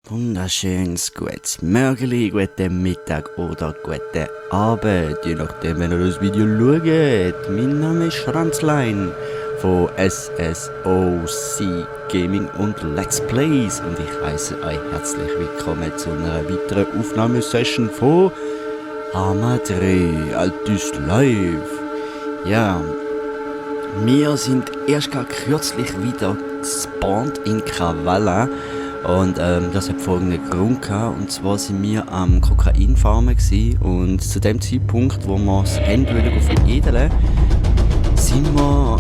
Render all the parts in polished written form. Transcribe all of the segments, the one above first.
Wunderschönes, gutes Morgen, guten Mittag oder guten Abend, je nachdem, wenn ihr das Video schaut. Mein Name ist Schranzlein von SSOC Gaming und Let's Plays und ich heiße euch herzlich willkommen zu einer weiteren Aufnahmesession von Arma 3 Altus Live. Ja, wir sind erst gerade kürzlich wieder gespawnt in Kavala. Und das hat folgenden Grund gehabt, und zwar sind wir am Kokainfarmen gsi und zu dem Zeitpunkt, wo wir das Endwürdig veredeln, sind wir,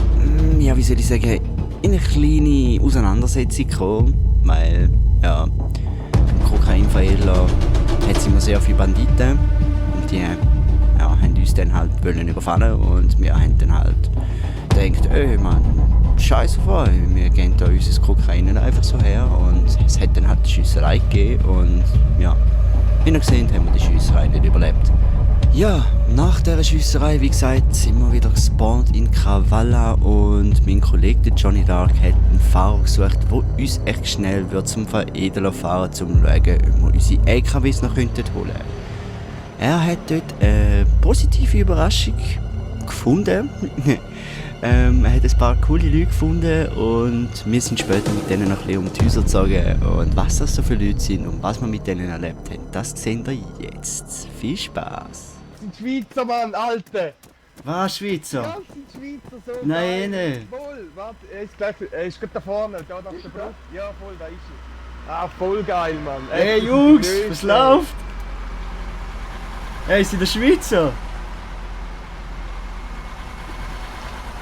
ja wie soll ich sagen, in eine kleine Auseinandersetzung gekommen, weil, ja, im Kokainveredler hat es immer sehr viele Banditen und die haben uns dann halt wollen überfallen und wir haben dann halt gedacht, ey Mann, scheiß auf euch, wir gehen da unser Kokain nicht einfach so her und es hat dann halt eine Schiesserei gegeben und ja, wie ihr gesehen haben wir die Schiesserei nicht überlebt. Ja, nach dieser Schiesserei, wie gesagt, sind wir wieder gespawnt in Kavala und mein Kollege der Johnny Dark hat einen Fahrer gesucht, der uns echt schnell wird zum Veredeln fahren, zum schauen, ob wir unsere LKWs noch holen könnten. Er hat dort eine positive Überraschung gefunden. Er hat ein paar coole Leute gefunden und wir sind später mit denen noch ein bisschen um die Häuser gezogen. Und was das so für Leute sind und was wir mit denen erlebt haben, das sehen wir jetzt. Viel Spaß! Das sind Schweizer, Mann, Alter! Was, Schweizer? Ja, das sind Schweizer, so Nein, geil. nicht. Voll, warte, er ist gleich, er ist gerade da vorne, da auf der Brust. Ja, voll, da ist er. Ah, voll geil, Mann. Hey Echt, Jungs, das ist was blöd. läuft? Hey, sind der Schweizer?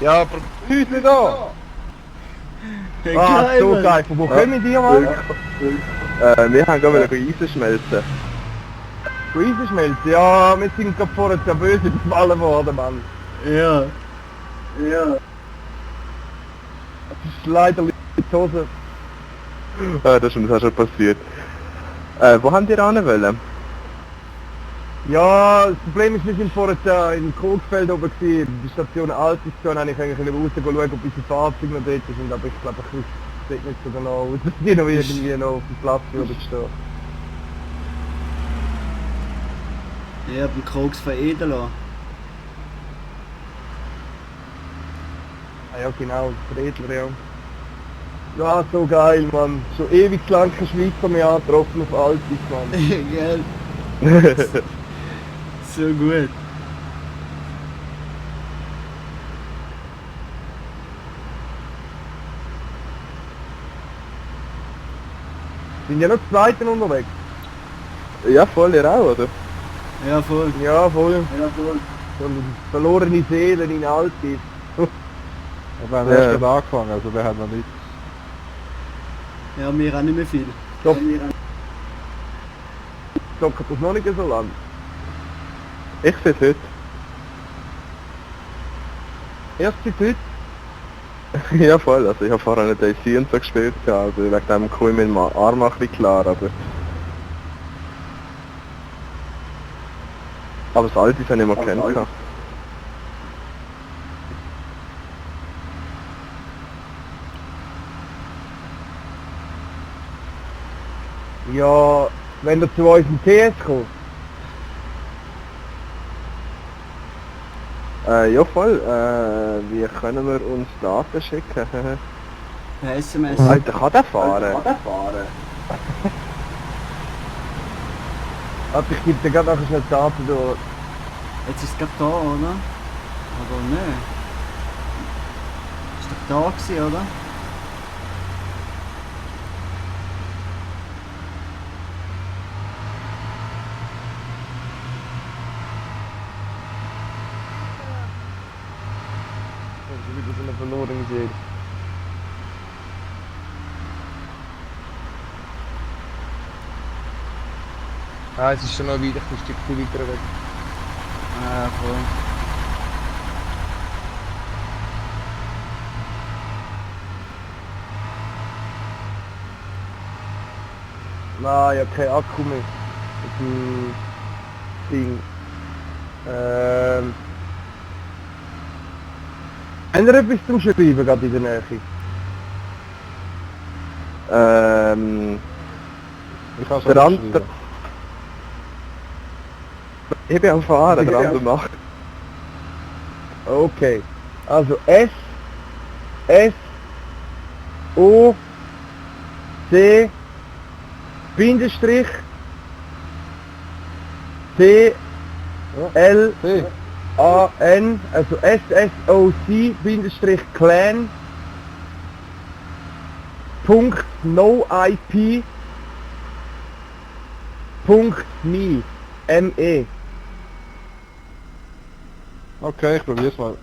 Ja, aber heute da! Hey, Ah, so Mann. geil, von wo kommen die, Mann? Wir haben gerade Eisen schmelzen. Eisenschmelze, ja, wir sind gerade vorher sehr böse gefallen worden, Mann. Ja. Ja. Das ist leider die Hose. Das ist schon passiert. Wo haben die ran wollen? Ja, das Problem ist, wir sind vorher in Krogsfeld oben gewesen, die Station Altis, und eigentlich rausgehen schauen, ob unsere Fahrzeuge noch dort sind, aber ich glaube, es sieht nicht so genau aus, dass die noch irgendwie noch auf dem Platz würden stehen. Ich hab den Koks veredeln lassen. Ah ja, genau, der Redler, ja. Ja, so geil, Mann. Schon ewig lang kein Schweizer mehr angetroffen auf Altis, Mann. Gell? So gut. Sind ja noch Zweiten unterwegs? Ja, voll, ihr auch, oder? Ja, voll. Ja, voll. Ja, voll. So verlorene Seelen in Altis. Wir haben Ja. erst gerade angefangen, also wir haben noch nicht. Ja, wir haben nicht mehr viel. Doch. Zocken das noch nicht so lang. Ich sehe es heute. Erst seit heute? Ja, voll. Also ich habe vorher eine DC und so gespielt, also wegen dem komme ich mit dem Arm ein bisschen klar, aber... Aber das Alte habe ich immer kennt. Ja, wenn ihr zu uns im TS kommt. Ja, voll. Wie können wir uns Daten schicken? Per SMS. Alter, kann der fahren? Warte, ich gebe dir gerade nachher schnell die Daten durch. Jetzt ist es gerade da, oder? Oder nicht? Ist doch da gewesen, oder? Das ist wieder so eine verlorene Seele. Ah, es ist schon noch wieder ein Stückchen weiter weg. Ah, voll. Nein, ich habe keinen Akku mehr. Auf dem Ding. Haben wir etwas zum Schreiben gerade in der Nähe? Ich kann schon Der nicht andere... schreiben. Ich bin am Fahren, der andere macht. Okay. Also S, O, C, Bindestrich, T, L, Hey, A, N, also SSOC, Bindestrich, Clan, Punkt, No IP, Punkt, Me, ME. okay, ich probier's mal.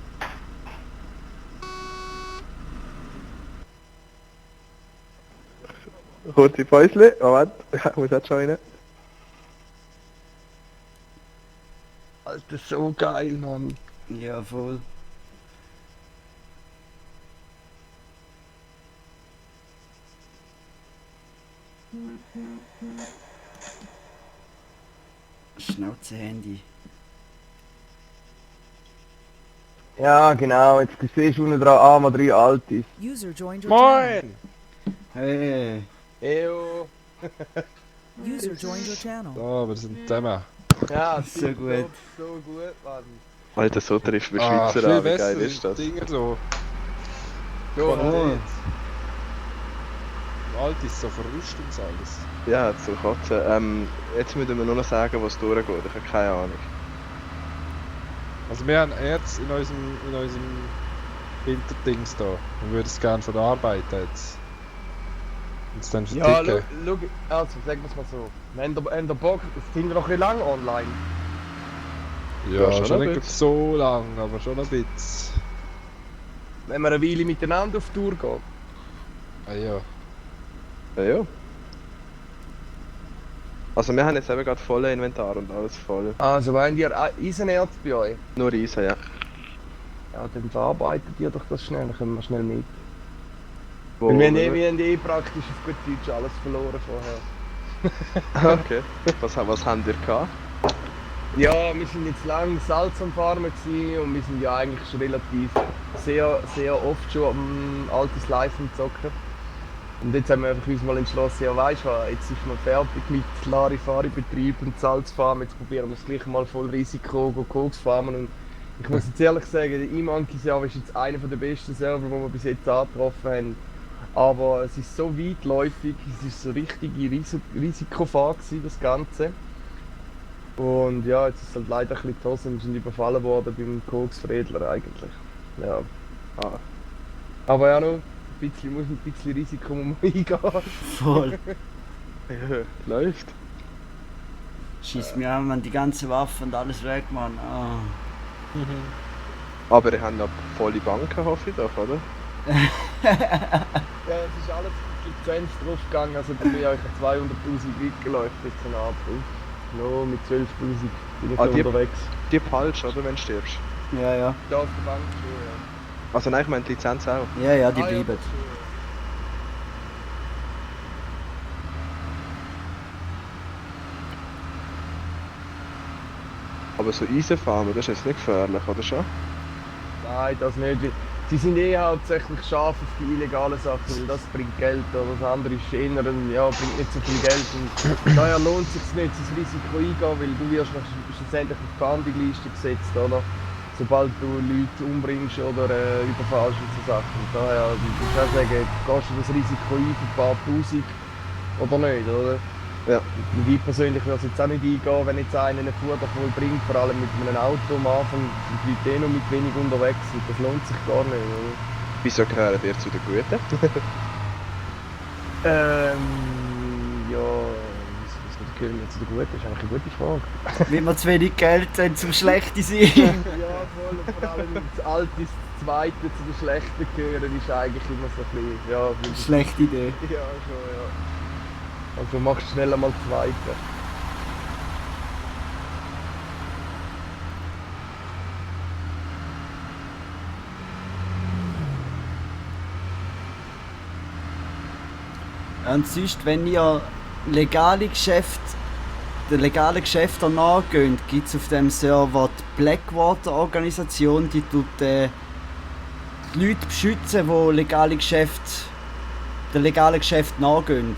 Kurze Päusle, Moment, ich muss jetzt schon rein. Alter, so geil, Mann. Ja, voll. Schnauze Handy. Ja, genau, jetzt siehst du unten dran, was 3 alt ist. User joined your channel. Moin! Hey. Ejo. User joined your channel. So, wir sind zusammen. Ja, So gut. So gut, Mann. Alter, so trifft man Ah, Schweizer viel an, wie besser geil ist das? Dinger so. So, Oh. Alt ist so verruscht und so alles. Ja, zu kotzen. Jetzt müssen wir nur noch sagen, was durchgeht, ich habe keine Ahnung. Also wir haben Erz in unserem Winterdings da. Wir würden es gerne verarbeiten jetzt. Und es dann ja, verticken. schau, also sagen wir es mal so. Wenn der Bock, sind wir noch ein bisschen lang online. Ja, Ja, schon schon ein nicht bisschen. so lang, aber schon ein bisschen. Wenn wir eine Weile miteinander auf Tour gehen. Ah ja. Ja, ja. Also wir haben jetzt eben gerade volle Inventar und alles voll. Also, wenn ihr Eisenerz bei euch, Nur Eisen, ja. ja, dann verarbeitet ihr doch das schnell, dann können wir schnell mit. Wo, Weil wir haben eh praktisch auf gut Deutsch alles verloren vorher. Okay. Was haben wir gehabt? Ja, wir sind jetzt lange Salz am Farmen gewesen und wir sind ja eigentlich schon relativ sehr oft schon am altes Live am Zocken. Und jetzt haben wir einfach uns mal entschlossen, ja weisst du, jetzt ist man fertig mit Larifari-Betrieb und Salzfarmen, jetzt probieren wir es gleich mal voll Risiko, Koks farmen. Und ich muss jetzt ehrlich sagen, der E-Monkey-Server ist jetzt einer der besten Server, die wir bis jetzt angetroffen haben. Aber es ist so weitläufig, es ist so richtige Risikofahrt gewesen, das Ganze. Und ja, jetzt ist es halt leider ein bisschen die Hose, wir sind überfallen worden beim Koksveredler eigentlich. Ja. Ah. Aber ja, noch ein bisschen Risiko muss man eingehen. Voll. Ja, läuft. Schießt mir an, man, die ganze Waffe und alles weg, Mann. Ah. Aber ihr habt noch volle Banken, hoffe ich doch, oder? Ja, es ist alles Lizenz draufgegangen, also bei mir habe ich 200'000 weggeläuft bis zum Abend. No, mit 12'000 bin ich Ah, noch die- unterwegs. Die falsch, oder, wenn du stirbst? Ja, ja. Da auf der Bank schon, ja. Also nein, ich meine die Lizenz auch. Ja, ja, die Ah, ja, bleiben. Aber so Eisenfarmen, das ist jetzt nicht gefährlich, oder schon? Nein, das nicht. Sie sind eh hauptsächlich scharf auf die illegalen Sachen, weil das bringt Geld, aber das andere ist eher, ja, bringt nicht so viel Geld. Und daher lohnt es sich nicht, das Risiko eingehen, weil du wirst schlussendlich auf die Fahndungliste gesetzt, oder? Sobald du Leute umbringst oder überfallst und so Sachen. Und daher muss ich auch sagen, gehst du das Risiko ein für ein paar Tausend oder nicht, oder? Ja. Und ich persönlich würde es jetzt auch nicht eingehen, wenn jetzt einer einen Fuhr voll bringt, vor allem mit einem Auto am Anfang, sind die Leute eh noch mit wenig unterwegs und das lohnt sich gar nicht, oder? Wieso gehören ihr zu den Guten? Ja, was gehören wir zu den Guten? Das ist eigentlich eine gute Frage. Wenn wir zu wenig Geld haben zum Schlechte sein. Ja, voll, und vor allem das Alte, das Zweite zu den Schlechten gehören, ist eigentlich immer so ein bisschen, ja, Schlechte Idee. ja, schon, ja. Also machst du schnell einmal Zweite. Und sonst, wenn ihr legale Geschäfte, den legalen Geschäften nachgeht, gibt es auf dem Server die Blackwater-Organisation, die tut die Leute beschützen, die den legalen Geschäften nachgehen.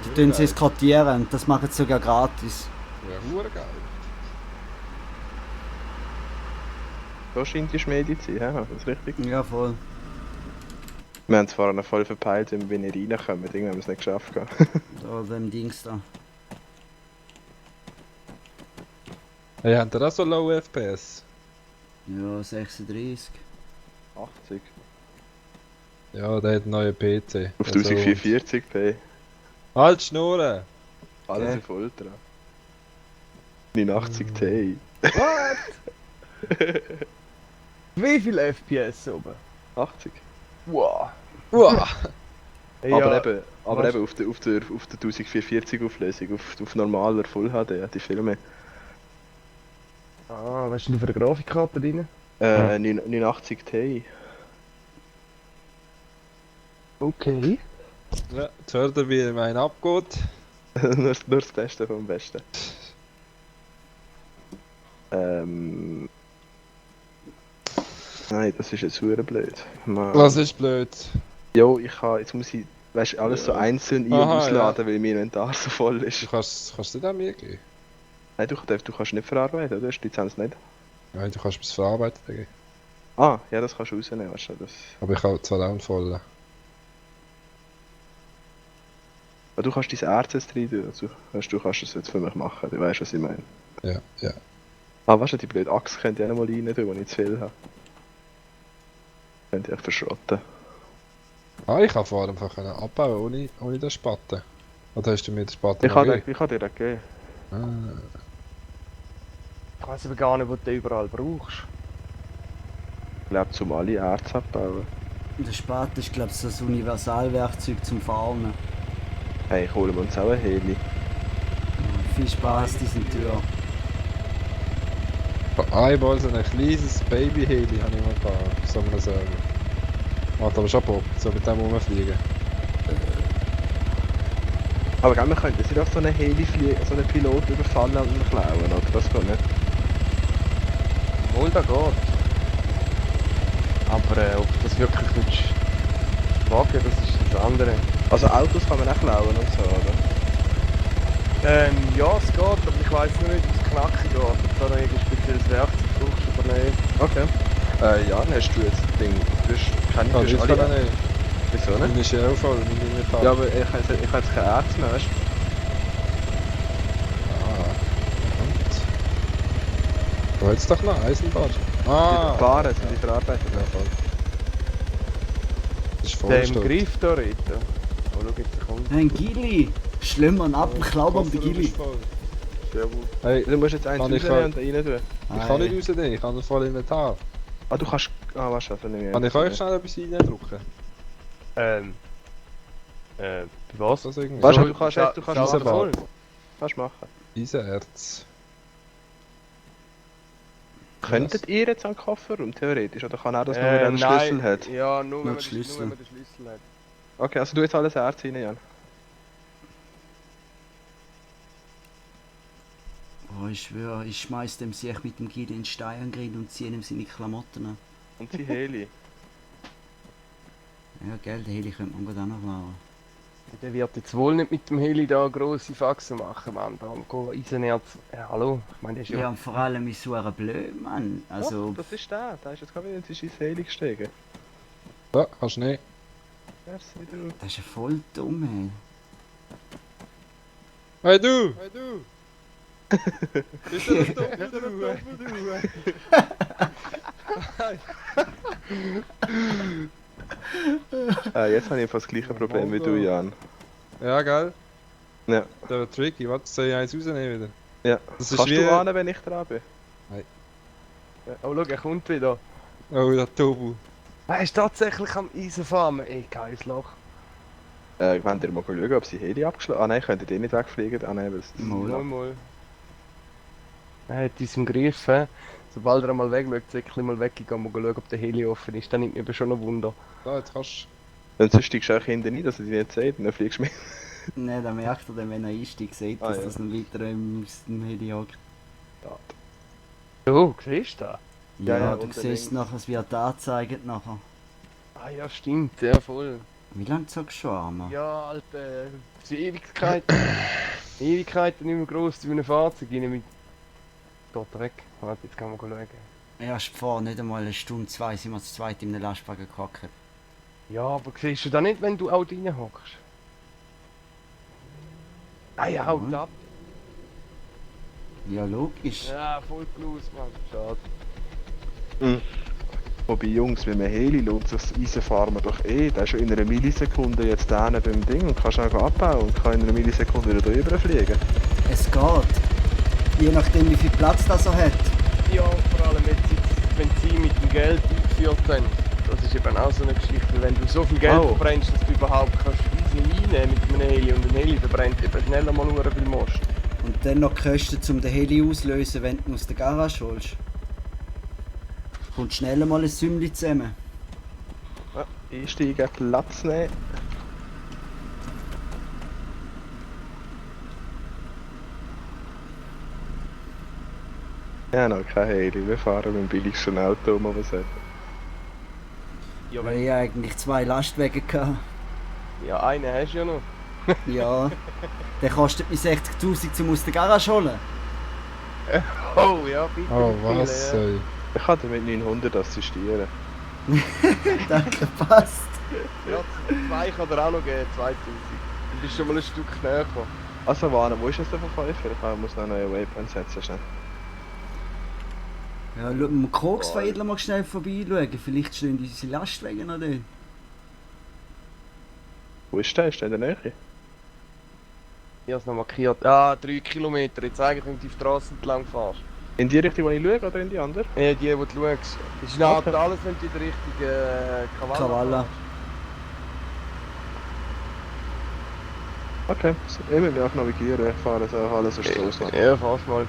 Die tun sie es kartieren, das machen sie sogar gratis. Ja, hure geil. So scheint die Schmiede zu sein, hä? Das ist richtig. Ja, voll. Wir haben zwar noch voll verpeilt, wenn wir nicht reinkommen, irgendwie haben wir es nicht geschafft. Da, dem Dings da. Hey, habt ihr auch so low FPS? Ja, 36. 80. Ja, der hat einen neuen PC. Auf Also, 1440p. Halt Schnurren! Alles Okay. auf Ultra. 89 Ti. Wie viel FPS oben? 80. Wow. Uah. Aber eben weißt- auf der 1440 Auflösung, auf normaler Full HD, die Filme. Ah, was ist denn für eine Grafikkarte drin? 89 Ti. Okay. Ja, jetzt hört ihr, wie mein abgeht. nur das Beste vom Besten. Nein, das ist jetzt super blöd. Was ist blöd? Jo, jetzt muss ich, weißt, alles so einzeln ein- und Aha, ausladen, weil mein Inventar so voll Du ist. kannst nicht an mir geben. Nein, du kannst nicht verarbeiten, oder? Die Lizenz nicht. Nein, du kannst es verarbeiten geben. Ah, ja, das kannst du rausnehmen, weißt du. Das. Aber ich habe zwar auch einen vollen. Aber du kannst dein RCS rein tun, also, weißt, du kannst das jetzt für mich machen, du weißt, was ich meine. Ja, ja. Ah, weißt du, die blöde Axt könnt ihr auch noch mal rein tun, wenn ich zu viel habe. Könnt ihr euch verschrotten. Ah, ich kann vorher einfach abbauen ohne den Spaten. Oder hast du mir den Spaten Ich kann gegeben? dir das geben. Ah. Ich weiß aber gar nicht, wo du den überall brauchst. Ich glaube, zum alle Erz abbauen. Der Spaten ist, glaube ich, so ein Universalwerkzeug zum Fahren. Hey, holen wir uns auch ein Heli. Viel Spaß, diesen Tür. Einmal so ein kleines Baby-Heli habe ich mal gehabt, auf so einem Server. Macht aber schon Bock, so mit dem rumfliegen. Aber gell, wir könnten sich auch so einen Heli fliegen, so einen Pilot überfallen und ihn klauen, oder? Das geht nicht. Wohl, da geht. Aber ob du das wirklich willst wagen, das ist das andere. Also Autos kann man auch klauen und so, oder? Ja, es geht, aber ich weiss nur nicht, wie es knackig geht. Ob du da noch irgendein spezielles Werkzeug brauchst oder nicht. Okay. Ja, dann hast du jetzt das Ding. Du hast keine Ah, das kann er nicht. Wieso nicht? Meine ist ja auch voll, meine Inventar. Ja, aber ich habe jetzt kein Erz mehr, weißt du? Ah. Und? Wo hat's doch noch? Eisenbahn? Die Ah! Paare sind die verarbeitet. Ja, voll. Das ist Der im voll Griff da rein. Oh, schau jetzt, der kommt. Ein Gili! Schlimm ab, klaub am Gili. Hey, Du musst jetzt eins Kann ich rausnehmen und rein tun. ich kann nicht rausnehmen, ich habe einen vollen Inventar. Ah, du kannst... Ah, warte, also nicht mehr. Kann ich euch schnell etwas reindrücken? Bei was? Das irgendwie? Weißt So, du, du kannst Sa- machen. Sauerkraut. Kannst machen. Eisenerz. Könntet ihr jetzt an den Kofferraum, theoretisch? Oder kann er das nur, wenn er einen Schlüssel hat? Ja, nur wenn man den nur Schlüssel. wenn man den Schlüssel hat. Okay, also du jetzt alles Erz rein, Jan. Oh, ich schwöre, ich schmeiß dem sich mit dem Gili in den Steingrill und ziehe ihm seine Klamotten an. Und die Heli. Ja, gell, den Heli könnte man gut auch noch klauen. Der wird jetzt wohl nicht mit dem Heli da grosse Faxen machen, Mann. Da gehen Eisenerz. Ja, hallo? Ich meine, das ist Ja, ja... und vor allem ist so ein blöd, Mann. Also, Oh, das ist der. Der ist jetzt gerade wieder ins Heli gestiegen. Ja, kannst du nicht. Merci, du. das ist ja voll dumm, Hey du! Hey du! Bist du das Doppel, Jetzt habe ich fast das gleiche Problem wie du, Jan. Ja, gell? Ja. Der war tricky, warte, soll ich eins rausnehmen wieder? Ja. Das ist Kannst wie... du ahnen, wenn ich dran bin? Oh, schau, er kommt wieder. Oh, der Tobu. Er ist tatsächlich am Eisenfarmen. Ey, geiles Loch. Wenn ihr mal schauen, ob sie Heli abgeschlagen haben. Ah nein, könntet ihr nicht wegfliegen. Ah nein, weil es... Mal. Er hat uns im Griff, hä? Sobald er einmal wegschaut, wirklich mal weggegangen, mal schauen, ob der Heli offen ist. Dann nimmt mich aber schon ein Wunder. Da, jetzt kannst Dann steigst du auch hinten rein, dass er dich nicht sieht. Und dann fliegst du mit. Ne, dann merkt er dann, wenn er einsteigt, sieht, dass Ah, ja. das ein weiterer im Heli hockt. Oh, siehst du das? Ja, Ja, du unten siehst links. nachher, es wird angezeigt nachher. Ah ja, stimmt, ja voll. Wie lange zockst du schon, Arma? Ja, Alter, das ist Ewigkeiten. Ewigkeiten nicht mehr gross wie ein Fahrzeug rein mit... Geht weg. Warte, jetzt kann man schauen. Erst vor nicht einmal eine Stunde, zwei sind wir zu zweit in einem Lastwagen gehockt. Ja, aber siehst du das nicht, wenn du auch drin hockst? Ah ja, haut ab. Ja, logisch. Ja, voll Blues, Mann. Schade. Wobei Jungs, wenn man Heli lohnt sich das Eisenfarmen doch eh. Der ist schon in einer Millisekunde jetzt da beim Ding und kannst auch abbauen und kann in einer Millisekunde wieder drüber fliegen. Es geht. Je nachdem wie viel Platz das er hat. Ja, vor allem jetzt, wenn sie mit dem Geld eingeführt haben. Das ist eben auch so eine Geschichte. Wenn du so viel Geld verbrennst, dass du überhaupt kannst Eisen einnehmen mit einem Heli und ein Heli verbrennt eben schneller mal nur viel Most. Und dann noch die Kosten, um den Heli auslösen, wenn du ihn aus der Garage holst. Kommt schneller mal ein Sümmli zusammen. Ja, einsteigen, Platz nehmen. Ja, noch kein Heli. Wir fahren mit dem billigsten Auto, muss man sagen. Ja, Weil ich eigentlich 2 Lastwagen hatte. ja, einen hast du ja noch. Ja. Der kostet mich 60'000 zum aus der Garage holen. Oh ja, bitte. Oh, nicht viel, was? ja. Ich kann dir mit 900 assistieren. Danke, passt. Ja, 2 kann er auch noch geben, 2000. Du bist schon mal ein Stück näher gekommen. Also Warne, wo ist jetzt der Verkäufer? Ich muss noch einen neuen Waypoint setzen. Schnell. Ja, schau mal Koksveredler mal schnell vorbeischauen. Vielleicht stehen unsere Lastwagen noch dort. Wo ist der? Ist der in der Nähe? Ich habe es noch markiert. Ah, 3 Kilometer. Jetzt eigentlich, wenn du die Straße entlang fährst. In die Richtung, wo ich schaue, oder in die andere? Ja, die, die du schaust. Das ist nachher Okay. alles, wenn du in die Richtung Kavala. fährst. Okay, ich will mich auch navigieren. Ich fahre so alles auf Straße. Ja, fast mal.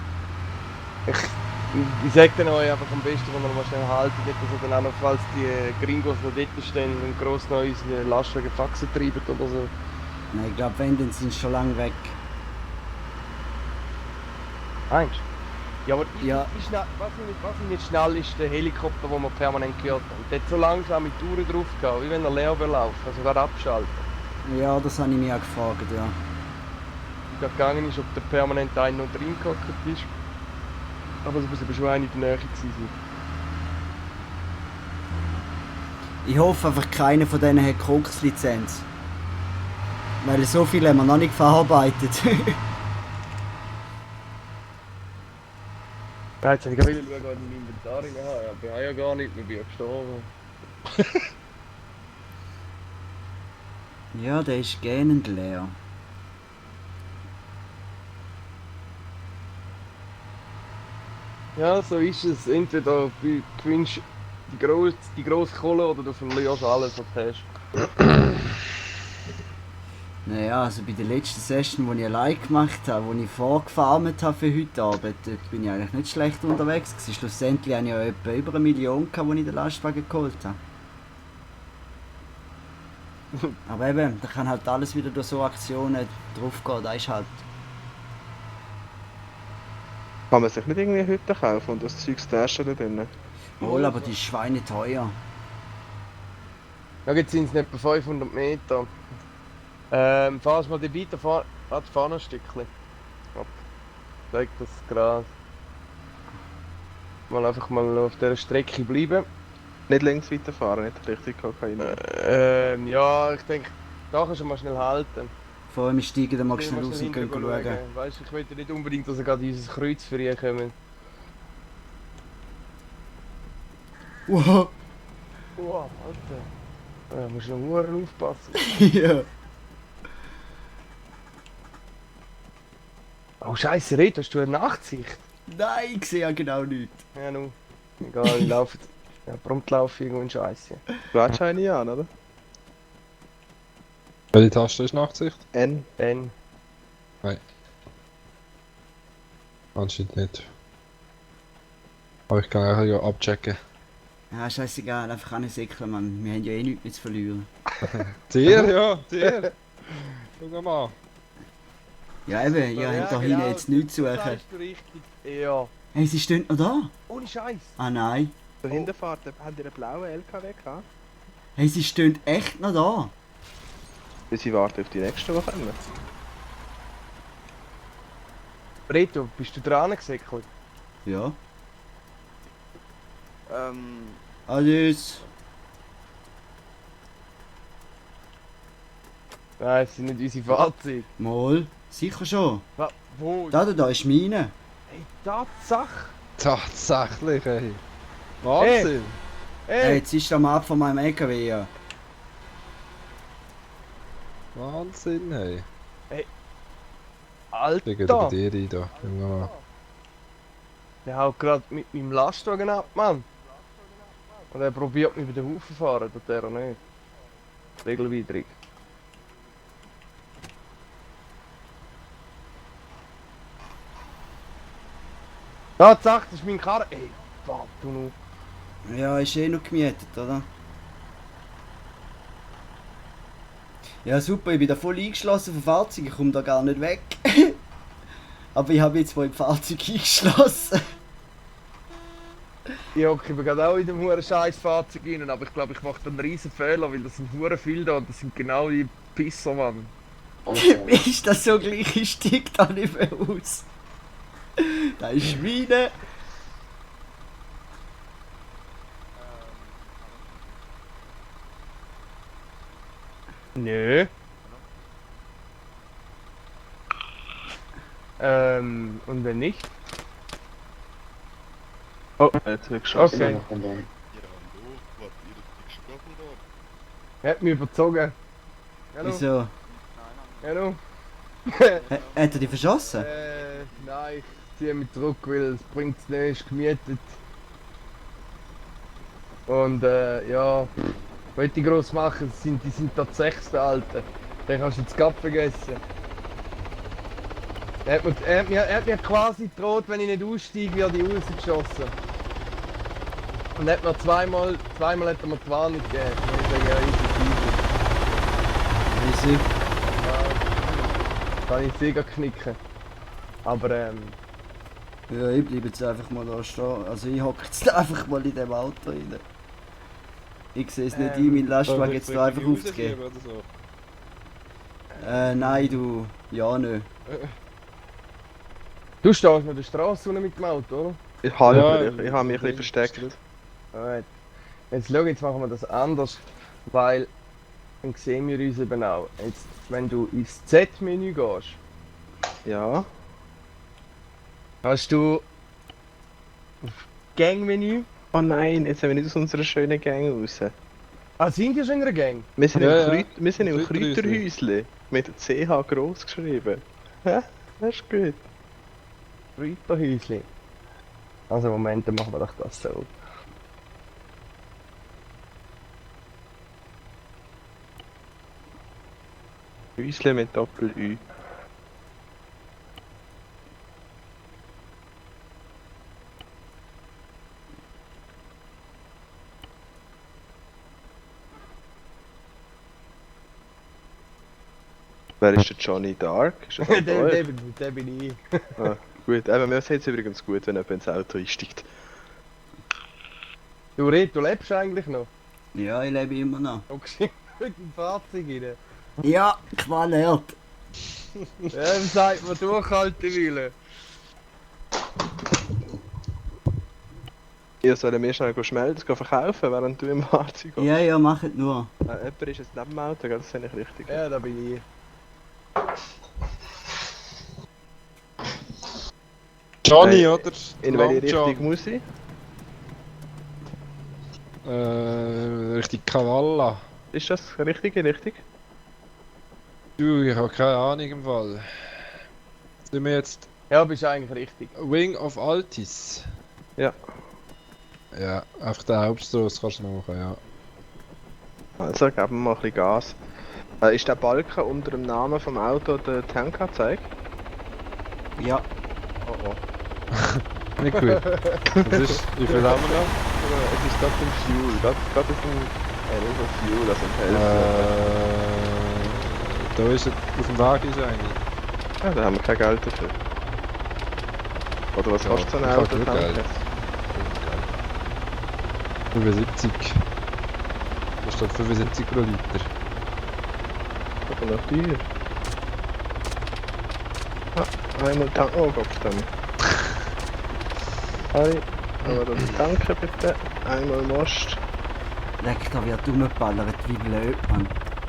Ich sag dann euch einfach am besten, wenn wir mal schnell halten, nicht, dass ihr dann auch noch, falls die Gringos noch dort stehen und gross noch unsere Lastwagen Faxen treiben oder so. Nein, ich glaube, wenn, dann sind sie schon lange weg. Meinst du? Ja, aber Ja. wie schnell, was nicht schnell ist der Helikopter, den wir permanent gehört haben. Der hat so langsam mit Touren drauf gehabt, wie wenn er leer belaufen, also gerade abschalten. Ja, das habe ich mich auch gefragt, ja. Wie gerade gegangen ist, ob der permanent einen noch drin gehockt ist. Aber es muss aber schon eine in der Nähe gewesen sein. Ich hoffe einfach, keiner von denen hat Koks-Lizenz. Weil so viele haben wir noch nicht verarbeitet. Ja, jetzt habe ich gerade schauen, was ich im Inventar rein habe. Aber ich habe ja gar nicht, ich bin ja gestorben. Ja, der ist gähnend leer. Ja, so ist es. Entweder du gewinnst die grosse Kohle oder du verlierst alles, was du hast. Naja, also bei der letzten Session, die ich allein gemacht habe, die ich vorgefarmt habe für heute Abend, dort bin ich eigentlich nicht schlecht unterwegs gewesen. Schlussendlich habe ich ja etwa über 1 Million gehabt, die ich den Lastwagen geholt habe. Aber eben, da kann halt alles wieder durch so Aktionen draufgehen, da ist halt... Kann man sich nicht irgendwie Hütten kaufen und das Zeug stashen da drinnen? Wohl, aber die ist Schweine teuer. Ja, jetzt sind es nicht etwa 500 Meter. Fahrst mal die weiter, fahr noch ein Stückchen. Ab. Zeig das Gras. Mal einfach mal auf dieser Strecke bleiben. Nicht links weiterfahren, nicht richtig Kokain. Ja, ich denke, da kannst du mal schnell halten. Vor allem steigen dann mal Gehen schnell wir raus und gehen hinten schauen. schauen. Weißt du, ich will nicht unbedingt, dass er gerade in unser Kreuz für ihn kommen. Wow! Wow, Alter. Ja, musst du noch Huren aufpassen. Ja. Oh Scheiße, Red, hast du eine Nachtsicht? Nein, ich sehe ja genau nichts. Ja, nun. Egal, ich laufe. Ja, prompt laufe ich irgendwo in Scheiße. Du hast eine an, oder? Welche Taste ist Nachtsicht? N. N. Anscheinend nicht. Aber ich kann eigentlich abchecken. Ja, scheißegal, einfach ansäckeln, Mann. Wir haben ja eh nichts mehr zu verlieren. Dir, ja, dir. Schau mal. Ja eben, ihr habt da hinten jetzt nichts zu suchen. Sagst du richtig? Ja. Hey, sie stehen noch da? Ohne Scheiß. Ah nein. Der Hinterfahrt, habt ihr einen blauen LKW gehabt? Hey, sie stehen echt noch da. Bis ich warte auf die nächsten, die kommen. Reto, bist du dran gesäckelt? Ja. Alles. Nein, es sind nicht unsere Fahrzeuge. Mal. Sicher schon. Wo? Da ist meine. Hey, Tatsache! Tatsächlich, ey. Wahnsinn. Hey, jetzt ist am Ab von meinem LKW. Ja. Wahnsinn, hey. Wegen Alter! dir rein, da. Ja. Der haut gerade mit meinem Lastwagen ab, Mann. Und er probiert mich über den Haufen zu fahren, tut er nicht. Regelwidrig. Tatsache, das ist mein Karre. Ey, warte du noch. Ja, ist eh noch gemietet, oder? Ja super, ich bin da voll eingeschlossen vom Fahrzeug, ich komme da gar nicht weg. Aber ich habe jetzt wohl im Fahrzeug eingeschlossen. Ich hocke gerade auch in dem huren scheiß Fahrzeug rein, aber ich glaube, ich mache da einen riesen Fehler, weil das sind huren viele da und das sind genau die Pisser, Mann. Wie ist das so gleich? Ich steig da nicht mehr aus. Da ist Schweine. Nö. Und wenn nicht? Oh, jetzt wird geschossen. Okay. Er hat mich überzogen. Hallo? Wieso? Hallo? Hat er dich verschossen? Nein, ich ziehe mich zurück, weil es bringt es nicht, ist gemietet. Und ja, wollte ich gross machen, die sind da die 6. Alter. Den kannst du jetzt gerade vergessen. Er hat mir quasi gedroht, wenn ich nicht aussteige, werde ich rausgeschossen. Und hat mir zweimal hat er mir die Warnung gegeben. Und ich sage, ja, easy Wieso? kann ich sicher knicken. Aber Ja, ich bleibe jetzt einfach mal da stehen. Also ich hocke jetzt einfach mal in dem Auto rein. Ich sehe es nicht ein, meinen Lastwagen jetzt da einfach aufzugeben. Oder so. Nein, du. Ja, nö. du stehst auf der Straße unten mit dem Auto, oder? Ich Ja, habe mich ein bisschen versteckt. Alright. Jetzt schau, jetzt machen wir das anders, weil dann sehen wir uns eben auch. Jetzt, wenn du ins Z-Menü gehst, Ja. hast du auf Gang-Menü. Oh nein, jetzt sind wir nicht aus unserer schönen Gang raus. Ah, sind die schon in einer Gang? Wir sind Ja, im, ja. wir sind im Kräuterhäusli. Kräuterhäusli. Mit CH gross geschrieben. Hä? Das ist gut. Reuterhäusli. Also Moment, dann machen wir doch das so. Häusli mit Doppel-Ü. Wer ist der Johnny Dark? Ist das der, euch? der bin ich. Ah, gut, eben, mir sagt es übrigens gut, wenn jemand ins Auto einsteigt. Du Red, du lebst eigentlich noch? Ja, ich lebe immer noch. Du geschickt mit dem Fahrzeug rein. Ja, knallhart. Ja, dann sagt man durchhalten wollen. Ihr sollt mir schnell Schmelz verkaufen, während du im Fahrzeug bist. Ja, ja, machet nur. Jemand ist jetzt neben dem Auto, gell? Das sehe ich richtig. Ja, da bin ich. Johnny, Äh, oder? In welche Long Richtung muss ich? John. Richtung Cavalla. Ist das richtige Richtung? Du, ich habe keine Ahnung im Fall. Sind wir jetzt Ja, bist eigentlich richtig. Wing of Altis? Ja. Ja, einfach der Hauptstrasse kannst du machen, ja. Also geben wir mal ein bisschen Gas. Ist der Balken unter dem Namen vom Auto der Tankanzeige? Ja. Oh oh. Nicht gut. Das ist, wie viel haben wir noch? Es ist gerade ein Fuel. Gerade ist nicht ein Fuel, also ein Hälfte. Da ist er, auf dem Weg ist er eigentlich. Ja, da haben wir kein Geld dafür. Oder was Ja, kostet so ein ich hab Auto? genug tanken? Geld. 75. Da steht 75 pro Liter. Und nach dir. Ah, einmal tanken. Oh Gott, dann. Hi. Aber dann danke bitte. Einmal Most. Leck, da wird rumgeballert, wie blöd, Mann.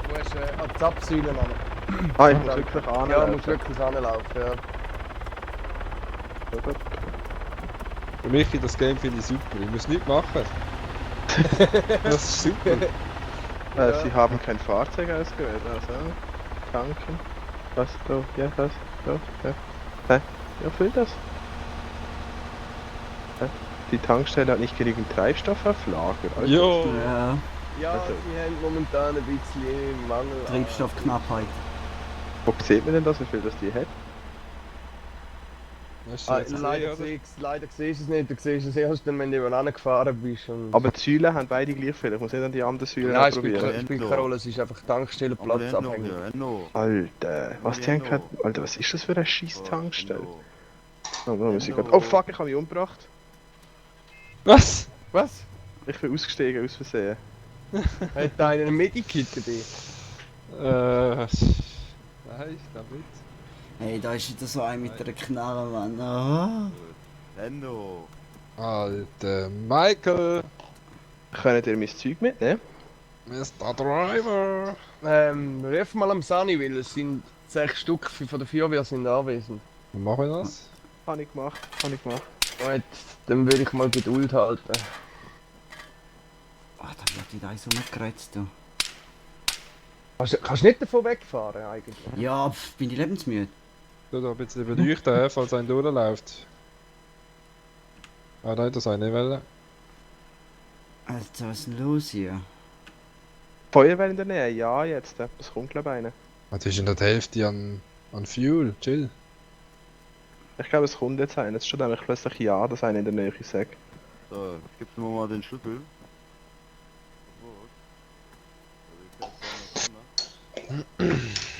Du musst an die Zapfsäule nehmen. Ah, ich muss wirklich anlaufen. Ja, du musst wirklich anlaufen, ja. Ja, gut. Für mich in das Game finde ich super. Ich muss nichts machen. Das ist super. Sie haben kein Fahrzeug ausgewählt, also. Tanken. Was? So, ja, was? So, ja. Hä? Ja, füll das. Hä? Die Tankstelle hat nicht genügend Treibstoff auf Lager. Also, Jo! Ja, Ja, Also. die haben momentan ein bisschen Mangel an- Treibstoffknappheit. Wo sieht man denn das, wie viel das die hat? Hast du jetzt gesehen, oder? Leider siehst du es nicht, du siehst es erst dann, wenn du über gefahren bist. Und Aber die Säulen haben beide gleich viel. Ich muss nicht an die anderen Säulen nein, es spielt probieren. keine Rolle, es ist einfach Tankstellenplatz abhängig. Alter, was die haben keine... Alter, was ist das für eine scheiß Tankstelle? Oh, da muss ich grad... Oh fuck, ich habe mich umgebracht. Was? Was? Ich bin ausgestiegen, aus Versehen. Hat da einer ein Medikit dabei? Nein, ich glaube nicht. Hey, da ist wieder so ein mit einer Knarre, Mann. Alter Michael! Könnt ihr mein Zeug mitnehmen? Mr. Driver! Ruf mal am Sani, weil es sind 6 Stück von der Feuerwehr sind anwesend. Wie machen wir das? Habe ich gemacht, Gut, dann würde ich mal Geduld halten. Oh, da wird wieder eins rumgerätzt, du. Kannst du nicht davon wegfahren eigentlich? Ja, bin ich lebensmüde. Du da ein bisschen beleuchten, falls ein durchläuft. Ah nein, das soll ich nicht wollen. Alter, was ist denn los hier? Feuerwehr in der Nähe? Ja, jetzt. Das kommt glaube ich einer. Ah, das ist in der Hälfte an Fuel, chill. Ich glaube, es kommt jetzt einer. Es steht nämlich plötzlich ja, dass einer in der Nähe sagt. So, gibst du mir mal den Schlüssel?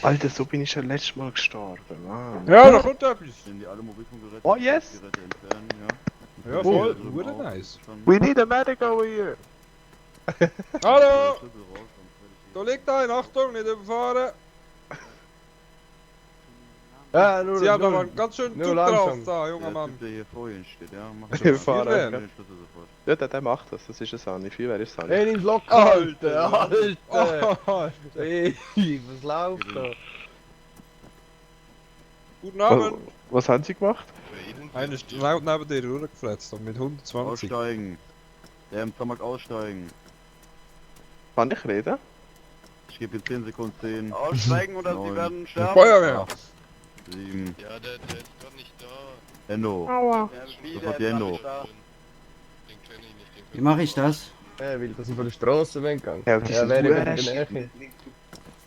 Alter, so bin ich schon letztes Mal gestorben, Mann. Ja, da kommt etwas! Sind die alle Mobilfunkgeräte? Oh, yes! Geräte entfernen, ja. Ja, Wo? voll, Also wurde auch nice. schon We need a medic over here! Hallo! Schlüssel raus, sonst Da werde liegt ein, Achtung, nicht überfahren! Ja, nur Sie haben aber einen ganz schönen nur Zug langsam. drauf, da, ich junger der Mann. Typ, der hier vor Ihnen steht, ja. Mach Wir das. fahren. Ihr Den Schlüssel sofort. Ja, der macht das. Das ist ein Sani. Feuerwehr ist Sani. Hey, nimm's locker, Alter! Alter! Hey, was läuft da? Guten Abend! Was haben sie gemacht? Einer ist laut neben dir durchgefletzt und mit 120. Aussteigen. Der im Zamag aussteigen. Kann ich reden? Ich gebe dir 10 Sekunden 10. Aussteigen oder Sie werden sterben. Feuerwehr! 7. Ja, der ist gerade nicht da. Endo. Aua. Sofort die Endo. Den kenne ich nicht. Wie mache ich das? Weil das von der Straße weggegangen. Ja, die sind wäre hure in der schnell. Nähe.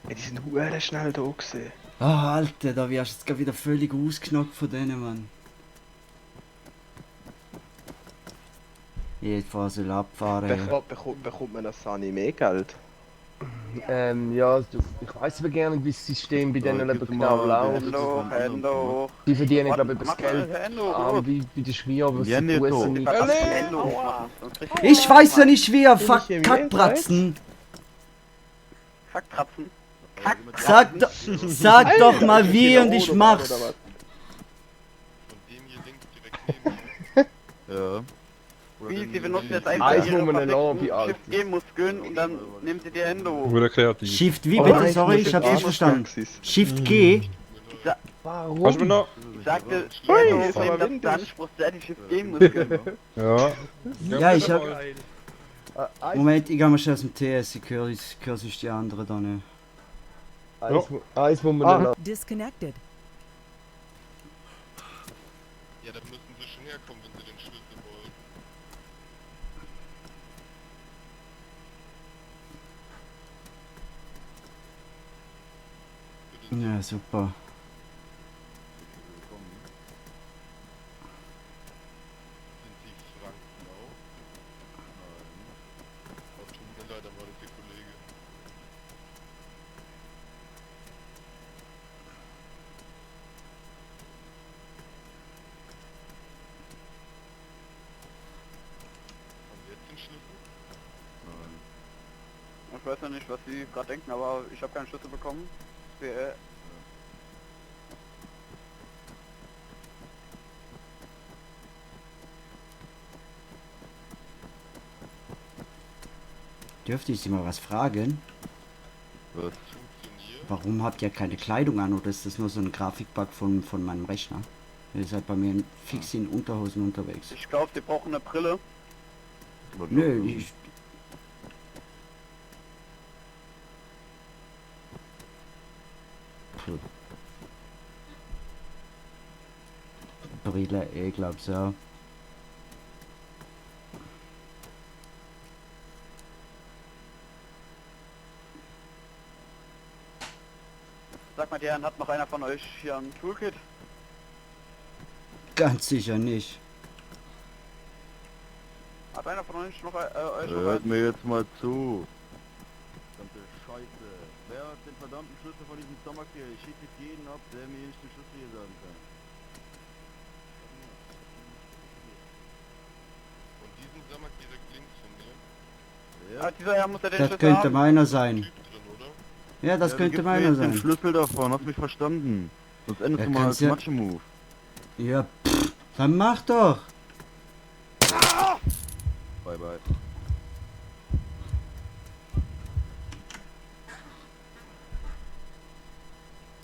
Die sind hure schnell da gewesen. Oh, Alter, da wirst du jetzt gerade wieder völlig ausgenockt von denen, Mann. Jedenfalls soll abfahren. Ja. Bekommt man als Sani mehr Geld? Ja, ich weiss aber gerne, wie das System bei denen eben gib genau mal läuft. Endo, Endo. Die verdienen, glaube ich, das Mach Geld mal Endo. an, wie der Schmier, was Ja, sie nicht so. tun. Nicht. Endo. Ich weiß ja nicht wie, fuck, hier im Kackbratzen. Kacktratzen. Sag doch mal wie und ich mach's. Von dem hier links direkt neben mir. Ja. Wie, Sie benutzen jetzt einfach Eins Ihre muss man noch, wie alt Shift G-Muskeln und dann nehmen Sie die Hände hoch. Wurde kreativ. Shift wie Oh, bitte? ich Sorry, muss ich hab's jetzt nicht verstanden. Praxis. Shift G? Warum? Kannst du mir noch? Ich sagte, Ui, Hände ist hoch, aber nehmen das windig. Beansprucht sehr die Shift G-Muskeln. Ja. Ja, ich hab. Eins, Moment, ich geh mal schnell aus dem TS, ich höre sonst die anderen da nicht. eins muss man noch. Disconnected. Ja, da müssen sie schon herkommen, wenn sie den Schlüssel wollen. Ja, super. Sind sie Frankenau? Oh, tut mir leid, da war das der Kollege. Haben wir jetzt den Schlüssel? Ich weiß ja nicht, was Sie gerade denken, aber ich habe keinen Schlüssel bekommen. Dürfte ich Sie mal was fragen? Was? Warum habt ihr keine Kleidung an oder ist das nur so ein Grafikbug von meinem Rechner? Ihr seid bei mir fix in Unterhosen unterwegs. Ich glaube, die brauchen eine Brille. Nö, ich... Puh. Brille, ich glaub's ja. Sag mal, die Herren, hat noch einer von euch hier ein Toolkit? Ganz sicher nicht. Hat einer von euch noch euch Hört mir jetzt mal zu. Verdammte Scheiße. Wer hat den verdammten Schlüssel von diesem Sommerk hier? Ich schicke jetzt jeden ab, der mir nicht den Schlüssel hier sagen kann. Und diesen Sammer direkt links von mir. Ah, dieser Herr muss ja den Das Schlüssel könnte haben. meiner sein. Typ drin, oder? Ja, das könnte meiner Den sein. Schlüssel davon, hast mich verstanden. Sonst endest Ja, du mal als kannst ja- Matschemove. Ja, dann mach doch. Bye bye.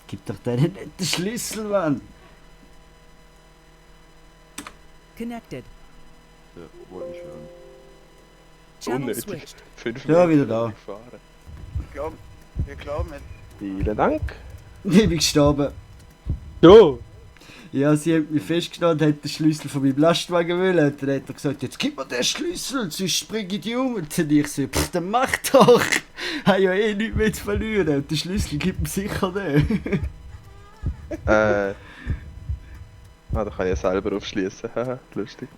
Gib doch deinen netten Schlüssel, Mann. Connected. Ja, wollte nicht hören. Channel Unnötig. switched. 5 Ja, wieder da. Wir glauben jetzt. Vielen Dank. Ich bin gestorben. Du! Ja, sie hat mich festgenommen, hat den Schlüssel von meinem Lastwagen wollen. Und dann hat er gesagt, jetzt gib mir den Schlüssel, sonst spring ich die um. Und dann ich so, pff, dann mach doch. Habe ja eh nichts mehr zu verlieren. Und den Schlüssel gibt mir sicher nicht. Da kann ich ja selber aufschließen. Haha, lustig.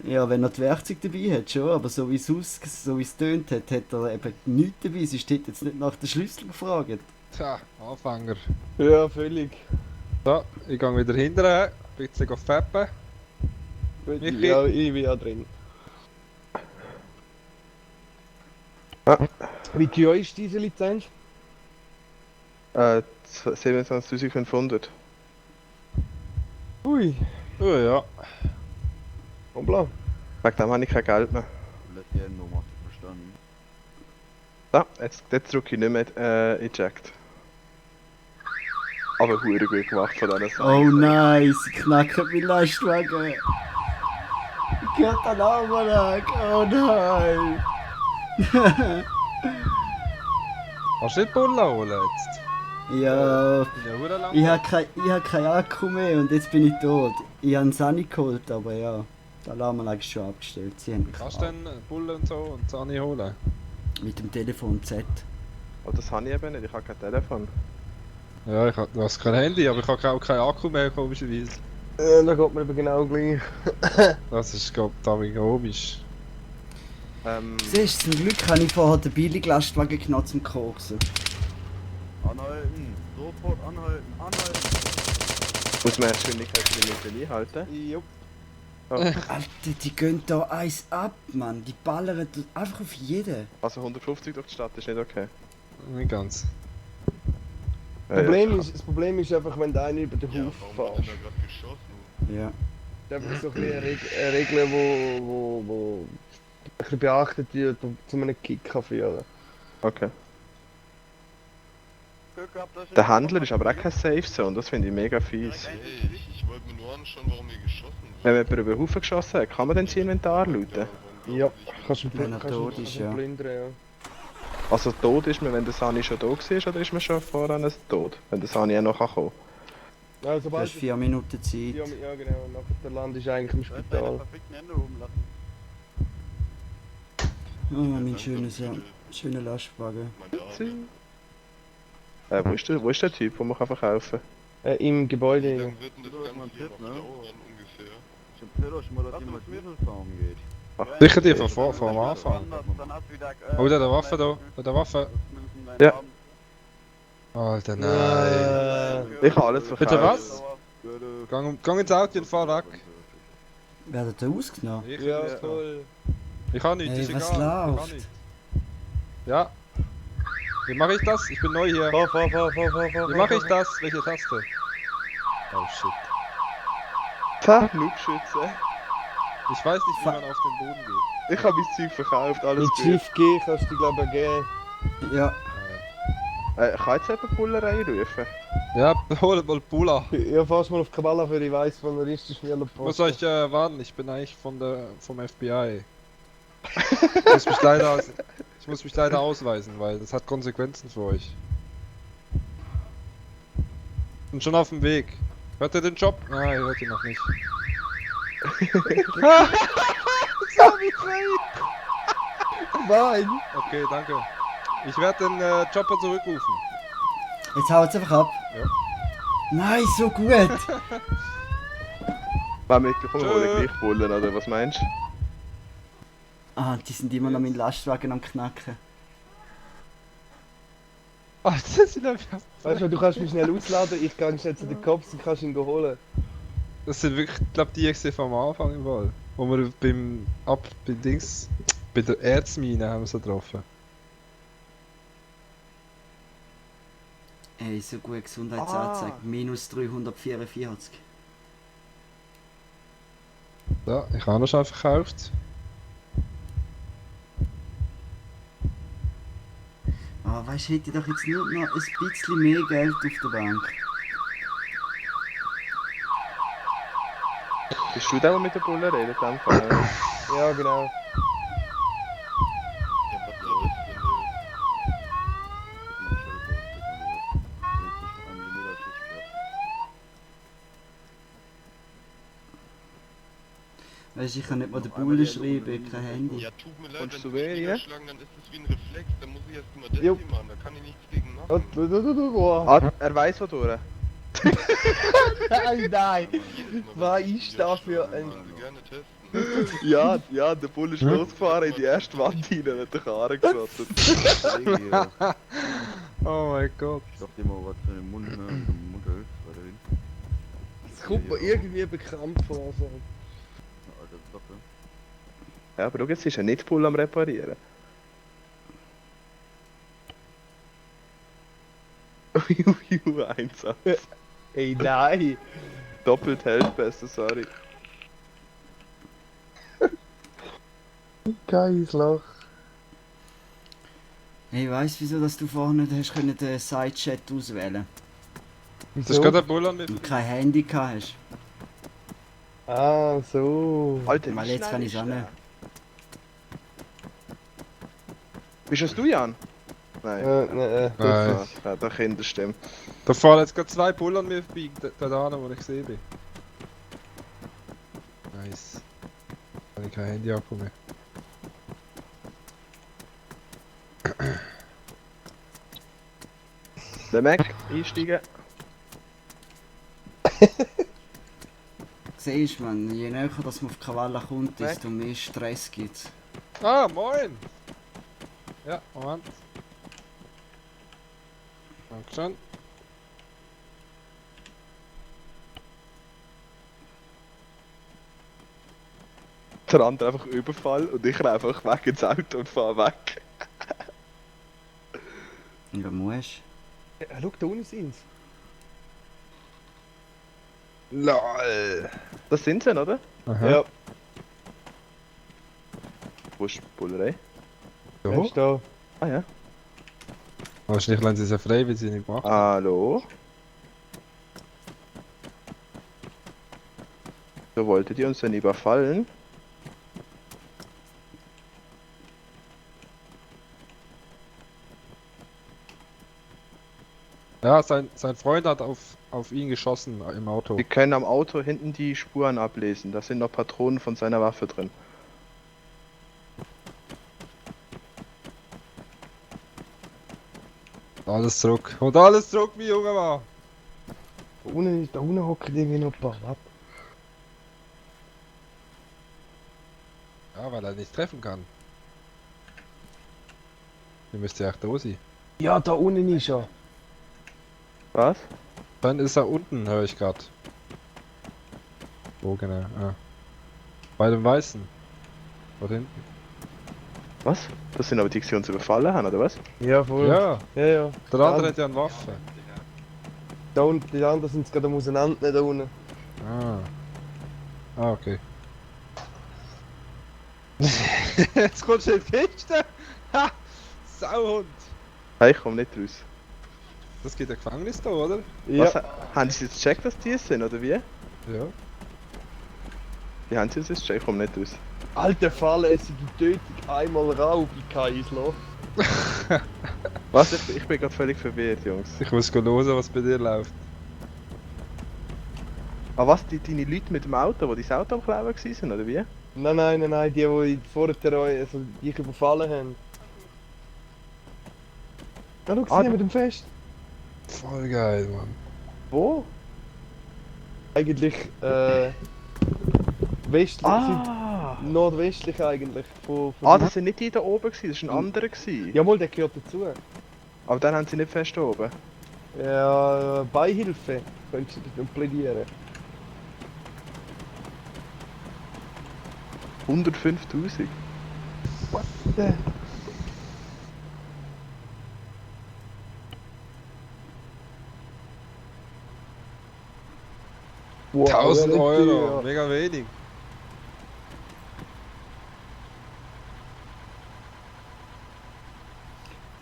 Ja, wenn er die Werkzeuge dabei hat, schon. Aber so wie es tönt hat, hat er eben nichts dabei. Sonst hätte jetzt nicht nach den Schlüssel gefragt. Tja, Anfänger. Ja, völlig. So, ich gehe wieder hinterher, ein bisschen feppen. Michi? Ja, ich bin ja drin. Wie teuer ist diese Lizenz? 27.500. Ui, Oh ja. hoppla. Wegen dem habe ich kein Geld mehr. Letzte Nummer, verstanden. So, jetzt drücke ich nicht mehr eject. Aber hure gut gemacht von diesen Sachen. Oh nice, knackt mein Lastwagen. Geht an Armanag, oh nein. Kannst du nicht Bullen holen jetzt? Ja, Ich bin ja verdammt lang. ich hab keinen Akku mehr und jetzt bin ich tot. Ich habe Sani geholt, aber ja, der Alarmanlage ist schon abgestellt. Sie haben mich Kannst du denn Bullen und so und Sani holen? mit dem Telefon Z. Aber das habe ich eben nicht, ich habe kein Telefon. Ja, du hast kein Handy, aber ich habe auch keinen Akku mehr, komischerweise. Da geht mir aber genau gleich. Das ist, glaube ich, da komisch. Siehst du, zum Glück habe ich vorher den billigen Lastwagen genommen zum Koksen. Anhalten, sofort anhalten, anhalten. Muss man Geschwindigkeitslimite einhalten? Jupp. Alter, die gehen da eins ab, Mann. Die ballern einfach auf jeden. Also 150 durch die Stadt ist nicht okay. Nicht ganz. Das Problem ist einfach, wenn der eine über den Ja, Hof warum hat fährt. denn da gerade geschossen? Ja. Das ist einfach so ein bisschen eine Regel, wo ein bisschen beachtet wird und zu einem Kick kann führen. Okay. Glück gehabt, dass ich- Der Handler ist aber auch kein Safe Zone, das finde ich mega fies. Hey, ich wollte mir nur anschauen, warum hier geschossen wird. Wenn man jemanden über den Haufen geschossen hat, kann man dann sein Inventar looten? Ja, kannst du Wenn er tot ist, ja. plündern, ja. Also tot ist man, wenn der Sani schon da war, oder ist man schon voran tot? Wenn der Sani auch noch kommen kann. Also, Du sobald hast 4 Minuten Zeit. ja, genau, nachher der Land ist eigentlich im Deine Spital. perfekten Hände oben lassen. Oh, mein schöner Lastwagen. Meine Arme. Wo ist der Typ, den man kann verkaufen Im Gebäude. Wie Ja. lange wird denn das Du hast mal Ganze hier einen noch Tipp, ne? dauern, ungefähr? Ich erzähl euch mal, dass jemand Schlüsselfahren geht. kann? Sicher die vom Anfang. Dann hast du wieder, Oh, der hat eine Waffe da. Der hat eine Waffe. Ja. Alter, nein. Ich habe alles Bitte verkauft. Gang ins Auto und fahr weg. Wer hat den ausgenommen? Ich, Ja, toll. ich kann nichts, Ey, ist was egal. Ich läuft? kann nichts. Ja, Wie mache ich das? Ich bin neu hier. Fahr. Wie mache ich das? Welche Taste? Oh shit. Noobschütze. Ich weiß nicht, wie man auf den Boden geht. Ich habe mein Zeug verkauft, alles Mit gut. Shift G kannst du glaube ich geben. Ja. Kann jetzt jemand Bullerei rufen? Ja, hol mal Pula. Ja, fahrst mal auf Kabala, für ich weiss, wo er ist, mir Wo soll ich warten? Ich bin eigentlich vom FBI. Ich muss mich leider ausweisen, weil das hat Konsequenzen für euch. Bin schon auf dem Weg. Hört ihr den Job? Ah, ihr hört ihn noch nicht. Nein! Okay, danke. Ich werde den Chopper zurückrufen. Jetzt haut's einfach ab. Ja. Nein, so gut. Komm, wir holen gleich Bullen, oder was meinst du? Ah, die sind immer noch meinen Lastwagen am Knacken. Ah, das sind einfach... Weißt du, du kannst mich schnell ausladen, ich gehe schnell zu den Cops und kannst ihn holen. Das sind wirklich, ich glaube, die ich vom Anfang im Fall. Wo wir bei der Erzmine haben wir sie getroffen. Ey, so gut Gesundheitsanzeige. Minus 344. Ja, ich habe noch schon verkauft. Ah, weißt du, hätte ich doch jetzt nur noch ein bisschen mehr Geld auf der Bank. Bist du der, der mit der Bullen redet? In dem Fall, oder? Ja, genau. Ja, was soll das denn? Weißt du, ich kann nicht mal den Bullen schreiben, kein Handy. Ja, tut mir leid, Und wenn zu sie mich wer, ja? niederschlagen, dann ist es wie ein Reflex, dann muss ich erst mal das Jo. hier machen, da kann ich nichts gegen Oh, machen. Er weiss, wo durch. Nein! Jedes Mal, Was wenn sie mich ist da für niederschlagen, ein- können sie gerne testen. Ja, der Bull ist losgefahren in die erste Wand rein und hat den Karren geschrottet. Oh mein Gott. Ich dachte immer, was für den Mund, ne? Im Mund hilft, weiter hinten. Das kommt mir irgendwie bekannt vor. So. Alter Sache. Ja, aber schau, jetzt ist er nicht Bull am Reparieren. Einsatz. Ey, nein! Doppelt hält besser, sorry. Geiles Loch. Hey, weißt du, wieso dass du vorher nicht hast können den Sidechat auswählen? Das ist gerade der Bull an mir. Und kein Handy gehabt hast. Ah, so. Alter, wie Weil jetzt schnell kann ich's ist auch der? nicht. Bist das du, Jan? Nein. Nein. Ja, da Kinderstimme. Da fahren jetzt gerade zwei Bull an mir vorbei, da wo ich gesehen bin. Nice. Kann ich kein Handy abholen. Der Mac, einsteigen. Siehst du, man, je näher dass man auf Kavalla kommt, Weg. desto mehr Stress gibt's. Ah, moin! Ja, Moment. Dankeschön. Der andere einfach Überfall und ich renne einfach weg ins Auto und fahre weg. Ja, musst. Ja, schau, da unten sind's. LOL! Das sind sie, oder? Aha. Ja, Wo ist die Bullerei? er So. ist da. Ah ja. Wahrscheinlich lassen sie es ja frei, weil sie nicht gemacht. Hallo? So wolltet ihr uns denn überfallen? Ja, sein Freund hat auf ihn geschossen im Auto. Wir können am Auto hinten die Spuren ablesen. Da sind noch Patronen von seiner Waffe drin. Alles zurück. Und alles zurück, wie Junge war. Da unten hocken irgendwie noch ein paar ab. Ja, weil er nicht treffen kann. Die müsste ja auch da sein. Ja, da unten ist er. Was? Dann ist er unten, höre ich gerade. Wo genau? Ah. Bei dem Weißen. Dort hinten. Was? Das sind aber die, die uns überfallen haben, oder was? Ja, voll. Ja, Ja. der andere hat ja eine Waffe. Da unten, die anderen sind gerade am Auseinandernehmen da unten. Ah, okay. Jetzt kommst du in die Kiste! Ha! Sauhund! Hey, ich komm nicht raus. Das gibt ein Gefängnis da, oder? Ja. Was, haben sie jetzt gecheckt, dass die es sind, oder wie? Ja. Wie haben sie es jetzt gecheckt? Ich komm nicht raus. Alter fahrlässige Tötung, einmal Raub in Kaislo. Was? Ich bin gerade völlig verwirrt, Jungs. Ich muss hören, was bei dir läuft. Ah, was? Deine Leute mit dem Auto, die dein Auto am Klauen waren, oder wie? Nein, die vorher also dich überfallen haben. Ja, schau, sie mit dem Fest. Voll geil, Mann. Wo? Eigentlich, westlich, nordwestlich eigentlich. Von Das sind nicht die da oben gewesen, das war ein anderer gewesen. Jawohl, der gehört dazu. Aber dann haben sie nicht fest oben. Ja, Beihilfe, könntest du das plädieren. 105'000. Ja. Wow, 1000 ja, Euro, ja. mega wenig.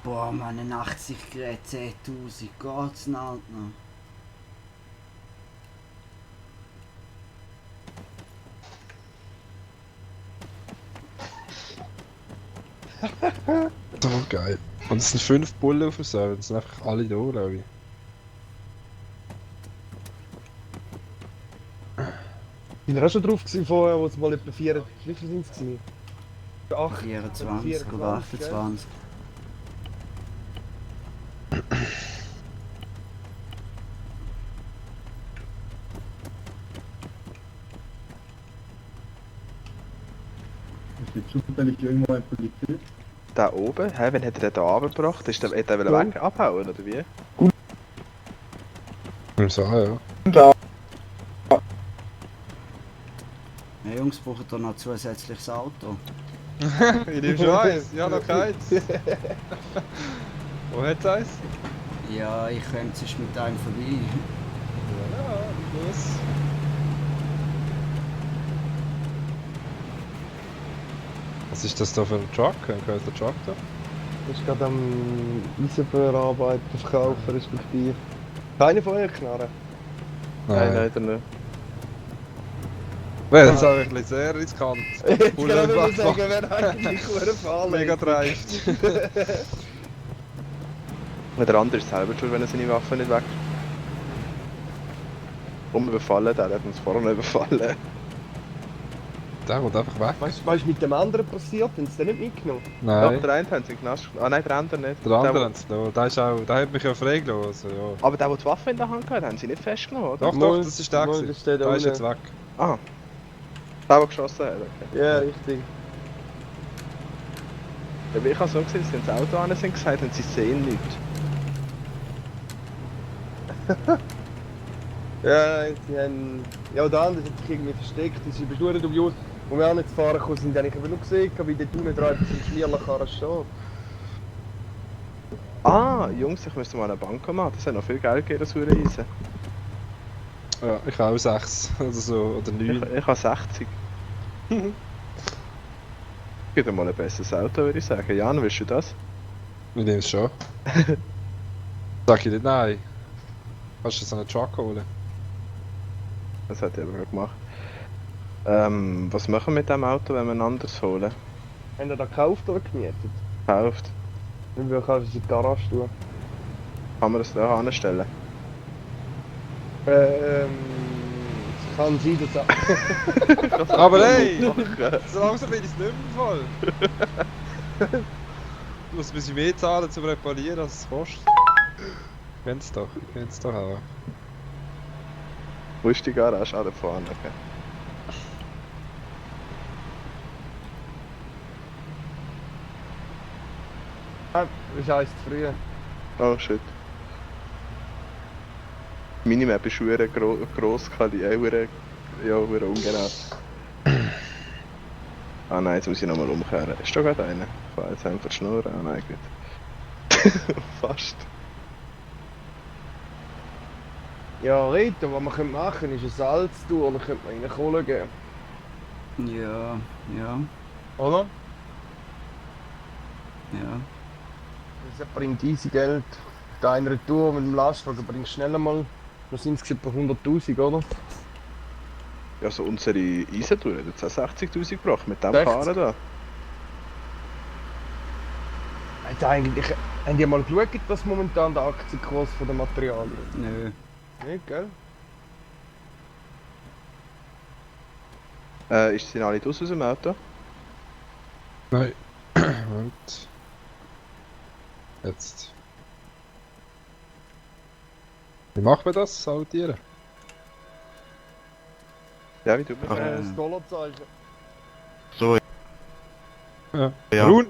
Boah, meine 80 Gerät 10.000, geht's noch? So geil. Und es sind 5 Bullen auf dem Server, das sind einfach alle da, glaube ich. Ich war auch schon drauf gewesen vorher, wo es mal etwa 4, wie viel sind es gewesen? 8, 24 oder 28. Ist jetzt zufällig irgendwo ein Polizist? Da oben? Hä, wen hat er denn da runtergebracht? Ist der, hat er Ja. weg abhauen, oder wie? Ich sage, ja. Ja, Jungs, brauchen da noch ein zusätzliches Auto. Ich nehme schon eins, ja noch keins. Wo hat's eins? Ja, ich komme sonst mit einem vorbei. Ja, los. Was ist das da für ein Truck? Ein größer Truck da? Das ist gerade am Eisenverarbeiten, verkaufen respektive. Keine von euch Knarren? Nein, leider nicht. Wäre jetzt auch ein bisschen sehr riskant. Ich kann Bullen nur einfach sagen, wer eigentlich fahren. mega dreist. Der andere ist selber schuld, wenn er seine Waffe nicht weg. Überfallen, der hat uns vorne überfallen. Der kommt einfach weg. Weißt du, was ist mit dem anderen passiert? Haben sie den nicht mitgenommen? Doch, Nein, der eine haben sie in den Knast genommen. Ah nein, der andere nicht. der andere Der, hat es gelassen. Der ist auch, der hat mich ja freigelassen. Also, ja. aber der die Waffe in der Hand hatte, haben sie nicht festgenommen, oder? Doch, Mal- das ist der mal, gewesen. das steht da Der ist unten. jetzt weg. Ah. Der geschossen hat, okay. Ja, richtig. Ja, ich habe so gesehen, sie ins Auto an sind gesagt und sie sehen nichts. Ja, sie haben... Ja, der andere hat sich irgendwie versteckt, sie sind beschwört auf Jus. Wo wir auch nicht zu fahren gekommen sind, habe ich aber nur gesehen, wie dort unten dran so ein Schlierlerkarren steht. Ah, Jungs, ich müsste mal eine Bank machen. Das hat noch viel Geld gegeben, das würde Eisen. Ja, ich habe auch 6 oder so, oder 9. Ich habe 60. Gibt dir mal ein besseres Auto, würde ich sagen. Jan, willst du das? Ich nehme es schon. Sag ich nicht nein. Kannst du so einen Truck holen? Das hat er aber gemacht. Was machen wir mit dem Auto, wenn wir ein anderes holen? Haben ihr das gekauft oder gemietet? Kauft. Dann würde ich es in die Garage tun. Kann man das da anstellen? Es kann sein, dass er... Aber hey! Machen. So langsam bin ich es nicht mehr voll. Ich muss ein bisschen mehr zahlen zum Reparieren, als es kostet. Ich kenn's doch auch. Wo ist die Garage? Ah, da vorne. Okay. Das ist eins zu früh. Oh shit. Minimap ist hure gross, kann die hure, ja, hure ungenau. Ah nein, jetzt muss ich nochmal umkehren. Ist da gerade einer? Ich kann jetzt einfach schnurren. Ah nein, gut. Fast. Ja, Rito, was wir machen können, ist ein Salztour und dann könnte man ihnen Kohle geben. Ja, ja, Oder? ja. Das bringt easy Geld. Auf einer Tour mit dem Lastwagen bringt schneller mal. Das sind es etwa 100'000, oder? Ja, so unsere Eisentour hat jetzt auch 60'000 gebracht mit dem 60? Fahren da. Haben die mal geschaut, was momentan der Aktienkurs von den Materialien ist? Nö. Nicht, gell? Sind alle draussen aus dem Auto? Nein. Und. Jetzt. Wie macht man das? Salutieren? Ja, wie du mir. Das Dollarzeichen. So, Ja. Ja. Run!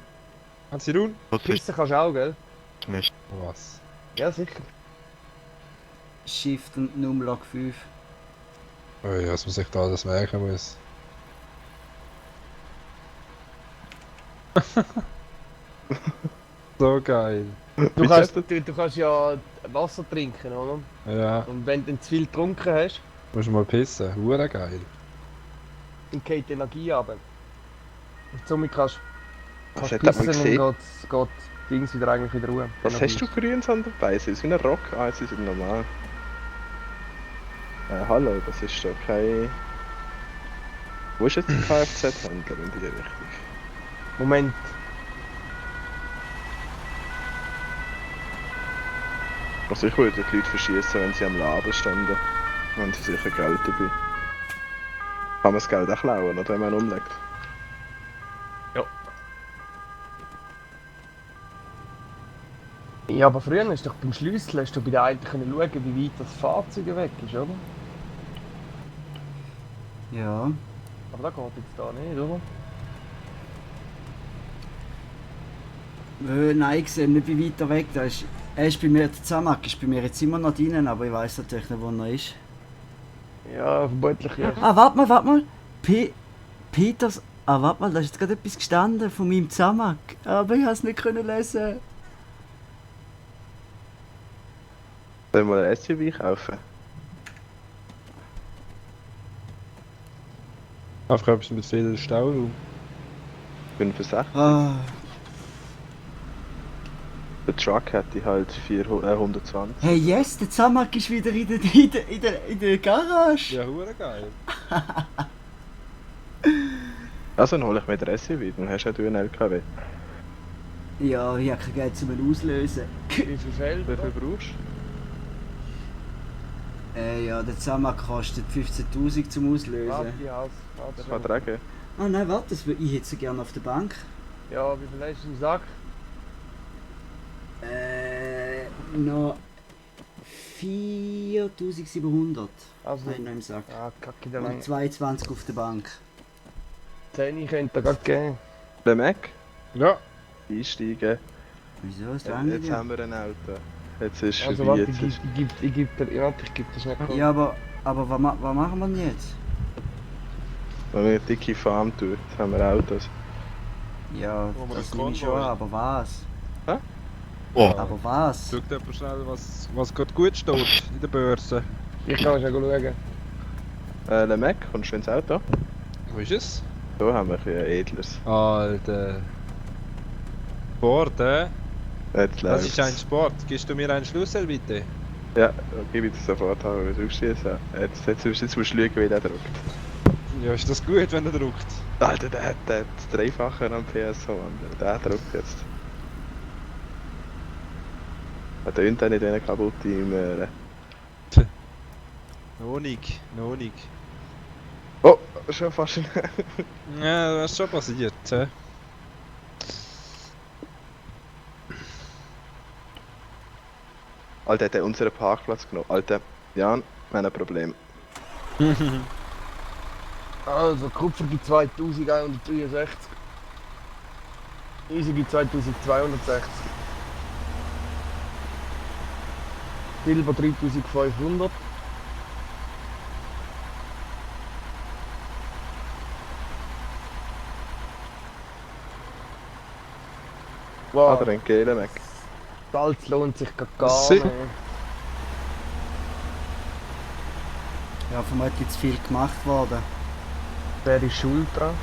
Haben Sie Run? was ist Pissen kannst du auch, gell? nicht? Was? Ja, sicher. Shift und Numlock 5. Oh ja, dass man sich da das merken muss. So geil. Du kannst ja Wasser trinken, oder? Ja, Und wenn du dann zu viel getrunken hast, musst du mal pissen. Hure geil. dann geht die Energie runter. Und somit kannst Was du hat man pissen gesehen? und geht Dings wieder eigentlich wieder Ruhe. Was hast du grünes an der Beise? Ist wie ein Rock? Ah, jetzt ist es normal. Hallo, das ist doch kein... Wo ist jetzt der Kfz-Händler in die Richtung? Moment. Also ich würde die Leute verschießen, wenn sie am Laden standen. Dann haben sie sicher Geld dabei. Kann man das Geld auch klauen, oder wenn man umlegt? Ja, aber früher hast du doch beim Schlüssel hast du bei der einen können schauen, wie weit das Fahrzeug weg ist, oder? Ja. Aber da geht jetzt da nicht, oder? Nein, ich sehe nicht, wie weiter weg da ist. Er ist bei mir, der Zamack ist bei mir jetzt immer noch drin, aber ich weiß natürlich nicht, wo er ist. Ja, vermutlich ja. Ah, warte mal. Peters. Ah, warte mal, da ist jetzt gerade etwas gestanden von meinem Zamack. Aber ich habe es nicht können lesen. Sollen wir ein SUV kaufen? Einfach etwas mit viel Stauraum. 65. Ah, Der Truck hätte halt 120. hey, yes, der Zamack ist wieder in der Garage. Ja, hure geil. Also dann hole ich mir den SUV, dann hast du einen LKW. Ja, ich habe kein Geld zum Auslösen. Wie viel fehlt? Wie viel brauchst du? Ja, der Zamack kostet 15'000 zum Auslösen. Warte, aus. Das kann tragen. Ah nein, warte, das würde ich jetzt gerne auf der Bank. Ja, wie viel hast du im Sack? Noch 4'700. Also, Nein, noch im Sack. ah, kacke, der Und lang. 22 auf der Bank. 10 könnte er gerade geben. Der Mac? Ja. Einsteigen. Wieso? Ist Jetzt ja, haben wir ein Auto. Jetzt ist Also vorbei. warte, Jetzt ist... ich gebe das nicht. ja, aber was machen wir denn jetzt? Wenn wir eine dicke Farm tun, jetzt haben wir Autos. Ja, Wo wir das den nehme ich schon, Konvoi- aber was? Oh, Aber was? Schaut jemand schnell, was gerade gut steht in der Börse. Ich kann schon schauen. Der Mac, kommst du ins Auto? Wo ist es? Da haben wir ein bisschen edleres. Alter. Sport, Jetzt Das ist läuft's. ein Sport. Gibst du mir einen Schlüssel bitte? Ja, gebe ich dir sofort an, wie du schießen. Jetzt musst du schauen, wie der drückt. Ja, ist das gut, wenn er drückt? Alter, der hat das Dreifache am PSO, Mann. Der drückt jetzt. Er tönt auch nicht den kaputt im Noch nicht. Oh, schon fast ein... Ja, das ist schon passiert. Hä? Alter, hat er unseren Parkplatz genommen. Alter, Jan, wir haben ein Problem. Also, Kupfer gibt 2163. Easy gibt 2260. Silber 3500. Wow, Oder ein Gele Mac. Salz lohnt sich gar Sie- nicht. Ja, vermutlich zu viel gemacht worden. Wer ist schuld dran?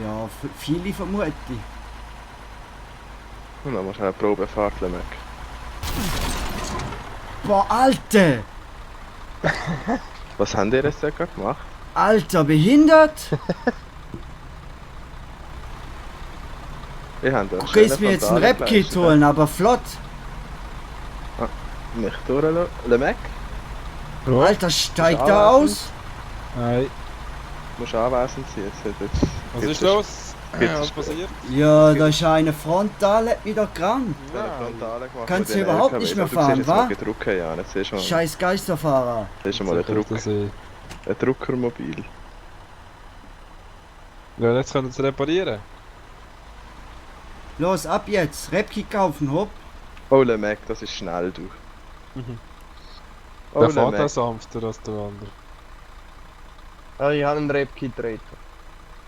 Ja, viele vermute ich. Und dann machst du eine Probefahrt, Le Mac. Boah, Alter! Was haben die jetzt gerade gemacht? Alter, behindert! Ich habe da Du gehst mir jetzt ein Rap-Kit holen, aber flott! Nicht durchlassen. Le Mac, Alter, steigt da aus? Nein. du musst anwesend sein. Jetzt Was gibt's ist ein- los? gibt's Was ein- passiert? Ja, da ist eine frontal, hat mich da gerannt. eine Frontale gemacht Kannst mit du den überhaupt LKWs. nicht mehr Aber fahren, du siehst jetzt wa? mal gedruckt, ja. Jetzt siehst du mal, Scheiß Geisterfahrer. siehst du mal Ein ein Druckermobil. Ja, jetzt können sie es reparieren. Los, ab jetzt. Rap-Kit kaufen, hopp. Oh, Le Mac, das ist schnell, du. Oh, Der Le fährt auch Mac. sanfter als der andere. Ja, ich habe einen Rap-Kit getreten.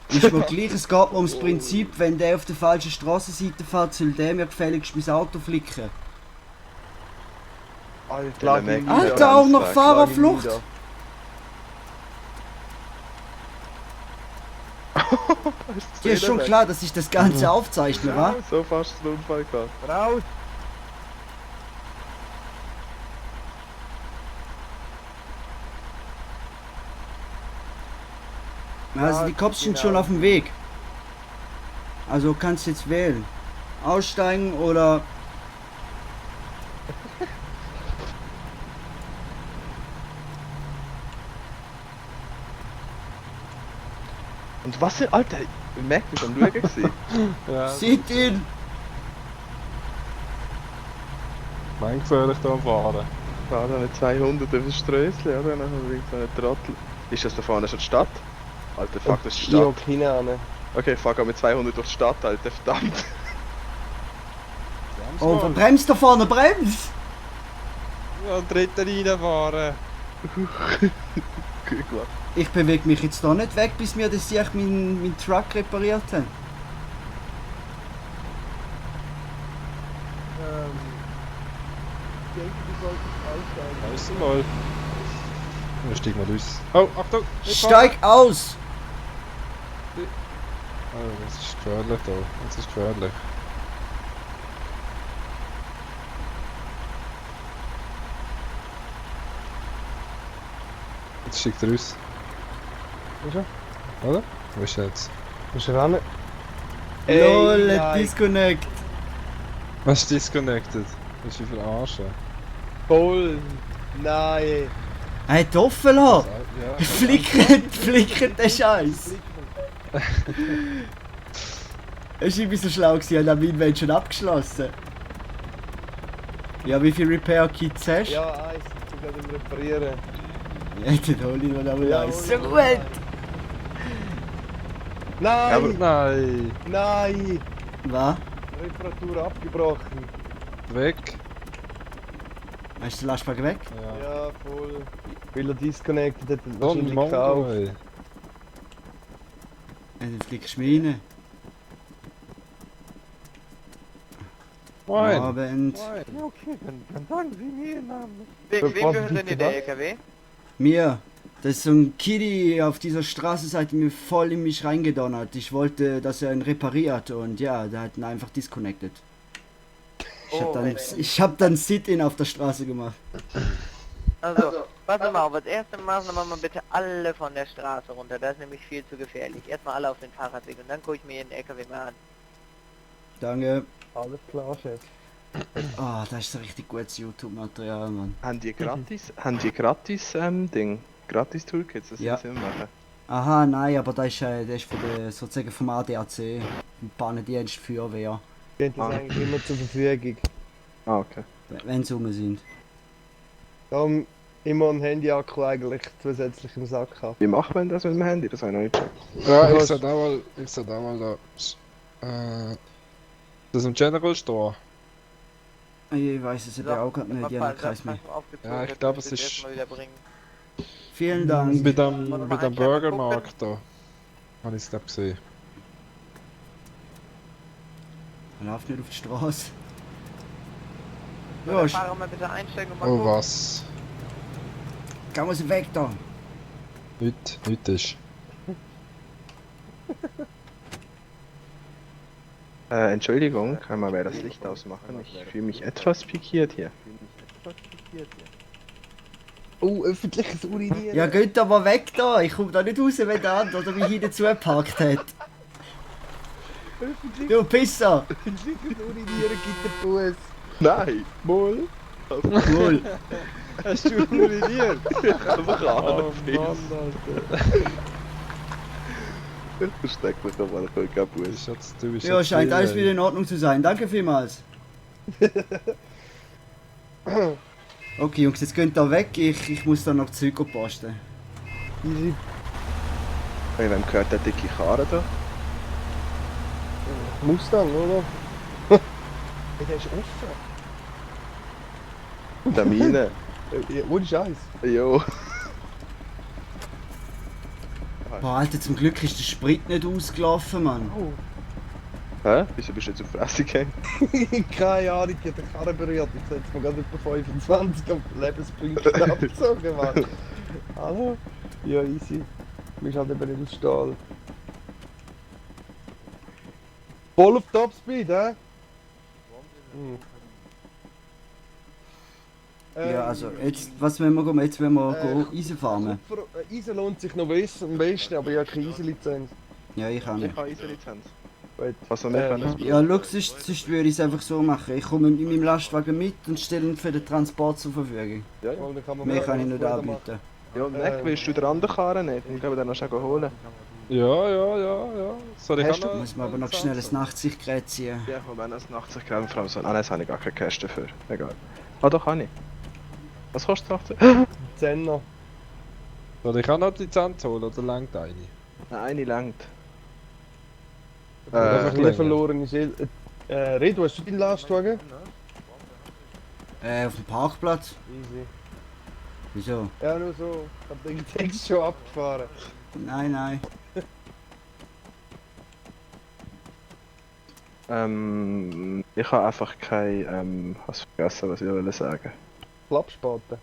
Ist mir gleich, es geht mir ums Prinzip, wenn der auf der falschen Strassenseite fährt, soll der mir gefälligst mein Auto flicken. Der Le Mac ist Alter, ja auch noch ganz weg. Fahrerflucht! Dir ist schon klar, dass ich das Ganze aufzeichne, wa? So fast ein Unfall gehabt. Raus! Also die Cops sind schon auf dem Weg. Also kannst jetzt wählen. Aussteigen oder... Und was denn, Alter? Mac, bist du am Schauen gewesen? Ja, Sieht ihn! mein gefährlich da am Fahren. Fahr da mit 200 auf das Strössli, oder? Dann haben wir so einen Trottel. Ist das da vorne schon die Stadt? Alter, fuck, das ist die Ich Stadt. hock hinein. Okay, fuck, mit 200 durch die Stadt, Alter, verdammt. Oh, bremst da vorne, bremst! Ja, dritten reinfahren. Gut gemacht. Ich bewege mich jetzt da nicht weg, bis mir das sich mein Truck repariert haben. Weißt du mal. Dann steigen wir aus. Oh, Achtung! nicht fahren. Steig aus! Oh, das ist gefährlich da. Das ist gefährlich. Jetzt steigt er aus. Ist er? Oder? Wo ist er jetzt? Ist er ran? LOL, nein. Disconnect! Was ist disconnected? Das ist wie verarschen. Voll! Nein! Er hat offen lassen! Ja, Flickert der Scheiß! Es war irgendwie so schlau, gewesen, hat am Weinwand schon abgeschlossen. Ja, wie viele Repair-Kits hast du? Ja, eins, ich bin gerade im Reparieren. Ja, dann hol ich noch einmal Ja, eins. hol So ich gut! Nein! Nein! Nein! Was? Reparatur abgebrochen. Weg! Hast du den Lastwagen weg? Ja. Ja, voll. Weil er disconnected hat, Und wahrscheinlich Mongo, gekauft. ey. Ja, dann fliegst du mir rein. Moin! Abend. Okay, dann sagen Sie mir Ihren Namen. Wem gehört denn der LKW? Mir. Das ist so ein Kiddie auf dieser Straßenseite mir voll in mich reingedonnert. Ich wollte, dass er ihn repariert und ja, der hat ihn einfach disconnected. Ich hab dann Sit-In auf der Straße gemacht. Also, pass mal auf, als erste Maßnahme mal bitte alle von der Straße runter, das ist nämlich viel zu gefährlich. Erstmal alle auf den Fahrradweg und dann gucke ich mir den LKW mal an. Danke. Alles klar, Chef. Ah, das ist so richtig gutes YouTube-Material, Mann. Haben die gratis, Ding? Gratis Toolkits, das Ja. sie machen? Aha, nein, aber das ist von der, sozusagen vom ADAC, vom Bahnendienst Feuerwehr, Steht das eigentlich immer zur Verfügung. Ah, okay. wenn sie rum sind. Darum immer ein Handy-Akku eigentlich zusätzlich im Sack haben. Wie macht man das mit dem Handy? Das habe ich noch nicht gecheckt. Ja, Du ich hast- sollte auch mal da. Das im General Store. Ich weiß es eben auch gerade nicht, die haben keins mehr. Ja, ich glaube, es ist Vielen Dank. Bei dem Burgermarkt da. Habe ich es glaube gesehen. Er läuft nicht auf die Straße. So, Ja, dann fahren wir bitte einsteigen und mal Oh gucken. was? geh mal weg da. Heute ist. Entschuldigung, kann man das Licht ausmachen? Ich fühle mich etwas pikiert hier. Oh, öffentliches Urinieren. Ja, geht aber weg da. Ich komm da nicht raus, wenn der andere oder mich hinten zugepackt hat. Du Pisser! Öffentliches Urinieren gibt den Bus. Nein! Moll. Cool. Hast du uriniert? Einfach Oh an, Mann, Alter. Versteck mich doch mal, ich will keinen Das Bus. ist jetzt, du bist Ja, jetzt scheint viel, alles ey. wieder in Ordnung zu sein. Danke vielmals. Okay, Jungs, jetzt könnt ihr weg. Ich muss dann noch Zeug posten. Easy. Hey, wem gehört der dicke Karre da? Mustang, oder? Hey, der ist offen. Der Mine. Ja, ohne Scheiß. Jo. Boah, Alter, zum Glück ist der Sprit nicht ausgelaufen, Mann. Oh. Hä? Wieso bist du jetzt auf Fresse gegangen? Keine Ahnung, ich hab den Karren berührt. Ich setze mir gerade etwa 25 am Lebenspunkt abgezogen, Mann. Hallo? Ja, easy. Du bist halt eben nicht aus Stahl. Voll auf Topspeed, hä? Ja, also, jetzt, was wollen wir machen? Jetzt wollen wir gehen Eisen farmen. Eisen lohnt sich noch am besten, aber ich habe keine Eisen-Lizenz. Ja, ich auch nicht. Ich habe Eisen-Lizenz. Gut. Was soll wir können? Ja, schau, sonst würde ich es einfach so machen. Ich komme mit meinem Lastwagen mit und stelle ihn für den Transport zur Verfügung. Ja, ja. Mehr kann ich nicht anbieten. Ja, und Mac, willst du den anderen Karren nicht? Ich glaube, den noch schon holen. Ja. Soll ich Hast auch du- noch? Muss man aber noch schnell ein Nachtsichtgerät ziehen. Ja, ich habe noch 80 Gramm Frau so. Ah, nein, das habe ich gar keine Cash dafür. Egal. Ah, doch, habe ich. Was kostet 80? Zehner. Soll ich auch noch die Lizenz holen oder langt eine? Nein, eine langt. Einfach länger. nie verlorene Seele. Redo, hast du deinen Lastwagen? Auf dem Parkplatz? Easy. Wieso? Ja, nur so. Ich hab den Text schon abgefahren. Nein. Ich habe einfach kein, hast vergessen, was ich wollte sagen. Klappspaten.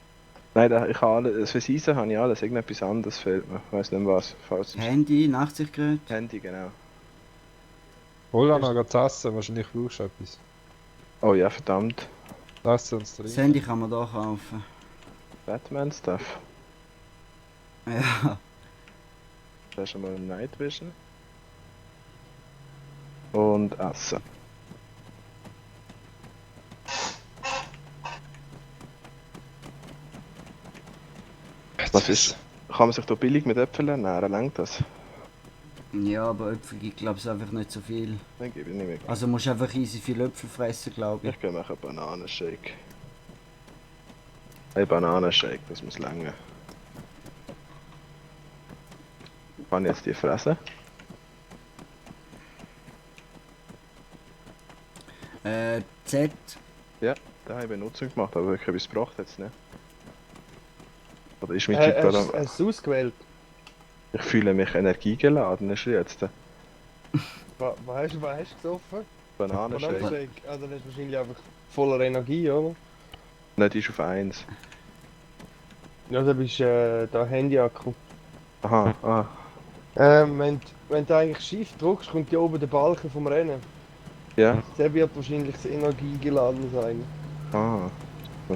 Nein, ich habe alles, fürs Eisen habe ich alles, irgendetwas anderes fehlt mir. Ich weiss nicht mehr was. Falls Handy, Nachtsichtgerät? Handy, genau. Hol auch noch zu essen, wahrscheinlich brauchst du etwas. Oh ja, verdammt. Lass uns Das drin. Handy kann man da kaufen. Batman-Stuff. Ja. Da ist schon mal Night Vision. Und Essen. Was ist? Kann man sich da billig mit Äpfeln ernähren? Langt das? Ja, aber Äpfel gibt, glaube ich, einfach nicht so viel. Dann gebe ich nicht mehr. Also musst du einfach easy viel Äpfel fressen, glaube ich. Ich gehe machen Bananenshake. Ein Bananenshake, das muss länger. Kann ich jetzt die fressen? Z. Ja, da habe ich Benutzung gemacht, aber wirklich etwas gebracht jetzt nicht. Oder ist mein Typ gerade Hast du ausgewählt? Ich fühle mich energiegeladen, ist jetzt. Was hast du gesoffen? Bananenshake. Bananenshake. Ah, dann hast du wahrscheinlich einfach voller Energie, oder? Nein, die ist auf 1. Ja, dann bist du da Handy-Akku. Aha, ah. Wenn du eigentlich Shift drückst, kommt hier oben der Balken vom Rennen. Ja. Der wird wahrscheinlich das energiegeladen sein. Ah.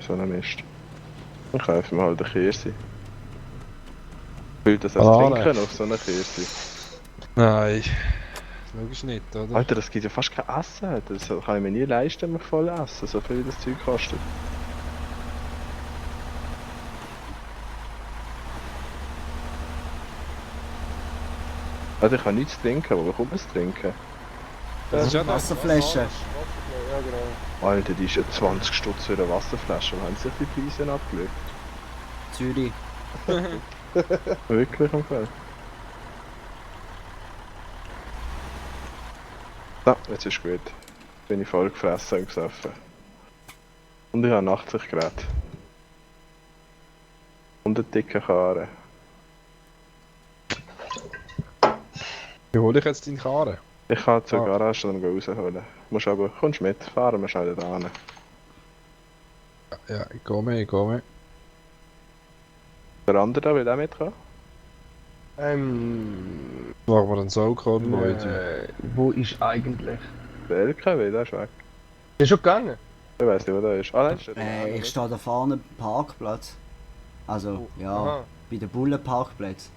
So ein Mist. Dann kaufen wir halt eine Kirse. Fühlt das als Banane. Trinken auf so eine Kirse? Nein. Logisch nicht, oder? Alter, das gibt ja fast kein Essen. Das kann ich mir nie leisten, mich voll essen, so viel das Zeug kostet. Also ich kann nichts trinken, aber wo kommt man es trinken? Das ist ja das. Wasserflasche. Ja, genau. Alter, die ist ja 20 Stutz für eine Wasserflasche. Wo haben sich die Preise abgelegt? Zürich. Wirklich am Fall. So, jetzt ist gut. Bin ich voll gefressen und gesoffen. Und ich habe Nachtsichtgerät. Und einen dicken Karren. Wie hole ich jetzt deine Karre? Ich kann zur Ah. Garage dann rausholen. Musst aber, kommst mit, fahren wir schnell da hin. Ja, ich komme, ich komme. Der andere da will auch mitkommen? Machen wir einen Soul-Konvoi. Wo ist eigentlich? Der LKW, der ist weg. Ist schon gegangen? Ich weiss nicht, wo der ist. Ah, nein, steht da. Ich stehe da vorne am Parkplatz. Also, ja, Aha. bei den Bullenparkplätzen.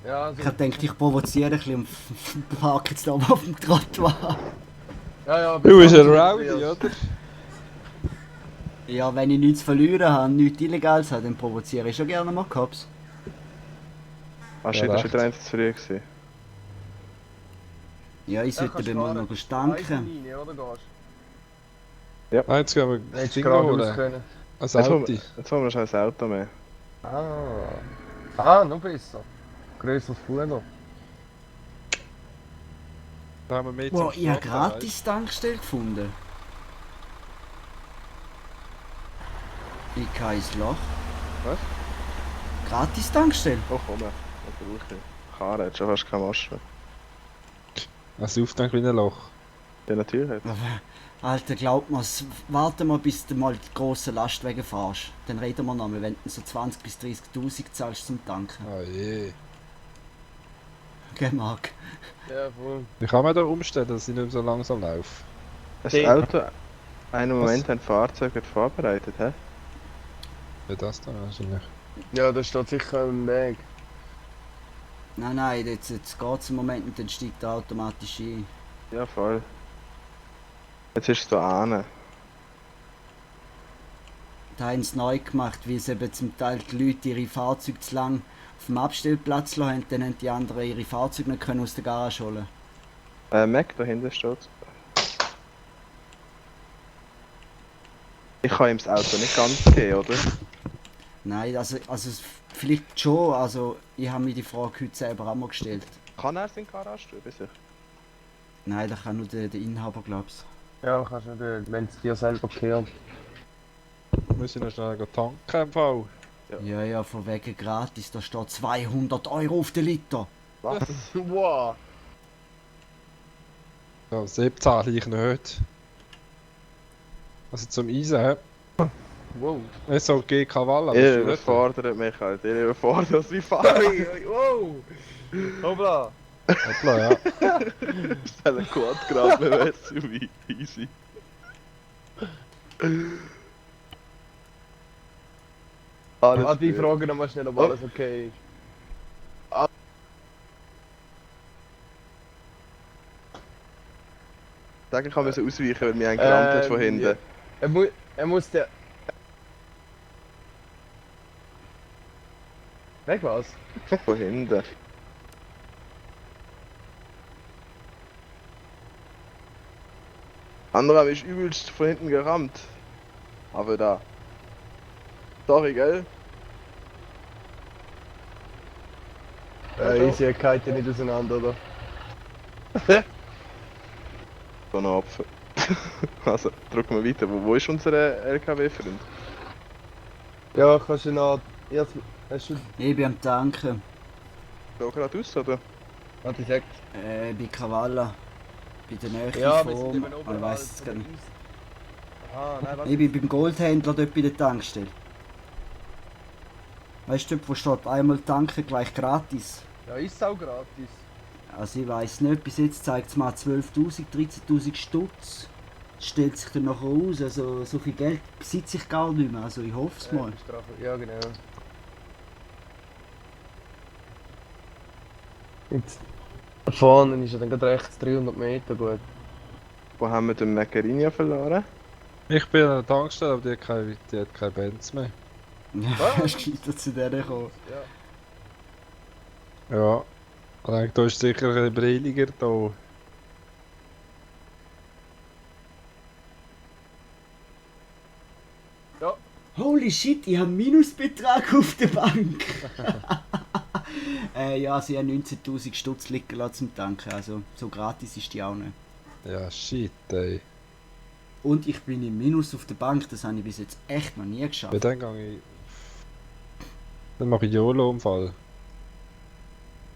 Ja, also, Ich hab gedacht, ich provoziere ein bisschen und parke jetzt da oben auf dem Trottoir. ja, Du bist ein Rowdy, oder? Ja, wenn ich nichts zu verlieren habe, nichts Illegales habe, dann provoziere ich schon gerne mal Cops. Ah, shit, das war recht. wieder eins zu früh gewesen. Ja, ich sollte kannst dann mal fahren. noch stanken. Rein, oder gehst Ah, jetzt gehen wir du? Hättest du Dinge geradeaus holen. können. Ein Jetzt holen Auto. jetzt holen wir schnell ein Auto mehr. Noch besser. Grösseres Fuder. Da haben wir mehr Wow, zum ich habe Schrotten, gratis Tankstelle gefunden. Ich kann ins Loch. Was? Gratis Tankstelle. Oh, komm, was brauche ich? Karre hat schon fast keine Maske. weißt du? Es sauft ein kleines Loch. Ja, natürlich hat Alter, glaub mir's, warte mal bis du mal die grossen Lastwagen fährst. Dann reden wir nochmal, wenn du so 20.000 bis 30.000 zahlst zum Tanken. Oh je. Gell, Marc? Ja, voll. Wie kann man da umstellen, dass ich nicht mehr so langsam laufe? das Auto einen Moment ein Fahrzeug wird vorbereitet, hä? Wie das da wahrscheinlich? Ja, das steht sicher im Weg. Nein, jetzt geht's im Moment und dann steigt er automatisch ein. Ja, voll. Jetzt ist es da an. Da haben sie neu gemacht, weil sie eben zum Teil die Leute ihre Fahrzeuge zu lang auf dem Abstellplatz lassen haben, dann haben die anderen ihre Fahrzeuge nicht können aus der Garage holen. Mac, da hinten steht. Ich kann ihm das Auto nicht ganz geben, oder? Nein, also vielleicht schon, also ich habe mir die Frage heute selber auch mal gestellt. Kann er es in die Garage tun, bis ich? Nein, das kann nur der Inhaber, glaub's. Ja, kannst du nicht, wenn es dir selber gehört. Wir müssen noch schnell tanken im Fall. Ja, von wegen gratis, da steht 200 € auf den Liter. Was? Wow! Ja, Sepp zahle ich nicht. Also zum Eisen, Wow! nicht so GK Walla. Ihr überfordert mich halt, ihr überfordert mich fast. Wow! Hoppla! Hoppla, ja. Stell ein Quadgrad SUV, easy. Alles Die gut. Frage nochmal schnell, ob alles okay ist. Sag, ich kann ausweichen, weil mir ein gerammt hat von hinten. Ja. Er muss der... Weg was? Von hinten. Anderer ist übelst von hinten gerammt. Aber da. Sorry, gell? Easy, er geht ja nicht auseinander, oder? So ein Apfel. Also, drücken wir weiter. Wo ist unser LKW-Freund? Ja, kannst du noch... Jetzt... Hast du... Ich bin am Tanken, So gerade aus, oder? Warte, ich sag... bei Cavalla. Bei der Nähe Ja, wir sind von... eben Ich oberhalb weiss es von gar der nicht. Ah, nein, was? Ich bin beim Goldhändler dort bei der Tankstelle. Weißt du, dort, wo steht einmal tanken gleich gratis? Ja, ist auch gratis. Also ich weiß nicht, bis jetzt zeigt es mal 12.000, 13.000 Stutz. Stellt sich dann nachher aus, also so viel Geld besitze ich gar nicht mehr, also ich hoffe es mal. Ja, genau. Jetzt... Vorne ist er dann gerade rechts 300 Meter gut. Wo haben wir den Macchiarini verloren? Ich bin an der Tankstelle, aber die hat keine Benz mehr. Ja, es geht zu denen gekommen. Ja. Ich denke, da ist sicher ein bisschen brilliger da. Holy shit, ich habe einen Minusbetrag auf der Bank! Ja, sie haben 19.000 Stutz liegen lassen zum Tanken, also so gratis ist die auch nicht. Ja, shit, ey. Und ich bin im Minus auf der Bank, das habe ich bis jetzt echt noch nie geschafft. Ja, dann gehe ich... Dann mache ich YOLO-Unfall.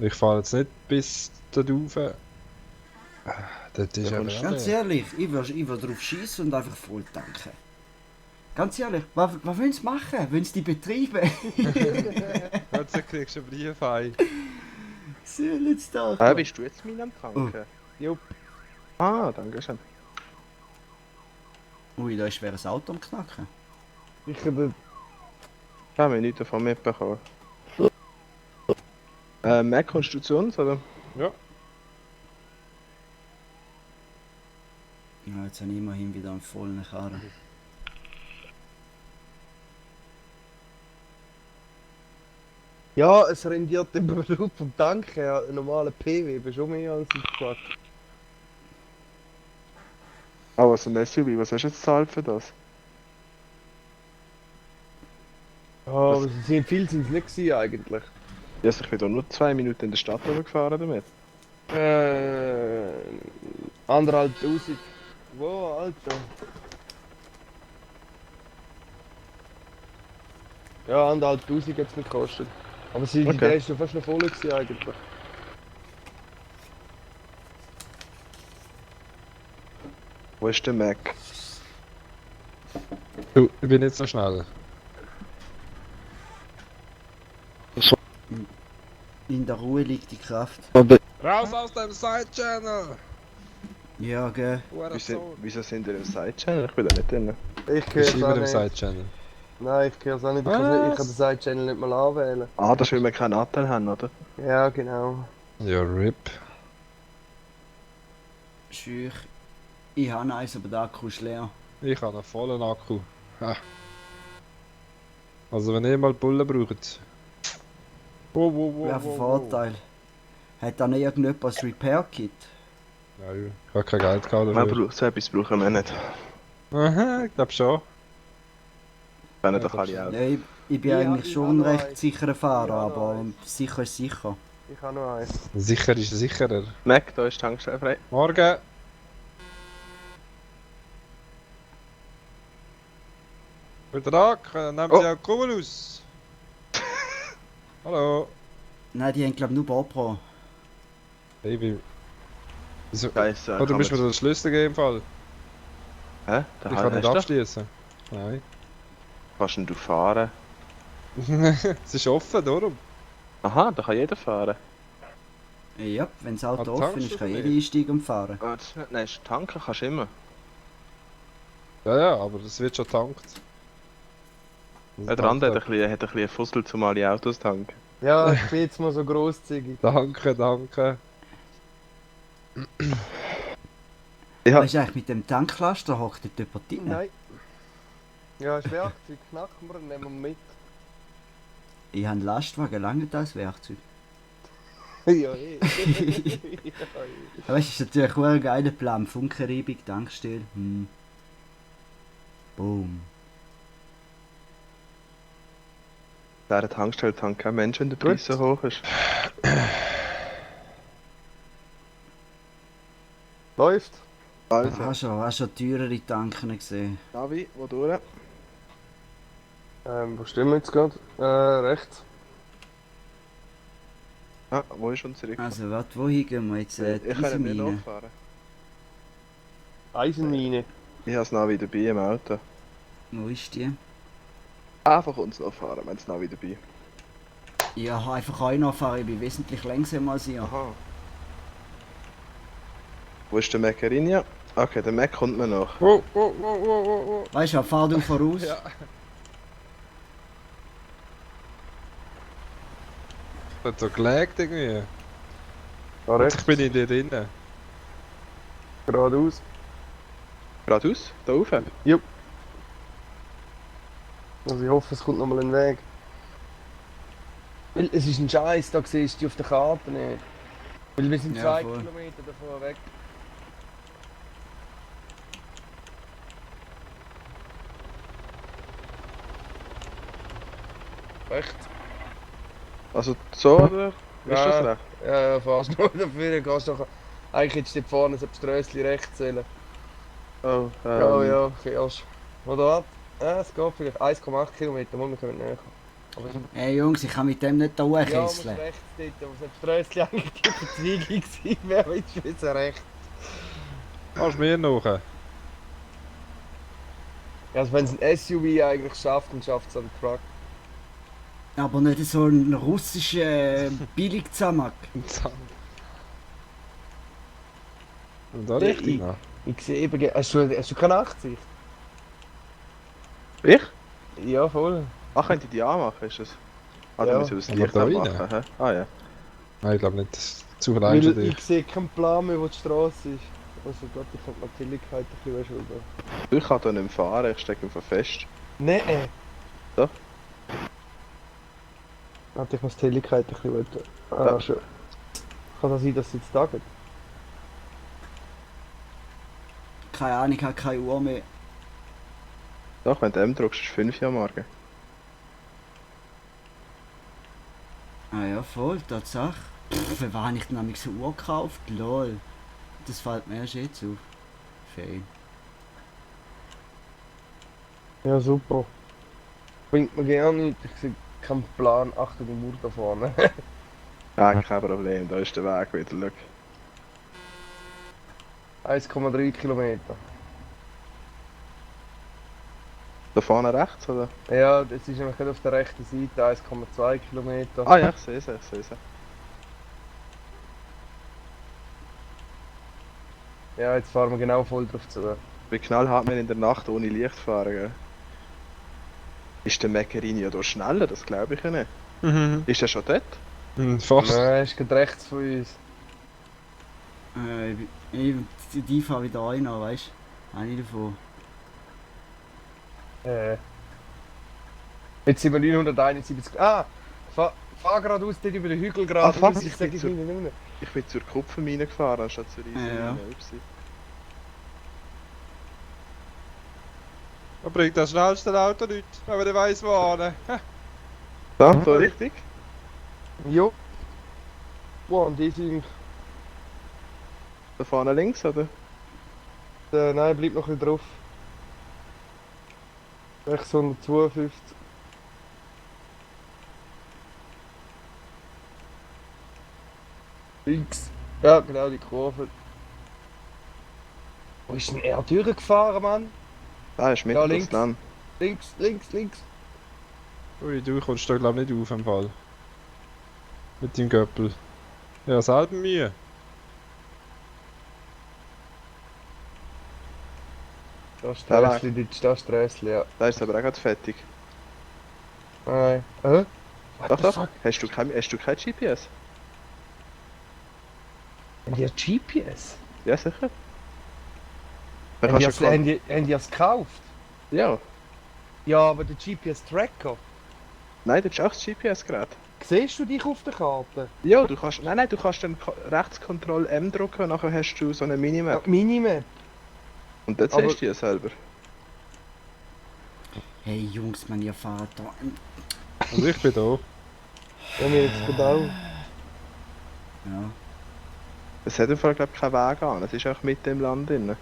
Ich fahre jetzt nicht bis dort rauf. Das ist Ja, aber kommst auch Ganz leer. ehrlich, ich will drauf schießen und einfach voll tanken. Ganz ehrlich, was wollen sie machen? Wollen sie die betreiben? Jetzt kriegst du einen Brief ein. Sollen sie doch. Bist du jetzt mein am Tanken? Jupp. Ah, danke schön. Ui, da ist schwer ein Auto am Knacken. Ich habe Ich habe nichts davon mitbekommen. Mehr Konstruktion, oder? Ja. Ja, jetzt habe ich immerhin wieder einen vollen Karren. Ja, es rendiert im Beruf vom Tanken, ja, ein normaler PW, bist schon mehr als ein Quack. Ah, was ein SUV, was hast du jetzt gezahlt für das? Ja, aber sie sind viel sind es nicht gewesen, eigentlich. Ja, ich bin doch nur 2 Minuten in der Stadt gefahren damit. 1500. Wow, Alter. Ja, 1500 hat es nicht gekostet. Aber sie, Okay. der ist ja fast noch voll gewesen, eigentlich. Wo ist der Mac? Du, ich bin nicht so schnell. In der Ruhe liegt die Kraft. Raus aus dem Side-Channel! Ja, gell. Wieso sind wir im Side-Channel? Ich bin da nicht drin. Ich Bist höre du es immer auch im nicht. Side-Channel? Nein, ich höre es auch nicht. Ich Was? kann den Side-Channel nicht mal anwählen. Ah, das ist, weil wir keinen Anteil haben, oder? Ja, genau. Ja, RIP. Schüch. Ich habe eins, aber der Akku ist leer. Ich habe einen vollen Akku. Ha. Also wenn ihr mal Bullen braucht. Wäre von Vorteil. Hat dann irgendjemand ein Repair-Kit? Nein, ich habe kein Geld gehabt Man dafür. braucht so etwas brauchen wir nicht. Aha, ich glaube schon. Können Ja, doch alle auch. Ja, ich bin Ja, eigentlich ich schon ein habe noch recht eins. sicherer Fahrer, Ich habe noch aber eins. sicher ist sicher. Ich habe noch eins. Sicher ist sicherer. Mac, da ist die Tankstelle frei. Morgen! Guten Tag, nehmen Sie Oh. auch Cumulus? Hallo. Nein, die haben glaube ich nur Bopro. Baby. Wieso? Scheiße. Oh, du musst mir den Schlüssel geben im Fall. Hä? Da Ich kann nicht hast du. abschließen. Nein. Kannst denn du fahren? Es ist offen, darum. Aha, da kann jeder fahren. Ja, wenn das Auto Aber offen tankst ist, du kann nicht? jeder einsteigen und fahren. Nein, tanken kannst du immer. Ja, aber das wird schon getankt. Der andere hat ein bisschen einen Fussel, um alle Autos zu tanken. Ja, ich bin jetzt mal so grosszügig. Danke, danke. Ja. Weißt du eigentlich, mit dem Tanklaster hockt dort jemand drin? Nein. Ja, das Werkzeug knacken wir, nehmen wir mit. Ich habe einen Lastwagen, lange das Werkzeug. Ja, eh. Aber es ist natürlich auch ein geiler Plan. Funkenreibung, Tankstelle. Boom. Der Tankstelle tankt kein Mensch, wenn der Preis so hoch ist. Läuft. Also, Hast schon teurere Tanken gesehen? Navi, wo durch? Wo stehen wir jetzt gerade? Rechts. Ah, wo ist unser Rücken? Also, warte, wohin gehen wir jetzt? Ich kann nicht Mine. nachfahren. Eisenmine. Ich habe das Navi dabei im Auto. Wo ist die? Einfach uns nachfahren, wenn das Navi dabei. Ja, einfach auch noch fahren, ich bin wesentlich langsamer als ihr. Aha. Wo ist der Macarinha? Okay, der Mac kommt mir nach. Oh, oh, oh, oh, oh, oh. Weißt du, fahr du voraus? Ja. Hat so gelegt irgendwie. Da rechts. Ich bin in dir drinnen. Geradeaus. Geradeaus? Da rauf? Also ich hoffe, es kommt nochmal ein Weg. Weil es ist ein Scheiß, da siehst du die auf der Karte nicht. Weil wir sind Ja, 2 voll. Kilometer davon weg. Rechts. Also so, oder? Ist das Ja. recht? Ja, fast nur dafür. Gehst doch. Eigentlich hättest du dort vorne so ein Strösschen rechts zählen. Oh, Ja, ja, fährst. Oder was? Ja, es geht vielleicht 1,8 Kilometer, mal wir kommen näher. Hey Jungs, ich kann mit dem nicht da Ja, muss hochkesseln. rechts dort, aber selbst Tröstli eigentlich die Verzweigung gewesen, wer will schon recht. Kannst du mir nachher? Also wenn es ein SUV eigentlich schafft, dann schafft es einen Truck. Aber nicht so ein russischer Billigzamak. Und da richtig noch. Ich sehe eben, hast du keine Nachtsicht? Ich? Ja, voll. Ach, könnte ich die anmachen, ist es? Ah, Ja. dann müssen wir das Aber Licht da anmachen. Hä? Ah ja. Nein, ich glaube nicht, das ist zu allein für Weil dich. ich sehe keinen Plan mehr, wo die Straße ist. Also Gott, ich könnte noch die Helligkeit ein bisschen verschulden. Ich kann hier nicht mehr fahren, ich stecke einfach fest. Nein. Doch. Warte, ich muss die Helligkeit ein bisschen weiter. Ah, Ja. schon. Kann das sein, dass es jetzt taget? Keine Ahnung, ich habe keine Uhr mehr. Doch, wenn du M drückst, ist 5 Uhr am Morgen. Ah ja, voll, Tatsache. Für wann habe ich denn nämlich so eine Uhr gekauft? Lol. Das fällt mir erst jetzt auf. Fein. Ja, super. Bringt mir gerne nicht. Ich sehe keinen Plan. Achte die Mauer da vorne. Ja, kein Problem, da ist der Weg wieder. Schau. 1,3 Kilometer. Da vorne rechts, oder? Ja, das ist nämlich gerade auf der rechten Seite 1,2 Kilometer. Ah ja, ich sehe sie, ich sehe sie. Ja, jetzt fahren wir genau voll drauf zu. Wie knallhart wir in der Nacht ohne Licht fahren, gell? Ist der Meccherini ja da schneller? Das glaube ich ja nicht. Ist er schon dort? Fast. Nein, ist gerade rechts von uns. Die fahren wieder rein, weißt du? Eine davon. Jetzt sind wir 971. Ah! Fahr geradeaus dort über den Hügel geradeaus. fuck, Ich sag es nicht mehr. Ich bin zur Kupfermine gefahren, anstatt zur Eisenmine. Ja. Upsi. Man bringt das schnellste Auto nicht, wenn man nicht weiss, wo hin. Da richtig? Jo. Wow, und die sind. Da vorne links, oder? Nein, bleib noch ein bisschen drauf. 652. Links. Ja, genau die Kurve. Wo ist denn er durchgefahren, Mann? Da ist mit Ja, das links. Land. Links, links, links. Ui, du kommst da glaub nicht auf im Fall. Mit dem Göppel. Ja, selber mir. Da ist Da Strässli, Deutsch, da ist Strässli, ja. Da ist aber auch gerade fertig. Nein. What Doch, the doch. fuck? Hast du kein GPS? Haben die ein GPS? Ja, sicher. Dann Haben die kannst das, du haben die das gekauft? Ja. Ja, aber der GPS-Tracker. Nein, das ist auch das GPS-Gerät. Siehst du dich auf der Karte? Ja, du kannst. Nein, du kannst dann Rechts-Ctrl M drücken und nachher hast du so eine Minimap. Minimap. Und dann aber- siehst du die selber. Hey Jungs, man, ihr fahrt da. Also ich bin da. Ja, mir jetzt genau. Ja. Es hat im Fall, glaube ich, keinen Weg an. Es ist auch mitten im Land drin.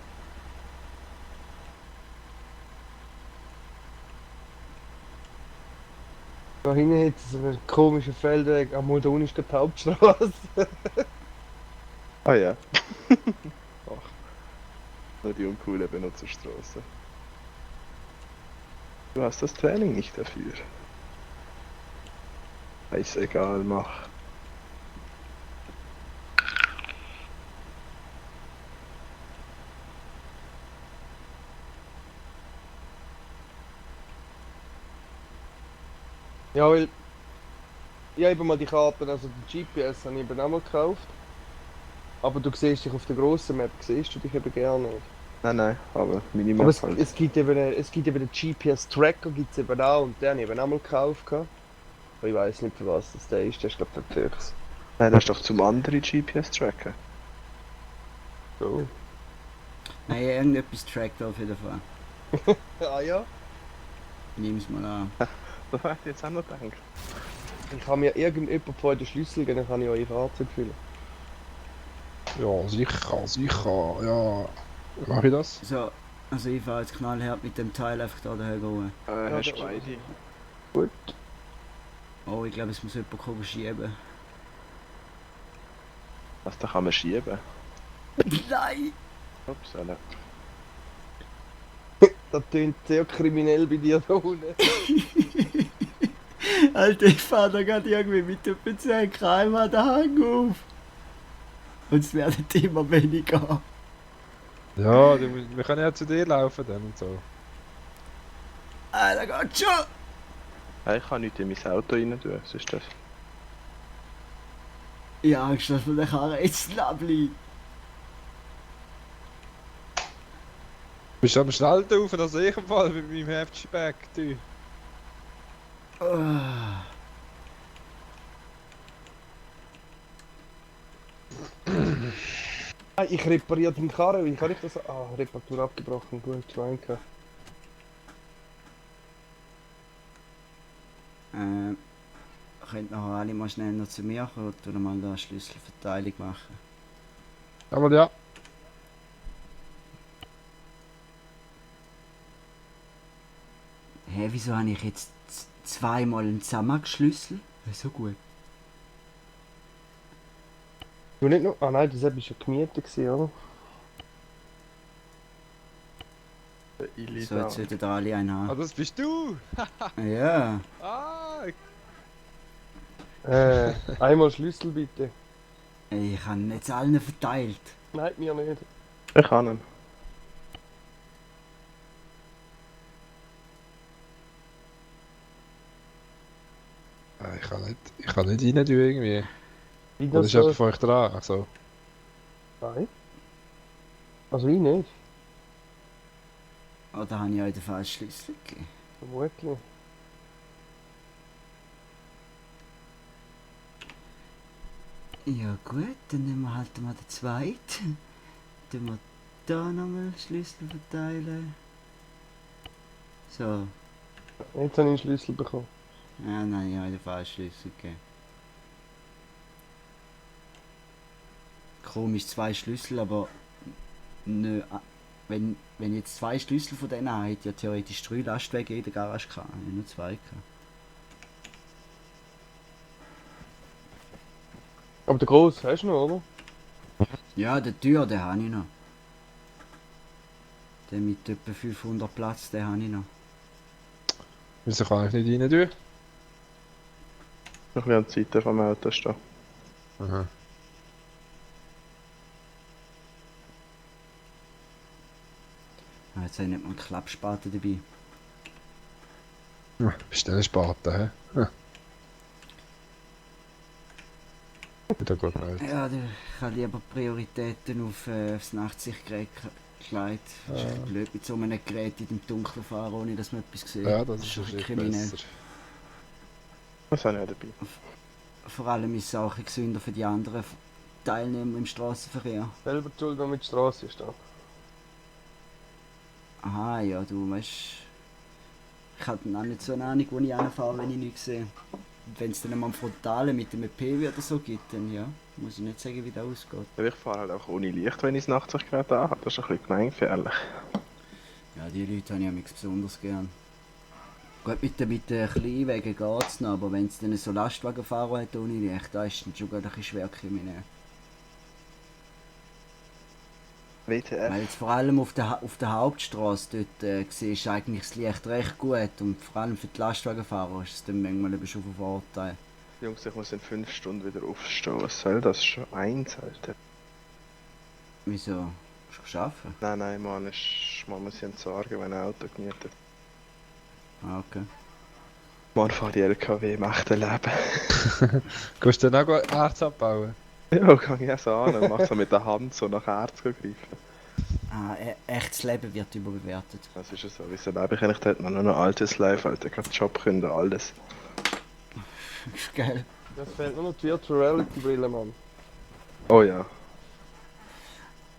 Da hinten hat es so einen komischen Feldweg. Einmal da unten ist die Hauptstraße. Ah ja. Ach. Nur die uncoole Benutzerstraße. Du hast das Training nicht dafür. Ist egal, mach. Ja, weil. Ich habe eben mal die Karten, also die GPS habe ich eben auch mal gekauft. Aber du siehst dich auf der grossen Map, siehst du dich eben gerne nicht. Nein, aber Minimap Aber halt. es gibt eben den GPS-Tracker, gibt's eben auch, und den habe ich eben auch mal gekauft. Aber ich weiß nicht, für was das der ist, der ist glaube ich für Füchs. Nein, das ist doch zum anderen GPS tracken. So. Nein, irgendetwas trackt auf jeden Fall. Ah ja? Nimm's mal an. Das hätte ich jetzt auch noch gedacht. Ich kann mir irgendjemand vorher den Schlüssel geben, dann kann ich eure Fahrzeug füllen. Ja, sicher, ja. Wie mache ich das? So, also ich fahre jetzt knallhart mit dem Teil einfach da daher gehen. Hast das- beide. Gut. Oh, ich glaube, es muss jemand kommen schieben. Was, da kann man schieben? Nein! Upsala. Das tönt sehr kriminell bei dir da unten. Alter, ich fahre da gerade irgendwie mit etwa 10 km den Hang auf. Und es werden immer weniger. Ja, wir können ja zu dir laufen dann und so. Alter, geht schon! Ich kann nicht in mein Auto rein tun, was ist das? Ich habe Angst, dass man den Karren jetzt bleibt. Bist du am schnellsten rauf, dass ich im Fall mit meinem Hatchback, du. Ah, ich repariere den Karren, wie kann ich das... Ah, Reparatur abgebrochen, gut, Schweinke. Könnt noch alle mal schnell noch zu mir kommen und mal eine Schlüsselverteilung machen. Aber ja. Hä, wieso habe ich jetzt zweimal einen Zusammengeschlüssel? So gut. Du nicht noch... Ah nein, das war ja gemietet, gewesen, oder? So, jetzt sollten da alle einen Ah, haben. das bist du! Ja. Ah, Einmal Schlüssel bitte. Ich habe ihn jetzt allen verteilt. Nein, mir nicht. Ich kann ihn. ich kann nicht rein tun irgendwie. Wie Oder das ist so? jemand von euch dran? Also, Nein. Also ich nicht. Oder habe ich euch den falschen Schlüssel gegeben? Vermutlich. Ja gut, dann nehmen wir halt mal den zweiten. Dann wir da nochmal Schlüssel verteilen. So. Jetzt habe ich einen Schlüssel bekommen. Ja, nein, ich habe den falschen Schlüssel gegeben. Komisch, 2 Schlüssel, aber nö, wenn ich jetzt 2 Schlüssel von denen habe, hätte ich ja theoretisch 3 Lastwagen in der Garage gehabt. Ich habe nur 2 gehabt. Aber der grosse hast du noch, oder? Ja, den Tür, den habe ich noch. Den mit etwa 500 Platz, den habe ich noch. wieso kann ich nicht rein tun? Noch ein bisschen an die Seite vom Auto stehen. Aha. Ah, jetzt habe ich nicht mal einen Klappspaten dabei. Bist du ein Spaten, hä? Wieder gut nicht. Ja, ich habe lieber Prioritäten auf das Nachtsichtgerät gelegt. Es ist ein bisschen blöd mit so einem Gerät in dem Dunkeln fahren, ohne dass man etwas sieht. Ja, das ist ein schon bisschen kriminell. Besser. Das habe ich auch dabei. Vor allem ist es auch ein bisschen gesünder für die anderen Teilnehmer im Straßenverkehr. Selber die Schuld, wenn mit der Straße ist da. Aha, ja, du weißt. Ich habe dann auch nicht so eine Ahnung, wo ich hinfahre, wenn ich nichts sehe. Wenn es dann einmal Frontale mit dem PW oder so gibt, dann ja, muss ich nicht sagen, wie das ausgeht. Ich fahre halt auch ohne Licht, wenn ich das Nachtsichtgerät habe. Das ist ein bisschen gemeingefährlich. Ja, die Leute habe ich amigs besonders gern. Gut, mit den Kleinwagen geht es noch, aber wenn es dann so Lastwagenfahrer hat ohne Licht, da ist dann schon gerade ein bisschen schwer kriminell. WTF? Weil jetzt vor allem auf der Hauptstraße dort siehst du eigentlich das Licht recht gut und vor allem für die Lastwagenfahrer ist es dann manchmal eben schon von Vorteil. Jungs, ich muss in 5 Stunden wieder aufstehen. Was soll das schon eins, Alter? Wieso? Musst du arbeiten? Nein, Mann, man muss sich entsorgen, wenn ein Auto gemietet. Ah, okay. Man fährt die LKW im echten Leben. Kannst du dann auch Erz abbauen? Ja, kann ich auch so an und mach so mit der Hand so nach Herz greifen. Ah, echtes Leben wird überbewertet. Das ist ja so. Wieso lebe ich eigentlich dort noch ein altes Life, Alter? Gerade Job künden, alles. Ist geil. Das fehlt nur noch die Virtual Reality Brille, Mann. Oh ja.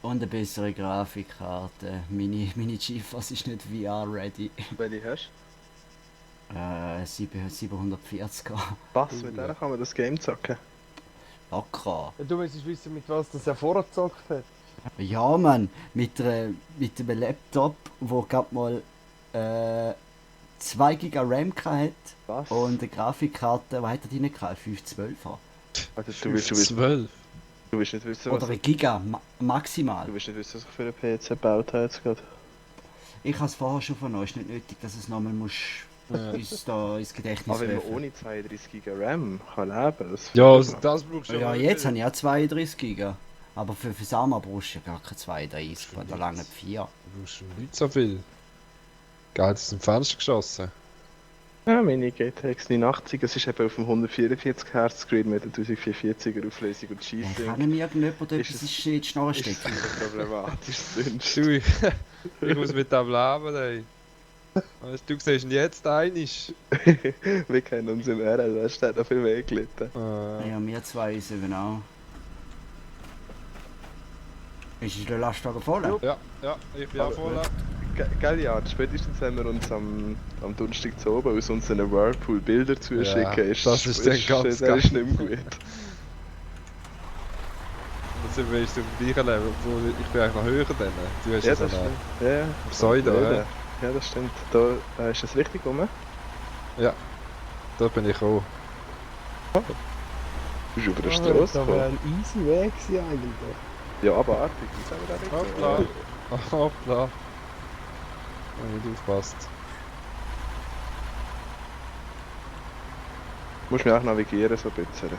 Und eine bessere Grafikkarte. Meine GeForce ist nicht VR-ready. Welche hast 740k. Was? Mit der kann man das Game zocken? Locker. Ja, du müsstest wissen, mit was das er vorher gezockt hat. Ja, Mann, mit einem Laptop, wo gerade mal 2 GB RAM hat Was? und eine Grafikkarte, was hat er drin gehabt? 512er? Also du willst nicht 12. wissen, Oder ein Giga, maximal. Du willst nicht wissen, was ich für einen PC gebaut habe jetzt gerade. Ich habe es vorher schon von euch, ist nicht nötig, dass es nochmal uns da ins Gedächtnis Aber wenn man rufen. ohne 32 GB RAM kann leben, das Ja, also das brauchst du Ja, aber jetzt nicht. habe ich auch 32 GB. Aber für Sama brauchst du ja gar keine 32, da lange 4. Du brauchst nicht so viel. Geld aus dem Fenster geschossen. Ja, meine GTX 89, es ist eben auf dem 144 Hz Screen mit der 1440er Auflösung und Ja, G-Sync. kann mir irgendjemand Ist etwas es- in die Schnorren Ist das stecken? so problematisch sonst? Du, ich muss mit dem leben, ey. Weißt du, siehst ihn jetzt einig. Wir kennen uns im RL, weißt du, der hat noch viel mehr gelitten. Ja, wir zwei ist eben auch. Ist der Lastwagen voll? Ja, ich bin auch voll. Gell, ja, spätestens wenn wir uns am Donnerstag zu oben aus unseren Whirlpool Bilder zuschicken, Ja, ist das ist dann ganz das ist geil. nicht mehr gut. Dann sind wir jetzt auf dem gleichen Level, obwohl ich bin eigentlich noch höher dann. Du hast Ja, ja das so eine stimmt. Ja, Pseudo, ja. ja. Ja, das stimmt. Da ist das richtig rum. Da bin ich auch. Du bist über der Das Straße wäre gekommen. ein easy Weg gewesen eigentlich. Ja, aber artig, das haben wir da nicht Hoppla. so. Hoppla. Nicht aufpasst. Du musst mich auch navigieren, so ein bisschen.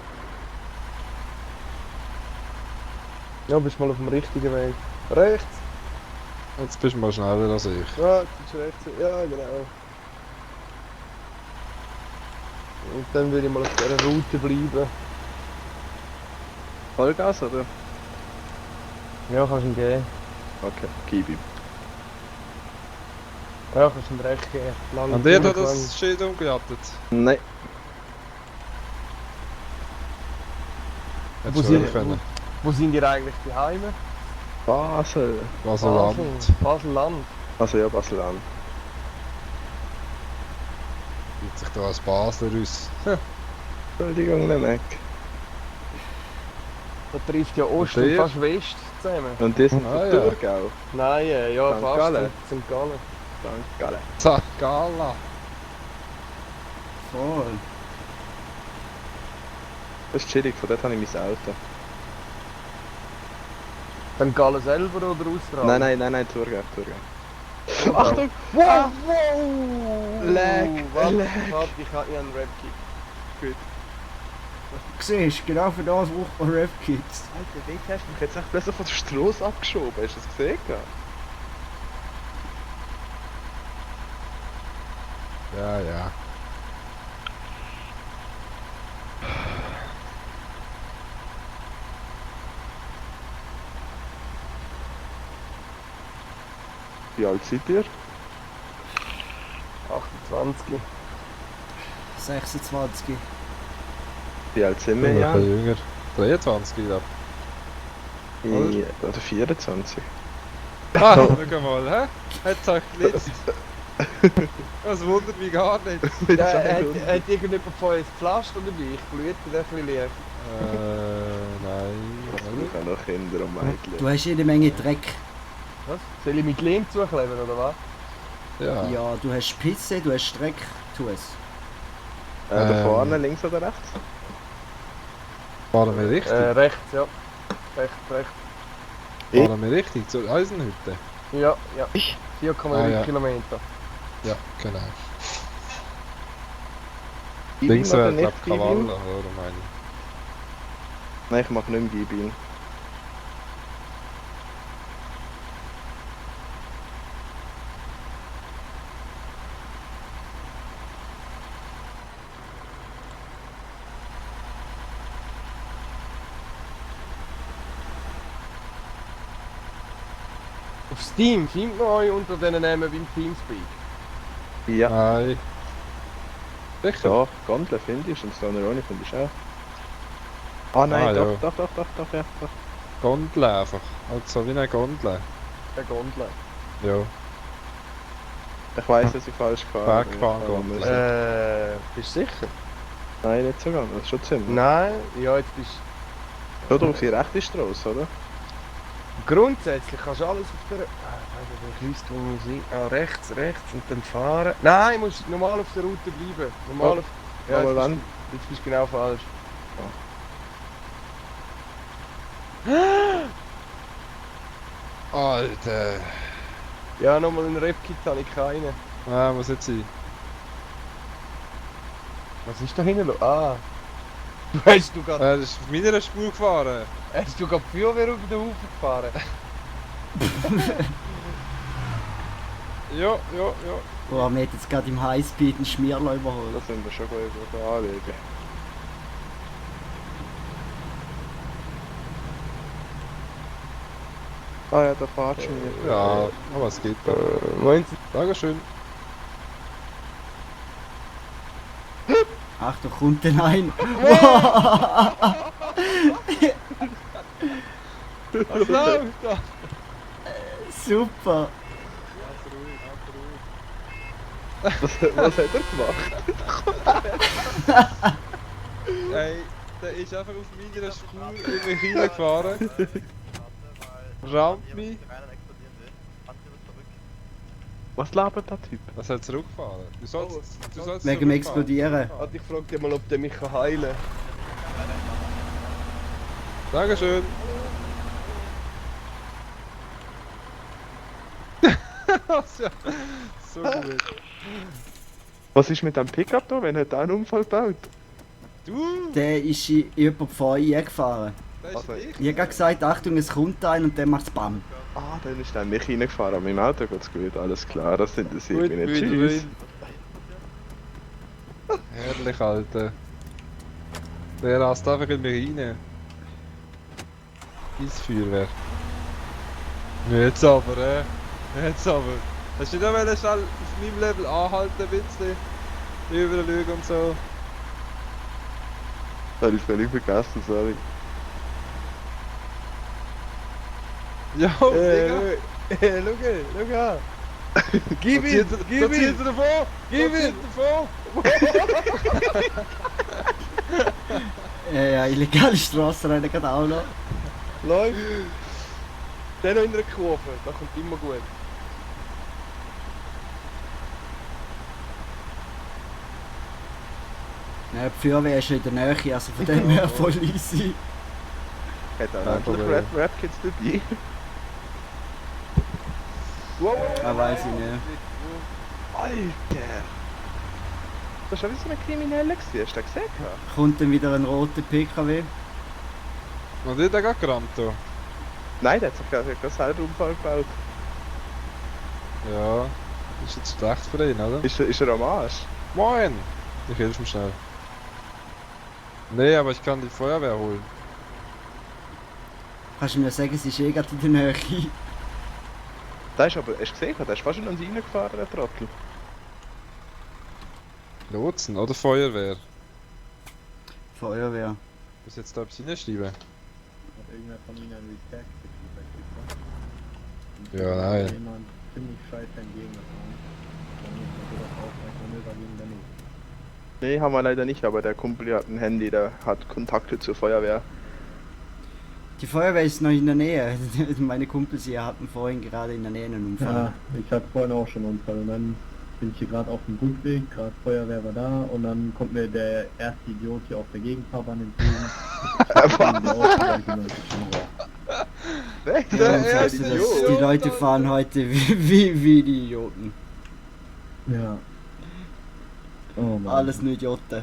Ja, bist mal auf dem richtigen Weg. Rechts! Jetzt bist du mal schneller als ich. Ja, jetzt bist du rechts. Ja, genau. Und dann würde ich mal auf dieser Route bleiben. Vollgas, oder? Ja, kannst du ihm geben. Okay, gib ihm. Ja, kannst du ihm recht geben. Lang Und ihr hat durchgegangen. das Schild umgeattet. Nein, Wo Hättest du sind, hören können. wo sind ihr eigentlich daheim? Basel. Basel-Land. Basel-Land. Also ja, Basel-Land. Gibt sich da als Basler aus. Entschuldigung, Lemek. Da trifft ja Ost Und und ihr? fast West zusammen. Und die sind Ah, von ja. Thurgau. Nein, ja, St. fast. Gallen. St. Gallen. St. Gallen. Zagala. Voll. Das ist chillig, von dort habe ich mein Auto. St. Gallen selber oder Australien? Nein, Thurgau. Oh, Achtung! Wow! Wow! Lag, Warte, lag. warte, ich habe einen Rap-Kick. Siehst du, genau für das braucht man Rap-Kits. Alter, wie hast du mich jetzt echt plötzlich von der Straße abgeschoben? Hast du das gesehen? Ja. Wie alt seid ihr? 28. 26. Wie alt sind wir? Ein Ja. bisschen jünger. 23, glaube Oder 24. ich. Ah, schau mal, hä? Jetzt sagt nichts. Das wundert mich gar nicht. Hat irgendjemand von euch gepflastert oder wie? Ich blüte ein bisschen leicht. Nein. Ich habe noch Kinder und Mädchen. Du hast jede Menge Dreck. Was? Soll ich mit Lehm zukleben oder was? Ja. Ja, du hast Pisse, du hast Dreck, tu es. Da vorne, links oder rechts? Fahren wir richtig? Rechts, ja. Rechts. Fahren wir richtig zur Eisenhütte? Ja. 4,3 Ah, ja. Kilometer. Ja, genau. Gib ihm Links oder wäre, nicht glaube ich, gib ihm? Kavalla, oder meine ich? Nein, ich mache nicht mehr gib ihn. Auf Steam findet man euch unter diesen Namen wie im Teamspeak. Ja. Nein. Sicher? Ja, Gondel finde ich und Stoneroni finde ich auch. Ah nein, Ah, doch, ja. doch, ja, doch. Gondel einfach. Also wie eine Gondel. Der Gondel. Ja. Ich weiss, dass ich falsch gefahren bin. Bergbahngondel. Bist du sicher? Nein, nicht so ganz, schon ziemlich. Nein, ja, jetzt bist Oder auf die rechte Straße, oder? Grundsätzlich kannst du alles auf der... Musik. Rechts und dann fahren. Nein, du musst normal auf der Route bleiben. Normal auf... Ja, Aber wann? Jetzt bist du genau falsch. Alter. Ja, nochmal einen Rap-Kit habe ich keinen. Ah, muss jetzt sein. Was ist da hinten los? Ah. Hast du gerade... Er ist auf meiner Spur gefahren. Hast du gerade die Feuerwehr auf den Haufen gefahren? Ja. Boah, wir hätten jetzt gerade im Highspeed einen Schmierler überholt. Das sind wir schon gut anlegen. Ah ja, der fährt schon wieder. Ja, aber es geht da. Meinst du? Dankeschön. Achtung, kommt denn ein? Was läuft da? Super! Was hat er gemacht? Ey, der ist einfach auf meiner Spur in mich reingefahren. Rammt mich. Was labert der Typ? Was hat zurückgefahren? Du sollst Wegen dem zurückfahren. Explodieren. Warte, ich frag dich mal, ob der mich heilen kann. Dankeschön. Ja, so gut. Was ist mit dem Pickup da, wenn er da einen Unfall baut? Du! Der ist in jemand vor eingefahren. Das ist Also, ich. Ich hab gerade gesagt, Achtung, es kommt ein und dann macht's BAM. Ah, dann ist er in mich reingefahren, aber im Auto geht's gut, alles klar, das interessiert Gut, mich nicht. gut, Tschüss. gut. Herrlich, Alter. Der rast einfach in mich rein. Ins Feuerwehr. Jetzt aber, Jetzt aber. Hast du nicht noch schnell auf meinem Level anhalten, ein bisschen? Überschauen und so. Das habe ich völlig vergessen, sorry. Ja, Digga. Schau an! Gib Da ihn! zieht er davon! Gib ihn! davon! Ja, illegale Strassenrennen gerade auch noch. Läuft! Der noch in einer Kurve, das kommt immer gut. Ja, die Feuerwehr ist schon in der Nähe, also von dem her voll easy. Hat er Kein eigentlich Problem. Rap-Kids dabei? Wow! Ah, weiß ich nicht. Alter! Das war schon wie so ein Krimineller gewesen, hast du das gesehen? Kommt dann wieder ein roter PKW. Und ich da gerade gerammt da. Nein, der hat sich gerade selber Unfall gebaut. Ja. Ist jetzt schlecht für ihn, oder? Ist er am Arsch? Moin! Ich helfe mir schnell. Nee, aber ich kann die Feuerwehr holen. Kannst du mir sagen, es ist eh gerade in der Nähe. Der ist aber, hast du gesehen, der ist fast schon an sie reingefahren, der Trottel. Lotsen oder Feuerwehr? Feuerwehr. Muss jetzt da etwas hineinschreiben? Irgendwer von ihnen ein Retag Ja, nein. Jemand ziemlich scheiße entgegengefahren. Dann ist das auch ein Manöver gegen daneben. Nee, haben wir leider nicht, aber der Kumpel hat ein Handy, der hat Kontakte zur Feuerwehr. Die Feuerwehr ist noch in der Nähe. Meine Kumpels hier hatten vorhin gerade in der Nähe einen Unfall. Ja, ich hatte vorhin auch schon einen Unfall und dann bin ich hier gerade auf dem Rückweg, gerade Feuerwehr war da und dann kommt mir der erste Idiot hier auf der Gegenfahrbahn entgegen. Ja, sagst du, die Leute fahren heute wie die Idioten. Ja. Oh Mann. Alles nur Idioten. Der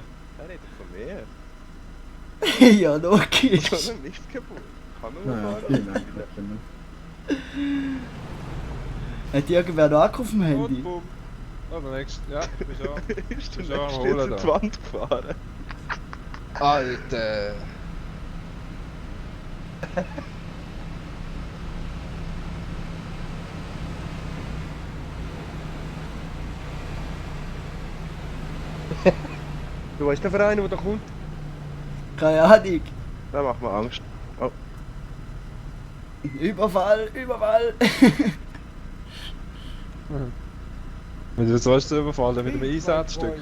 redet von mir. Ja, logisch. Sondern nichts kaputt. Kann nur Naja, fahren. vielen Dank dafür. Ne? Hat irgendwer noch Akku auf dem Und Handy? bumm. Oh, der nächste. Ja, ich bin schon. Ist der Schon am nächste Holen jetzt da. in die Wand gefahren? Alter! Du weißt der Verein, der da kommt? Keine Ahnung. Da macht mir Angst. Oh, Überfall, Überfall. Mit was sollst du überfallen? Mit einem Einsatzstück?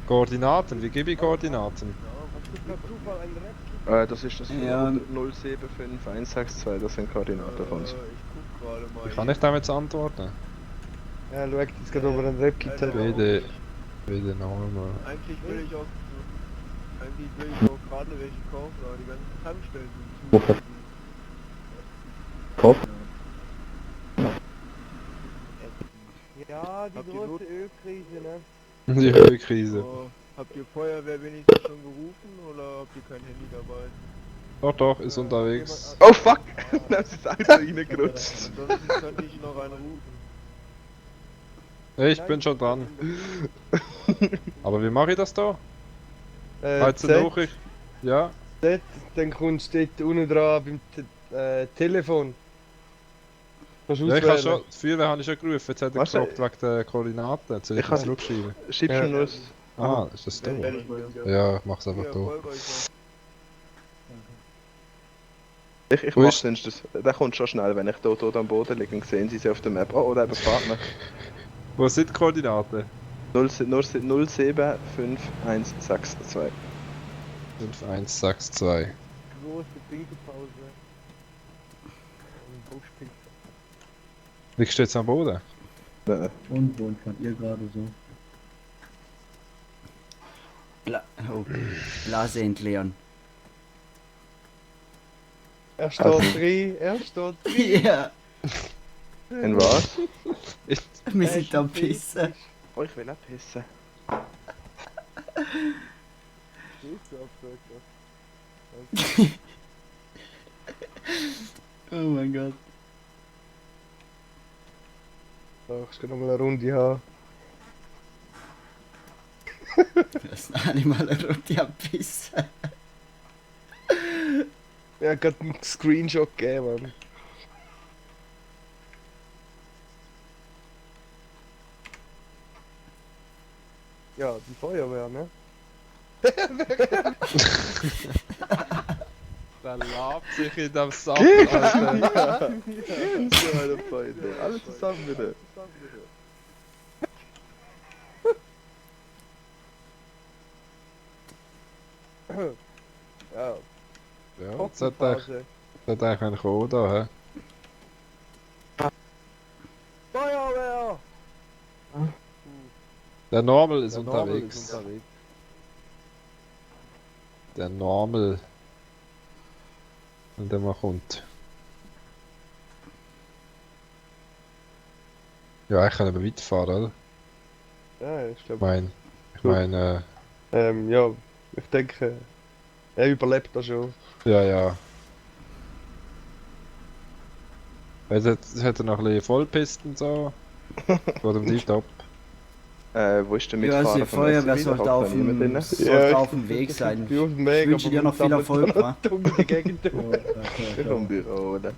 Koordinaten? Wie gebe ich Koordinaten? per Zufall ein Rätsel? Das ist das Ja. 075162, das sind Koordinaten von uns. Ich guck gerade mal. Wie kann ich damit antworten? Ja, schau, jetzt gerade oben ein Repkit. Bitte nochmal. Eigentlich will ich auch gerade welche kaufen, aber die ganzen Tankstellen sind zu. Kopf. Ja, die Habt ihr große Not? Ölkrise, ne? Die Ölkrise. Oh, habt ihr Feuerwehr wenigstens schon gerufen oder habt ihr kein Handy dabei? Doch, ist unterwegs. Oh fuck! Da ist das Auto reingerutscht. Ansonsten könnte ich noch einen rufen. Ich bin schon dran. Aber wie mache ich das da? Jetzt Z, Nachricht. Ja. Z, dann kommst du dort unten dran beim Telefon. Kannst du Ja, ich habe auswählen. schon, die Feuerwehr habe ich schon gerufen, jetzt hat er Was? gefragt wegen der Koordinaten, jetzt soll ich Ich das hab- zurückschreiben. Schiebst Ja. du nur Ist das da? Dann werde ich mir. Ja, ich mach's einfach Viel da. Erfolg euch noch. Ich Wo mach ist- sonst das. Der kommt schon schnell, wenn ich dort am Boden liege und sehen sie auf der Map. Oh, da eben Partner. Wo sind die Koordinaten? 0755162. 5162. Große Pinkelpause. Buschpizza. Liegst du jetzt am Boden? Nein. Und wo fand ihr gerade so? Blase entleeren. Er steht drin, er steht drin. Ja, In was? wir sind am Pissen. Oh, ich will auch pissen. Oh mein Gott. So, ich kann noch mal eine Runde haben. Das ist nicht mal eine Runde am Pissen. Er hat gerade einen Screenshot gegeben, Mann. Ja, die Feuerwehr, ne? Der labt sich in dem Sack, Alter. So eine Freunde. Alle zusammen bitte. Ja, Ja, jetzt hat er eigentlich auch da, hä? Feuerwehr! Der Normal ist unterwegs. Der Normal. Wenn der mal kommt. Ja, ich kann aber weiterfahren, oder? Ja, ich Ich glaube. meine, Ja, ich denke, er überlebt das schon. ja. Jetzt hat er noch ein bisschen Vollpisten so. Geht um die Top. Wo ist der Ja, Mitfahrer also die vom Feuerwehr SUV? sollte Da auf hockt noch niemand dem, drin. sollte auf dem Weg sein. Ich auf dem Ich Weg, wünsche dir noch viel Erfolg, wa? in die Gegend. Oh, Ich komme im Büro, oder?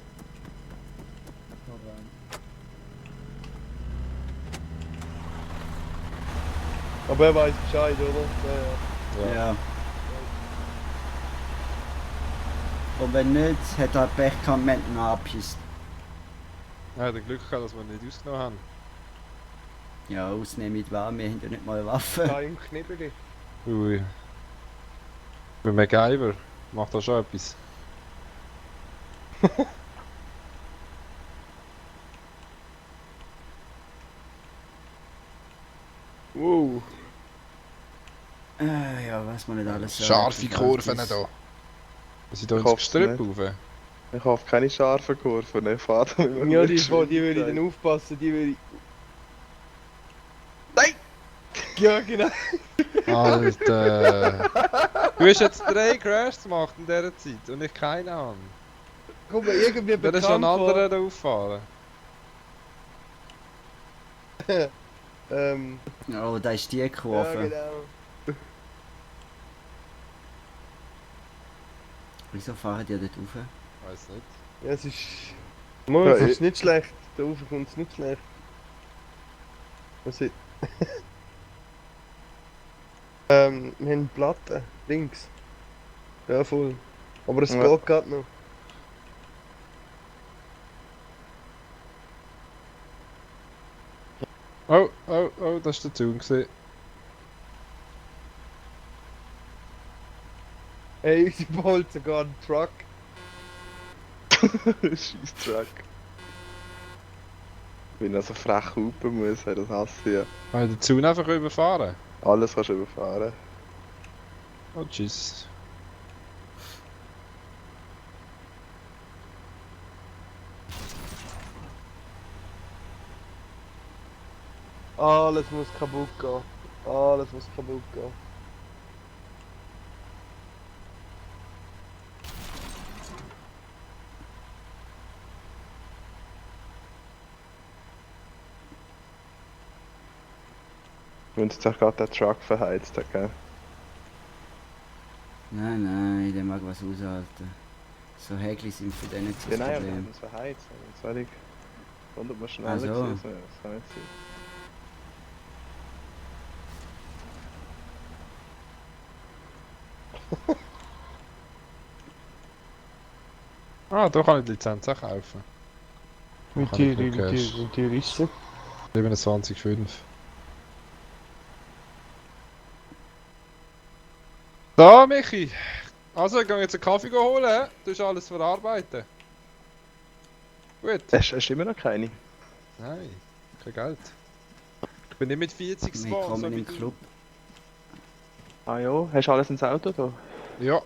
Aber er weiß Bescheid, oder? Ja, ja. Ja. Und wenn nicht, hat er Pech gehabt, wenn ihn abschießt. Ja, der Glück gehabt, dass wir nicht ausgenommen haben. Ja, ausnehmen mit was, wir haben ja nicht mal eine Waffe. Da im Knibbeli. Ui. Ich bin MacGyver. Macht da schon etwas. Wow. Ja, weiß man nicht alles. Scharfe Kurven da. Wir sind da Ich ins hoff's Gestrüpp nicht. rauf. Ich hoffe keine scharfen Kurven, ich fahre da mit Ja, die würde ich dann aufpassen, die würde ich... Nein! Ja, genau. Alter. Du hast jetzt 3 Crashs gemacht in dieser Zeit und ich keine habe. Komm mir irgendwie Dann ist bekannt noch ein vor. anderer da auffahren. Oh, da ist die Ja, Kurve. genau. Wieso fahren die dort rauf? Weiß nicht. Ja, es ist... Mann, Ja, es ist nicht schlecht. Da rauf kommt es nicht schlecht. Was ist... wir haben Platten. Links. Ja, voll. Aber es Ja. geht gerade noch. Oh, das war der Zaun gewesen. Ey, unsere beholt sogar einen Truck. Scheiß Truck. Wenn er so frech hupen muss, das hasse ich ja. Kann ich den Zaun einfach überfahren? Alles kannst du überfahren. Oh, tschüss. Alles muss kaputt gehen. Alles muss kaputt gehen. Wenn sich gerade der Truck verheizt hat, gell? Nein, der mag was aushalten. So Häkli sind für den nicht so Ja, das nein, aber Problem. wenn es verheizt, dann ist es 100 Mal schneller Ach so. gewesen, das kann nicht sein. Ah, da kann ich die Lizenz auch kaufen. Wie Kann ich nur teuer ist sie? 27,5. Da, Michi! Also, ich gehe jetzt einen Kaffee holen, hä? Du hast alles verarbeiten. Gut. Hast du immer noch keine? Nein, kein Geld. Ich bin nicht mit 40 Wir gefahren, kommen so wie im du. Club. Ah ja, hast du alles ins Auto da? Ja,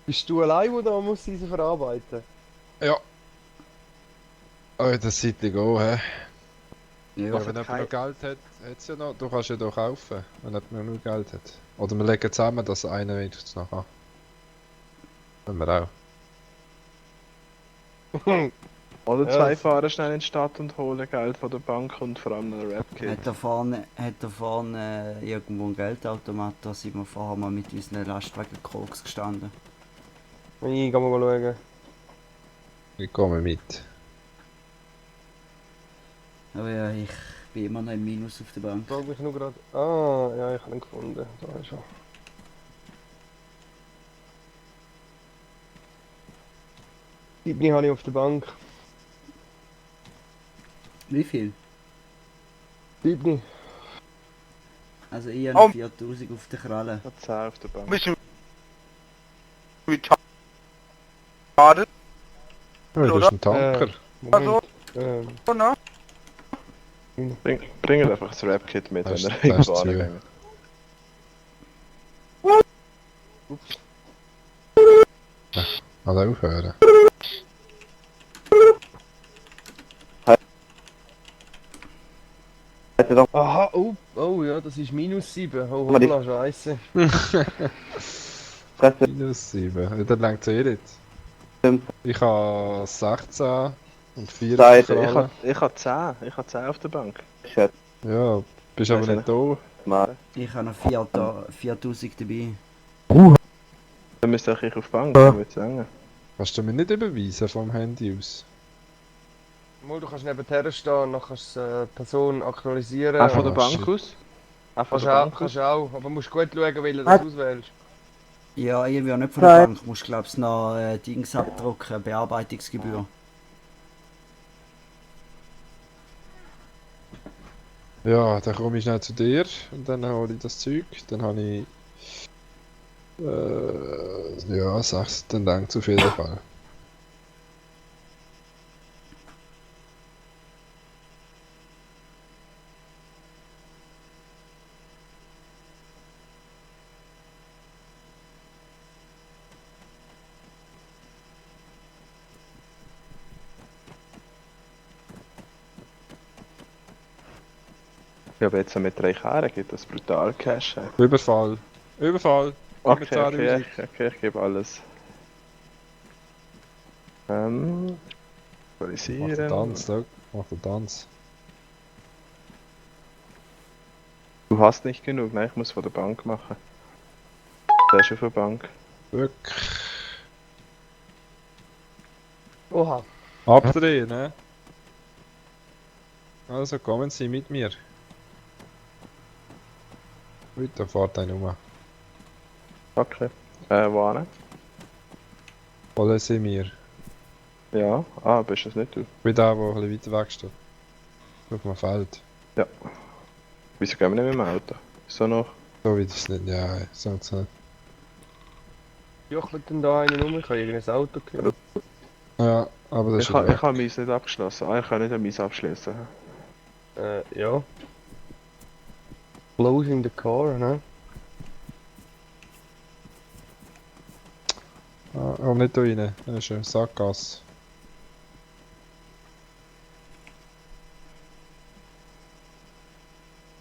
Bist du allein, der da muss diese verarbeiten? ja. Oh, das sieht ich auch, hä? Ja, Ja, wenn jemand noch Geld hat, hat es ja noch. Du kannst ja da kaufen, wenn jemand noch nur Geld hat. Oder wir legen zusammen, dass einer wenigstens noch hat. Können wir auch. Oder Ja, zwei das- fahren schnell in die Stadt und holen Geld von der Bank und vor allem einen Rap-Kit. hat da vorne irgendwo ein Geldautomat, da sind wir vorher mal mit unseren Lastwagen Koks gestanden. Ich geh mal schauen. Ich komme mit. Aber ja, ich bin immer noch im Minus auf der Bank. Ich frage mich nur gerade. Ah, ja, ich habe ihn gefunden. Da ist er. Die habe ich auf der Bank. Wie viel? Liebni. Also ich habe 4000 auf der Kralle. Hat 10 auf der Bank. Bisschen Ja, retarded, du hast einen Tanker. Moment. ne? Bringt einfach das Rap-Kit mit, Das wenn ist- er das ist irgendwo zu. angegangen. Mal aufhören. Aha, oh ja, das ist -7. Oh, hoppla, scheisse. Minus 7. Ja, dann längt es eh nicht. Ich habe 16 und 4 Ich auf der habe Kralle. ich hab 10 auf der Bank. Ja, bist aber nicht da. Ich habe noch 4000 dabei. Dann müsst ihr euch auf die Bank, würde ich sagen. Kannst du mir nicht überweisen vom Handy aus? Mal, du kannst nebenher stehen, dann kannst du die Person aktualisieren. Auch von der Ah, Bank shit. aus? Auch von Kannst der auch, Bank aus? kannst auch, aber musst gut schauen, welchen du das auswählst. Ja, irgendwie auch nicht von der Bank. Du musst glaube ich noch Dings abdrucken, Bearbeitungsgebühr. Ja, dann komme ich schnell zu dir und dann hole ich das Zeug. Dann habe ich. Ja, 6, dann längt es auf jeden Fall. Ja, aber jetzt mit 3 Karren gibt das brutal Cash. Ey. Überfall! Überfall! Gib mir Okay, 10'000. ich gebe alles. Mach Aktualisieren. den Tanz, da. Mach den Tanz. Du hast nicht genug, nein, ich muss von der Bank machen. Der ist schon von der Bank. Wirklich. Oha. Abdrehen, ne? Also kommen Sie mit mir. Gut, dann fahrt einer um. Okay. Wo? Wollen Sie mir? Ja, bist das nicht du? Ich bin der, der ein bisschen weiter weg steht. Auf dem Feld. Wieso gehen wir nicht mit dem Auto? So noch? So wie das nicht, ja, so nicht. Jochelt denn da einen um? Ich habe irgendein Auto gehört. Ja, aber das Ich ist habe weg. meins nicht abgeschlossen. Ah, ich kann nicht meins abschließen. Ja. Closing the car, ne? Ah, nicht da rein. Das ist eine Sackgasse.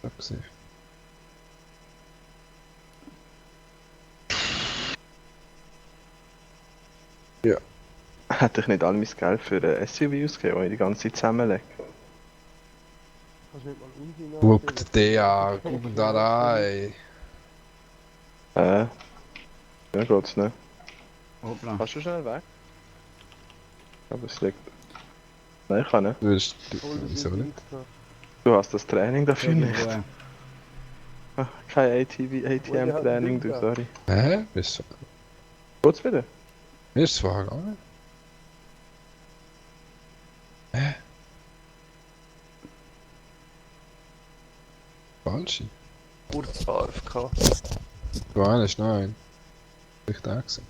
Da gesehen. Hätte ich nicht all mein Geld für ein SUV ausgegeben, das ich die ganze Zeit zusammenlege. Kannst du nicht mal unten Guck dir an, guck da rein. Ja, geht's nicht. Hoppla. Kannst du schnell weg? Aber es liegt... Nein, ich kann nicht. Wieso nicht? Du hast das Training dafür nicht. Irgendwo. Ah, kein ATM-Training, du, sorry. Hä? Bist du... Geht's wieder? Mir ist es vorher gegangen. Hä? Falsche. Kurz AFK. Du einer ist noch ein. Ich da gesehen.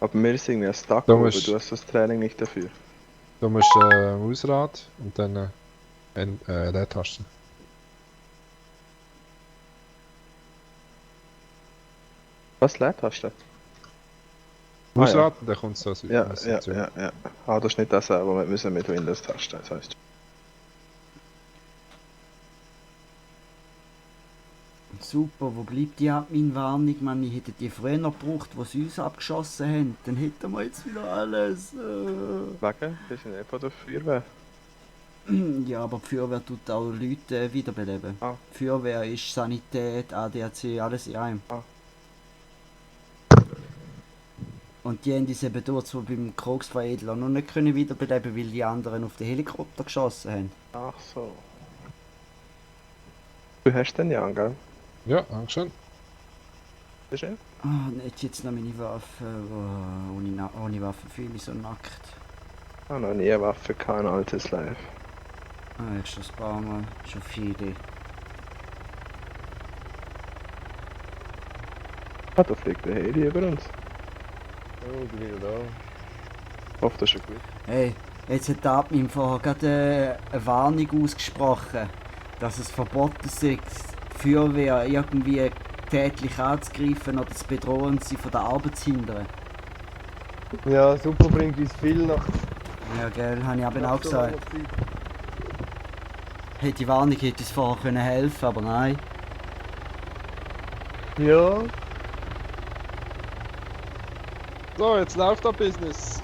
Aber mir ist irgendwie ein Stuck, Da aber musst- du hast das Training nicht dafür. Du musst Ausrad und dann Leertaste. Was, Leertaste? Ah, Ausrad und dann kommt so ein Ja, Messer ja, dazu. ja, ja. Ah, das ist nicht das, aber wir müssen mit Windows tasten, das heisst. Super, wo bleibt die Admin-Warnung? Man, ich hätte die früher noch gebraucht, wo sie uns abgeschossen haben. Dann hätten wir jetzt wieder alles. Wegen? Wir sind nicht von der Feuerwehr. Ja, aber die Feuerwehr tut auch Leute wiederbeleben. Ah. Die Feuerwehr ist Sanität, ADAC, alles in einem. Ah. Und die haben uns eben dort so beim Koksveredler noch nicht können wiederbeleben, weil die anderen auf den Helikopter geschossen haben. Ach so. Du hast den ja, gell? Ja, Dankeschön. Ist er? Ah, nicht jetzt noch meine Waffe. Oh, ohne Waffe fühle ich so nackt. Ich habe noch nie eine Waffe gehabt, ein altes Life. Ah, ich schon ein paar Mal. Schon viele. Ah, da fliegt der Heli über uns. Oh, ich bin wieder da. Ich hoffe, das ist gut. Hey, jetzt hat der Admin vorher gerade eine Warnung ausgesprochen, dass es verboten ist, die Feuerwehr irgendwie tätlich anzugreifen oder zu bedrohen, sie von der Arbeit zu hindern. Ja, super, bringt uns viel nach. Ja, gell, habe ich eben nach auch so gesagt. langer Zeit. Hey, die Warnung hätte uns vorher können helfen, aber nein. Ja, So, jetzt läuft das Business.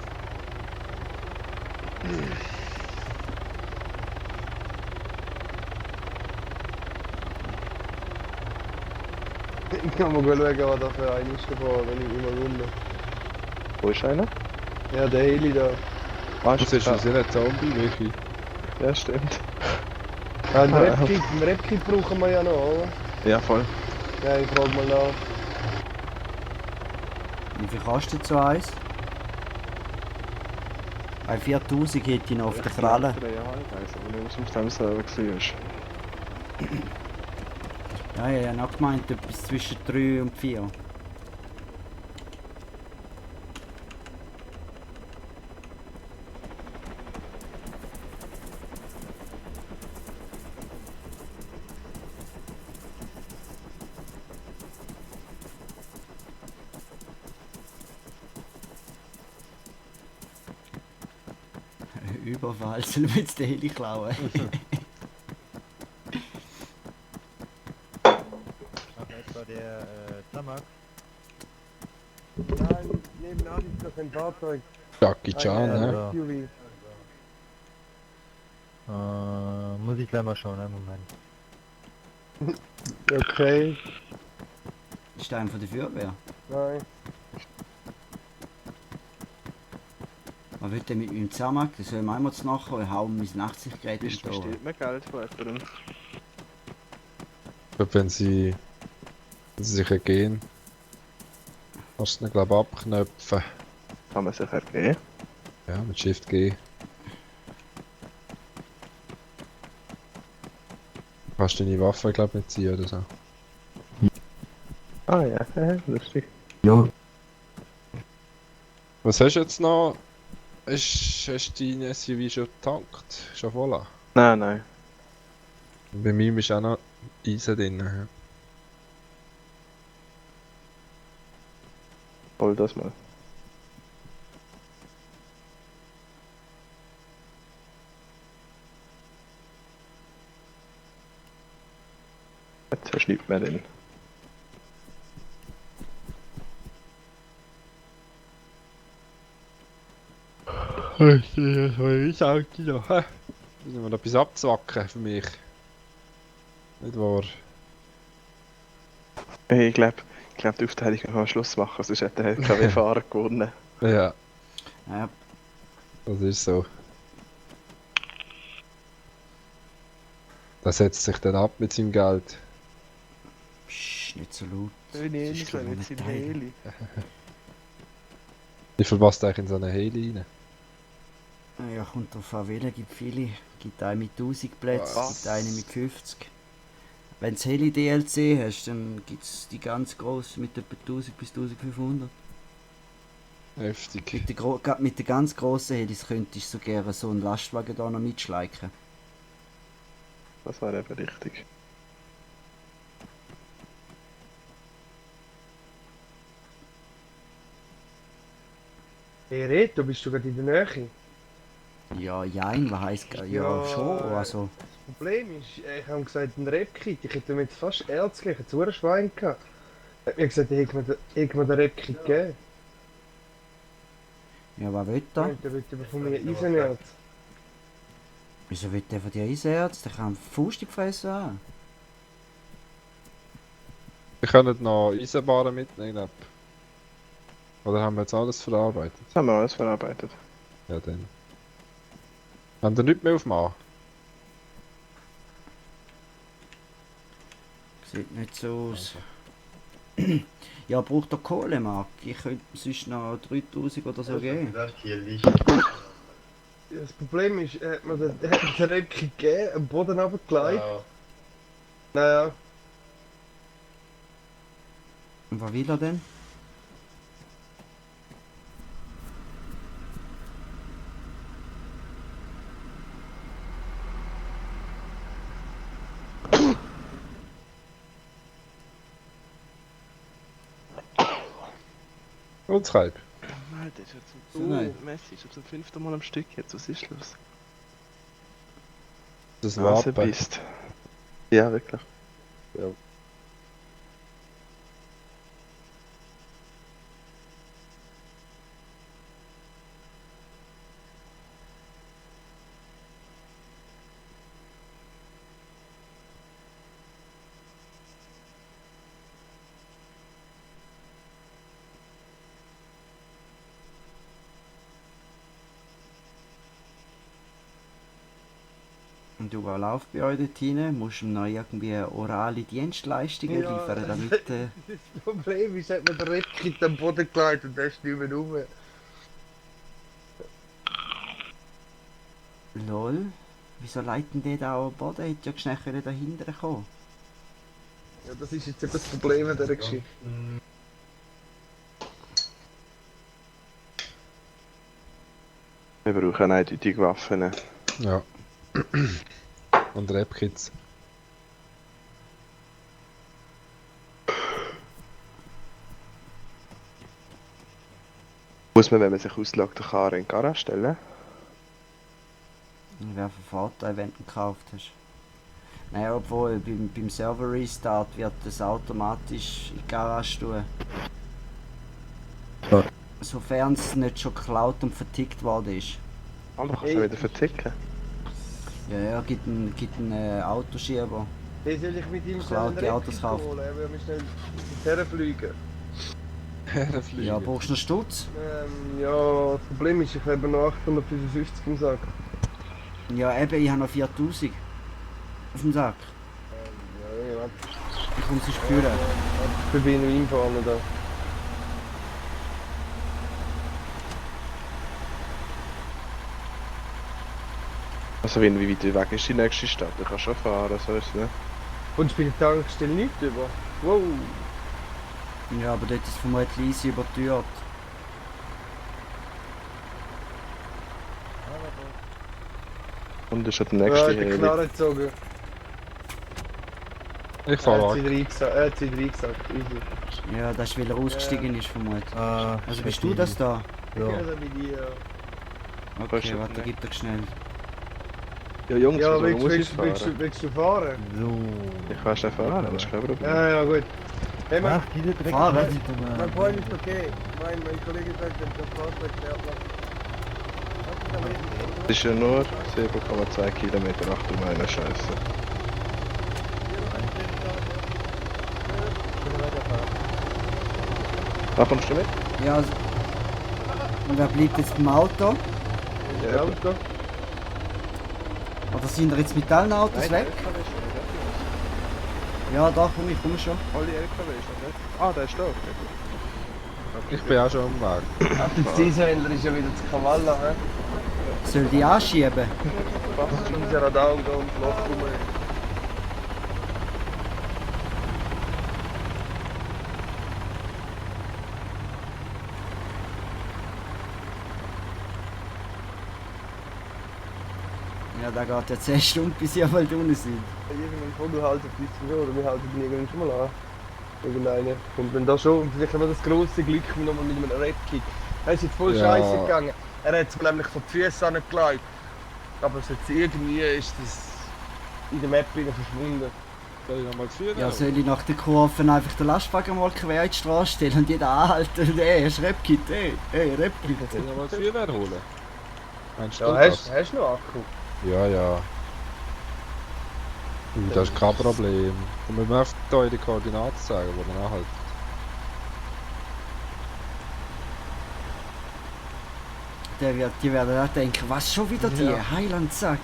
ich kann mal schauen, was da für ein ist davon, wenn ich immer wundere. Wo ist einer? Ja, der Heli da. Ah, Das ist ein Zombie, wirklich. Ja, stimmt. Ja, einen Rap-Kit brauchen wir ja noch, oder? Ja, voll. Ja, ich frage mal nach. Wie viel kostet so eins? Bei 4000 hätte ich noch auf der Kralle. 3,5, aber nicht, was auf dem Server war. Ja, ich habe noch gemeint, etwas zwischen 3 und 4. Überfall, sollen wir jetzt den Heli klauen? Etwa der Tamak. Nein, nebenan ist noch ein Fahrzeug. Jackie Chan, Ein ne? SUV. Muss ich gleich mal schauen, einen Moment. Okay. Ist der einer von der Feuerwehr? Nein. Was will der mit meinem Zamak? Der soll ihm einmal zu nachkommen, hauen mein Nachtsichtgerät Ist ins Tor. bestimmt mehr Geld von jemandem. Ich glaube, wenn sie sich ergehen, kannst du ihn, glaube ich, abknöpfen. Kann man sich ergeben. Ja, mit Shift G. Du kannst deine Waffe, glaube ich, nicht ziehen oder so. Ah ja, lustig. Ja. Was hast du jetzt noch? Hast du dein SUV schon getankt? Schon voll? Nein. Bei mir ist auch noch Eisen drin. Ja. Voll das mal. Jetzt hast du nichts mehr drin. Das war ich auch noch. Müssen wir noch etwas abzwacken für mich? Nicht wahr? Hey, ich glaube, die Aufteilung kann am Schluss machen, sonst hätte der LKW-Fahrer gewonnen. Ja, Ja, das ist so. Das setzt sich dann ab mit seinem Geld. psch, nicht so laut. Wenn ich ehrlich Sonst bin, können wir jetzt nicht im teilen. Heli. Wie viel passt eigentlich in so eine Heli rein? Ja, kommt drauf an, welche. Gibt viele. Gibt eine mit 1000 Plätzen, Was? gibt eine mit 50. Wenn du Heli DLC hast, dann gibt es die ganz grosse mit etwa 1000 bis 1500. Heftig. Mit den ganz grossen Helis könntest du sogar so einen Lastwagen da noch mitschleichen. Das wäre eben richtig. Hey Reto, bist du gerade in der Nähe? Ja, jein, was heisst ja, Ja, schon, also. Das Problem ist, ich habe gesagt, ein Rap-Kit, ich hätte mir jetzt fast Erz gegeben, ich hätte Schwein gehabt. Er hat mir gesagt, ich hätte mir den Rap-Kit gegeben. Ja, was will der? Und der will aber von mir Eisenerz. Wieso will der von dir Eiserz? Der kann Faust fressen haben. Wir können noch Eisenbahnen mitnehmen, glaub. Oder haben wir jetzt alles verarbeitet? Das haben wir alles verarbeitet. Ja, dann. Haben wir nichts mehr aufmachen? Sieht nicht so aus. Ja, braucht er Kohle, Marc? Ich könnte sonst noch 3000 oder so geben. Hier liegt. Ja, das Problem ist, er hat mir den Rap-Kit gegeben, am Boden runtergelegt. Ja. Naja, Und was will er denn? Und Kalb. Nein, das ist jetzt So, nein. Messi ist zum 5. Mal am Stück jetzt, was ist los? Das Nase Wappen. bist. Ja, wirklich. Ja. Und du, was läuft bei euch dort hinein? Musst du ihm noch irgendwie orale Dienstleistungen Ja, liefern, damit... das Problem ist, er hat mir den Rap-Kit am Boden gelegt und der ist nicht mehr rum. Lol? Wieso leiten die da am Boden? Hätte ja schnell können dahinter kommen. Ja, das ist jetzt eben das Problem an dieser Geschichte. Wir brauchen eindeutig Waffen. Ja. Und Rap-Kits. Muss man, wenn man sich auslagt, den Karren in die Garage stellen? Wer für Vorteil, wenn du ihn gekauft hast. Naja, obwohl beim Server Restart wird das automatisch in die Garage tun. Ja. Sofern es nicht schon geklaut und vertickt worden ist. Aber kannst du wieder verticken. Ja, gibt einen Autoschieber. Wie soll ich mit ihm Klaut schnell einen die Autos Rap-Kit kaufen. holen? Er will mich schnell herfliegen. Ja, brauchst du noch Stutz? Ja, das Problem ist, ich habe noch 855 im Sack. Ja, eben, ich habe noch 4000 auf dem Sack. Ja, ja. Ich komme sie spüren. Ich bin noch einfahren da. Also wie weit weg ist die nächste Stadt? Du kannst schon fahren, so ist es nicht. Und ich bin der Tankstelle nicht über. Wow. Ja, aber dort ist vermutlich easy überteuert. Und ist schon der Ja, nächste der Heli. Knarre gezogen. Ich Er fahr hat weg. sie reingesagt. Er hat sie reingesagt. Easy. Ja, das ist, weil er ausgestiegen ist vermutlich. Ah, Also bist du das da? Ja, Ja. da bin ich, ja. Okay, du warte, nicht? gib doch schnell. Ja Jungs, Ja, wieso muss ich willst du fahren? So. Ich kann schnell fahren, das ist kein Problem. Ja, gut. Hey, man, Ach, diese Dreck. Fahren? Mein Freund ist okay. Mein Kollege sagt, das Fahrzeug fährt noch. Das ist ja nur 7,2 Kilometer, ach du meine Scheiße. Ach, kommst du mit? Ja, also, und wer bleibt jetzt beim Auto? der Auto. Oder sind wir jetzt mit allen Autos weg? LKW ist schon nicht. Ja, da komm ich, komm schon. Alle LKW ist noch nicht. Ah, der ist da. Okay. Ich bin auch schon am Weg. Ach, der Zieshändler ist ja wieder zu Kavalla, hä? Soll die anschieben? Dieser Radau da ums Loch rum. Ja, da geht ja 10 Stunden, bis sie einmal unten sind. Irgendein Vogel haltet dich schon, oder wir halten ihn irgendwann schon mal an. Irgendeine. Und wenn da schon, vielleicht haben wir das grosse Glück nochmal mit einem Red-Kick. Er ist jetzt voll Ja. scheiße gegangen. Er hat es nämlich von den Füßen angelegt. Aber es jetzt irgendwie ist das in der Map wieder verschwunden. Soll ich nochmal führen? Ja, soll ich nach der Kurve einfach den Lastwagen mal quer in die Straße stellen und jeder anhalten und ey, hast Repkit, ey, Repkit. Soll ich nochmal das Feuerwehr holen? Meinst du Ja, das? hast du noch Akku? Ja, ja. Das ist kein Problem. Und wir müssen einfach hier die Koordinaten sagen, wo man anhaltet. Die werden auch denken, was schon wieder die? Ja. Heilandsack.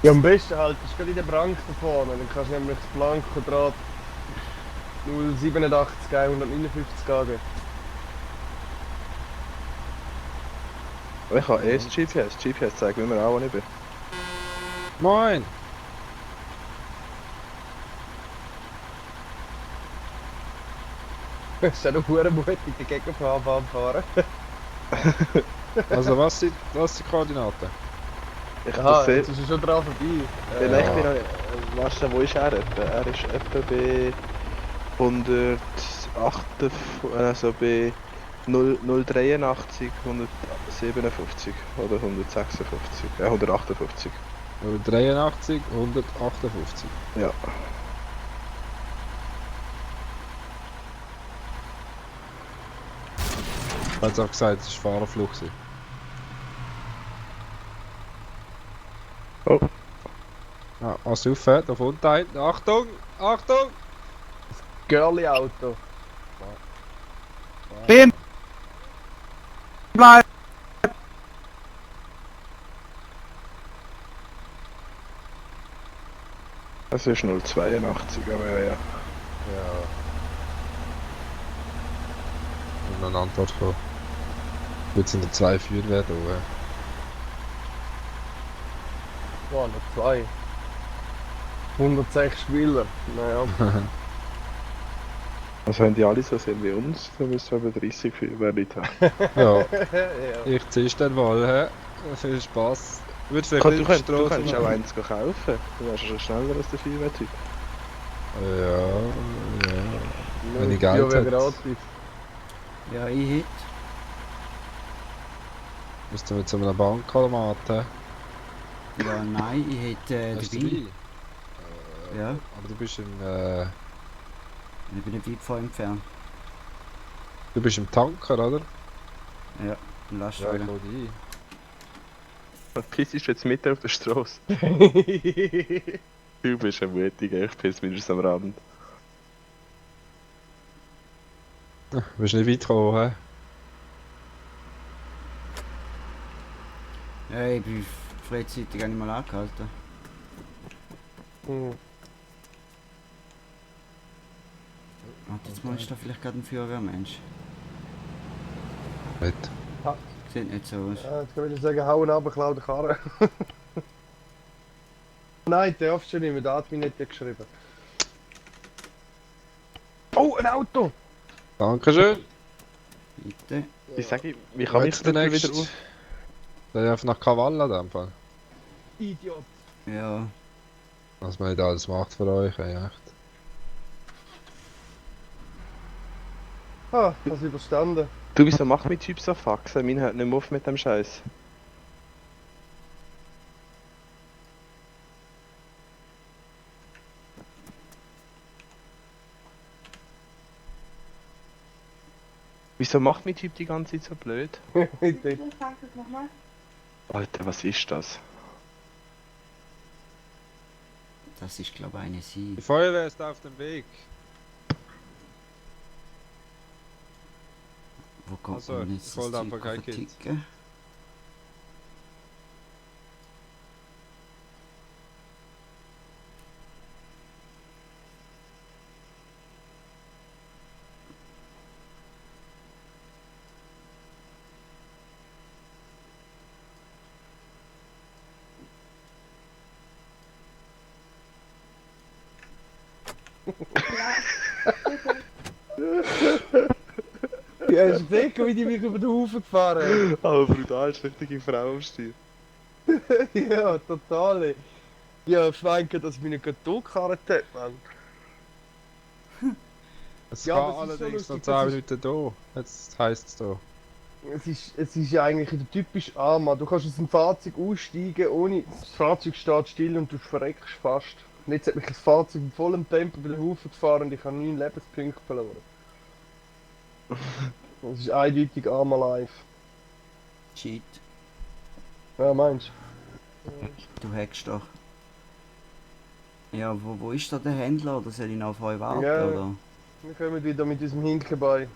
Ja, am besten halt, ist gerade in der Branche da vorne. Dann kannst du nämlich das Blanco-Draht 087 159 geben. Ich habe das GPS. GPS zeigt mir auch, wo ich bin. Moin! Das ist ja noch verdammt mutig, die Gegenfahrbahn fahren. Also was sind die Koordinaten? Ich Aha, das sehe. jetzt ist er schon dran vorbei. Ja, ich bin noch, weißt du, wo ist er etwa? Er ist etwa bei 108, also bei 083, 157 oder 156, 158. 83, 158. Ja. Ich habe auch gesagt, es war Fahrerfluch. Oh. Ja, als du auffährt, auf unten. Achtung! Achtung! Girly-Auto. Stehen! Bleib! Das ist 082, aber ja. Ja. Und eine Antwort kommen. Jetzt sind da 2 Feuerwehr da. Ja, noch 2. 106 Spieler. Naja. Also wenn die alle so sind wie uns, dann müssen wir über 30 Feuerwehrleute haben. Ja, ja. ich zieh's dann mal, hä? Viel Spaß. Wird vielleicht Du nicht kannst Straße auch machen. eins kaufen, dann wärst du schon schneller als der Feuerwehrtyp. Ja. Wenn ich Ja, Geld wäre hätte. gratis. Ja, ich hätte. Müsste mit so einem Bankautomat, hä? Ja, nein, ich hätte Hast du dabei. dabei? Ja, Aber du bist ich bin nicht weit von entfernt. du bist im Tanker, oder? Ja, im Ja, Lastwagen. ich hol dich ein. Was pissest du jetzt mitten auf der Straße? Du bist ein Mutiger, ich piss mindestens am Rand. Du bist nicht weit gekommen, hä? Ja, ich bin frühzeitig einmal angehalten. Hm. Warte, jetzt mal ist da vielleicht gerade ein Feuerwehrmensch. Nicht. Sieht nicht so aus. Ja, jetzt kann ich sagen, hauen ab, klau den Karren. Nein, der darfst du nicht mehr, der Admin hat ja geschrieben. Oh, ein Auto! Dankeschön. Bitte. Ich sage, wie kann ich Jetzt der das wieder nächste. auf? Der darf nach Cavalla in dem Fall. Idiot. Ja. Was man da alles macht für euch, ey, echt. Ah, ich hab's überstanden. Du, wieso macht mein Typ so Faxen? Mein hört nicht mehr auf mit dem Scheiß. Wieso macht mein Typ die ganze Zeit so blöd? Bitte. Alter, was ist das? Das ist, glaube ich, eine Sie. Die Feuerwehr ist auf dem Weg. Wo kommt Also, denn jetzt ich hol das einfach Zeug kein Kind. verticken? Ja, hast du gesehen, wie die mich über den Haufen gefahren haben? Aber brutal, ist richtige Frau am Stil. Ja, total. Ey. Ja, schwenken, dass mich nicht totgekarrt hat, Mann. Es Ja, ja, aber es ist so allerdings noch lustig, 10 das ist- Minuten da. Jetzt heisst es da. Es ist ja eigentlich der typische Arma. Du kannst aus dem Fahrzeug aussteigen, ohne. Das Fahrzeug steht still und du verreckst fast. Und jetzt hat mich das Fahrzeug in vollem Tempo über den Haufen gefahren und ich habe 9 Lebenspunkte verloren. Das ist eindeutig Arma live. Cheat. Ja, meinst Du hackst doch. Ja, wo ist da der Händler? Oder soll ich noch auf euch warten? Ja. Oder? du? Wir kommen wieder mit unserem Hinkenbein.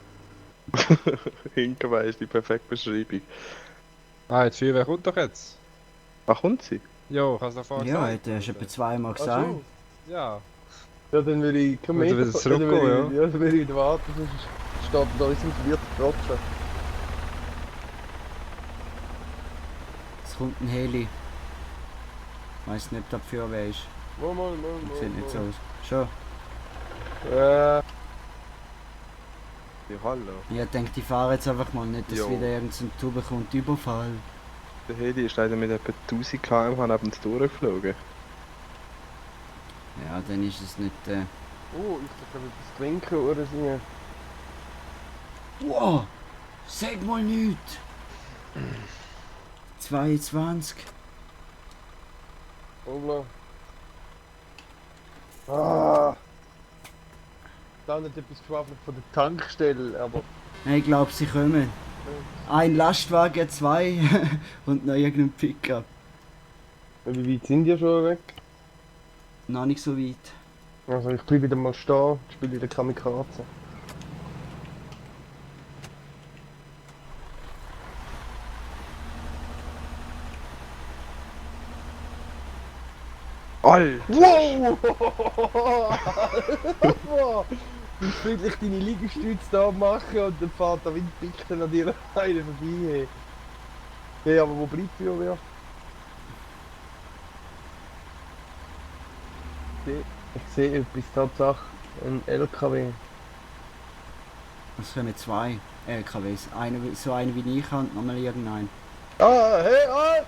Hinkenbein ist die perfekte Beschreibung. Ah, die Feuerwehr kommt doch jetzt. Ach, kommt sie? Jo, ich hab's doch vorher Ja, gesagt. hat er schon etwa zweimal Ach gesagt. so. Ja. Ja, dann würde ich. Komm Würde mit. wieder zurückgehen, ja, dann würde ich wieder warten, sonst steht da uns im verwirrten Tropfen. Es kommt ein Heli. Weiß nicht, ob das die Feuerwehr ist. Mal. Sieht nicht so aus. Schon. Äh, Ja, hallo. Ich denke, die fahren jetzt einfach mal nicht, dass Jo. wieder irgendein Tube kommt, Überfall. Der Heli ist leider mit etwa 1000 km/h neben uns durchgeflogen. Ja, dann ist es nicht. oh, ich kann etwas trinken oder so. Wow! Sag mal nichts! 22. Hoppla. Ah! Da nicht etwas geschwafelt von der Tankstelle, aber. Ich glaube, sie kommen. Ein Lastwagen, 2 und noch irgendein Pickup. Wie weit sind die schon weg? Noch nicht so weit. Also ich bleibe wieder mal stehen, spiele wieder Kamikaze. Alter! Wow! Wow! Wie friedlich deine Liegestütze da machen und dann fährt der Windpickten an dir eine vorbei. Hey, aber wo bleibt die wer? Ich sehe etwas, Tatsache. Ein LKW. Es kommen 2 LKWs. So eine wie ich und nochmal irgendein. Ah, hey, ah! Ja,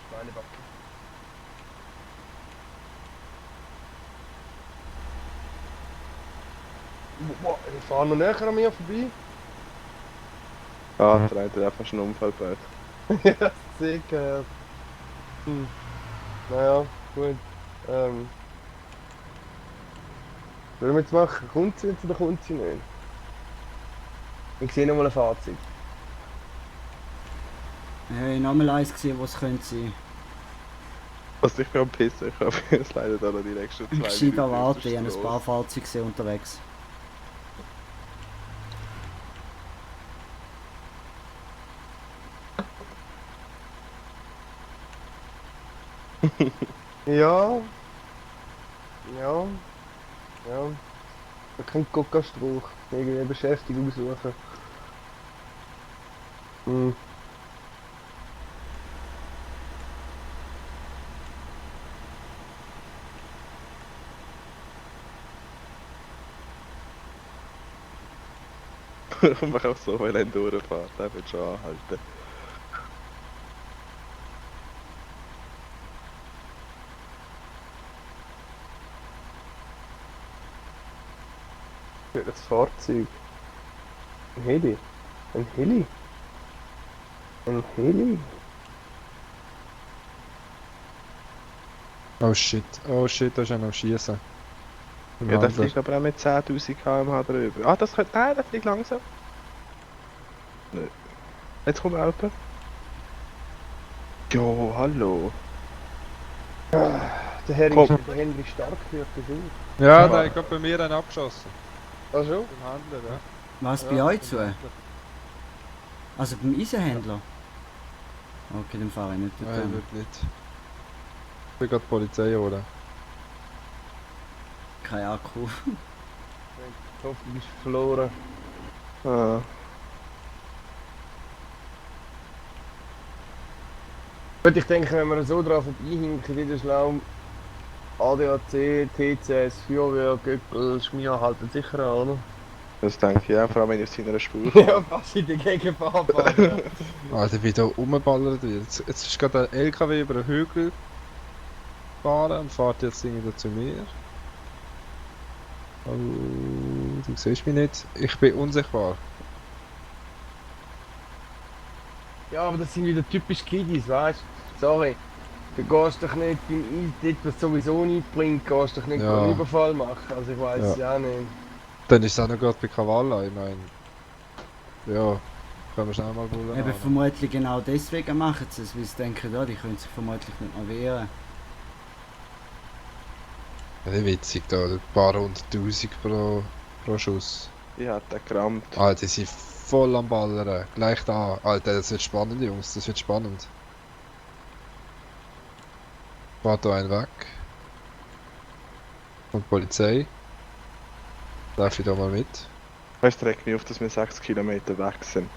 Schweinebacke. Boah, ich fahre noch näher an mir vorbei. Ah, der eine hat einfach schon einen Unfall gebaut. Ja, das sehe gehört. Naja, gut. Was wollen wir jetzt machen? Kommt sie jetzt oder kommt sie nicht? Ich sehe noch mal ein Fahrzeug. Ich habe nochmal eins gesehen, was es könnte sein. Also ich bin am Pissen, ich habe jetzt leider da noch die nächsten 2 Minuten. Gescheiter warten, ich ist habe ein los. paar Fahrzeuge gesehen unterwegs. Ja. Ja. Ja. Da kann Coca-Strauch. Irgendwie eine Beschäftigung suchen. Hm. Und man kann auch so Elend durchfahren, der wird schon anhalten. Das Fahrzeug. Ein Heli. Ein Heli. Ein Heli. Oh shit, da ist einer am Schießen. Ja, der fliegt aber auch mit 10.000 km/h drüber. Ah, das könnte... Nein, der fliegt langsam. Nö. Jetzt kommt ein Auto. Jo, hallo. Der Herr Komm. ist der Henry Stark wird gesucht. Ja, da hat gerade bei mir einen abgeschossen. Ach so? Im Handel, ja. Was bei euch zu? Also beim Eisenhändler? Okay, dann fahre ich nicht Nein, dorthin. wird nicht. Ich bin gerade Polizei, oder? Kein Akku. Ich hoffe, du bist verloren. Ah. Gut, ich denke, wenn wir so drauf vorbeihinken, wieder schlau ADAC, TCS, Feuerwehr, Göppel, Schmier halten sicher an, oder? Das denke ich auch, vor allem wenn ich auf seiner Spur Ja, was in der Gegenfahrbahn. Alter, wie da rumballert wird. Jetzt ist gerade ein LKW über den Hügel gefahren und fährt jetzt irgendwie zu mir. Oh, du siehst mich nicht. Ich bin unsichtbar. Ja, aber das sind wieder typisch Kiddies, weißt du? Sorry. Du gehst doch nicht beim dort, was sowieso nicht bringt, gehst doch nicht Ja. einen Überfall machen. Also ich weiß Ja. ja auch nicht. Dann ist es auch noch gerade bei Cavalla, ich meine. Ja, können wir schnell mal bullen. Eben vermutlich genau deswegen machen sie es, weil sie denken, ja, die können sich vermutlich nicht mehr wehren. Ja, witzig da, ein paar 100.000 pro Schuss. Ich hatte den gerammt. Alter, die sind voll am Ballern. Gleich da. Alter, das wird spannend, Jungs, das wird spannend. Fahrt da einen weg. Und die Polizei. Darf ich da mal mit? Weißt du, regt mich auf, dass wir 6 Kilometer weg sind.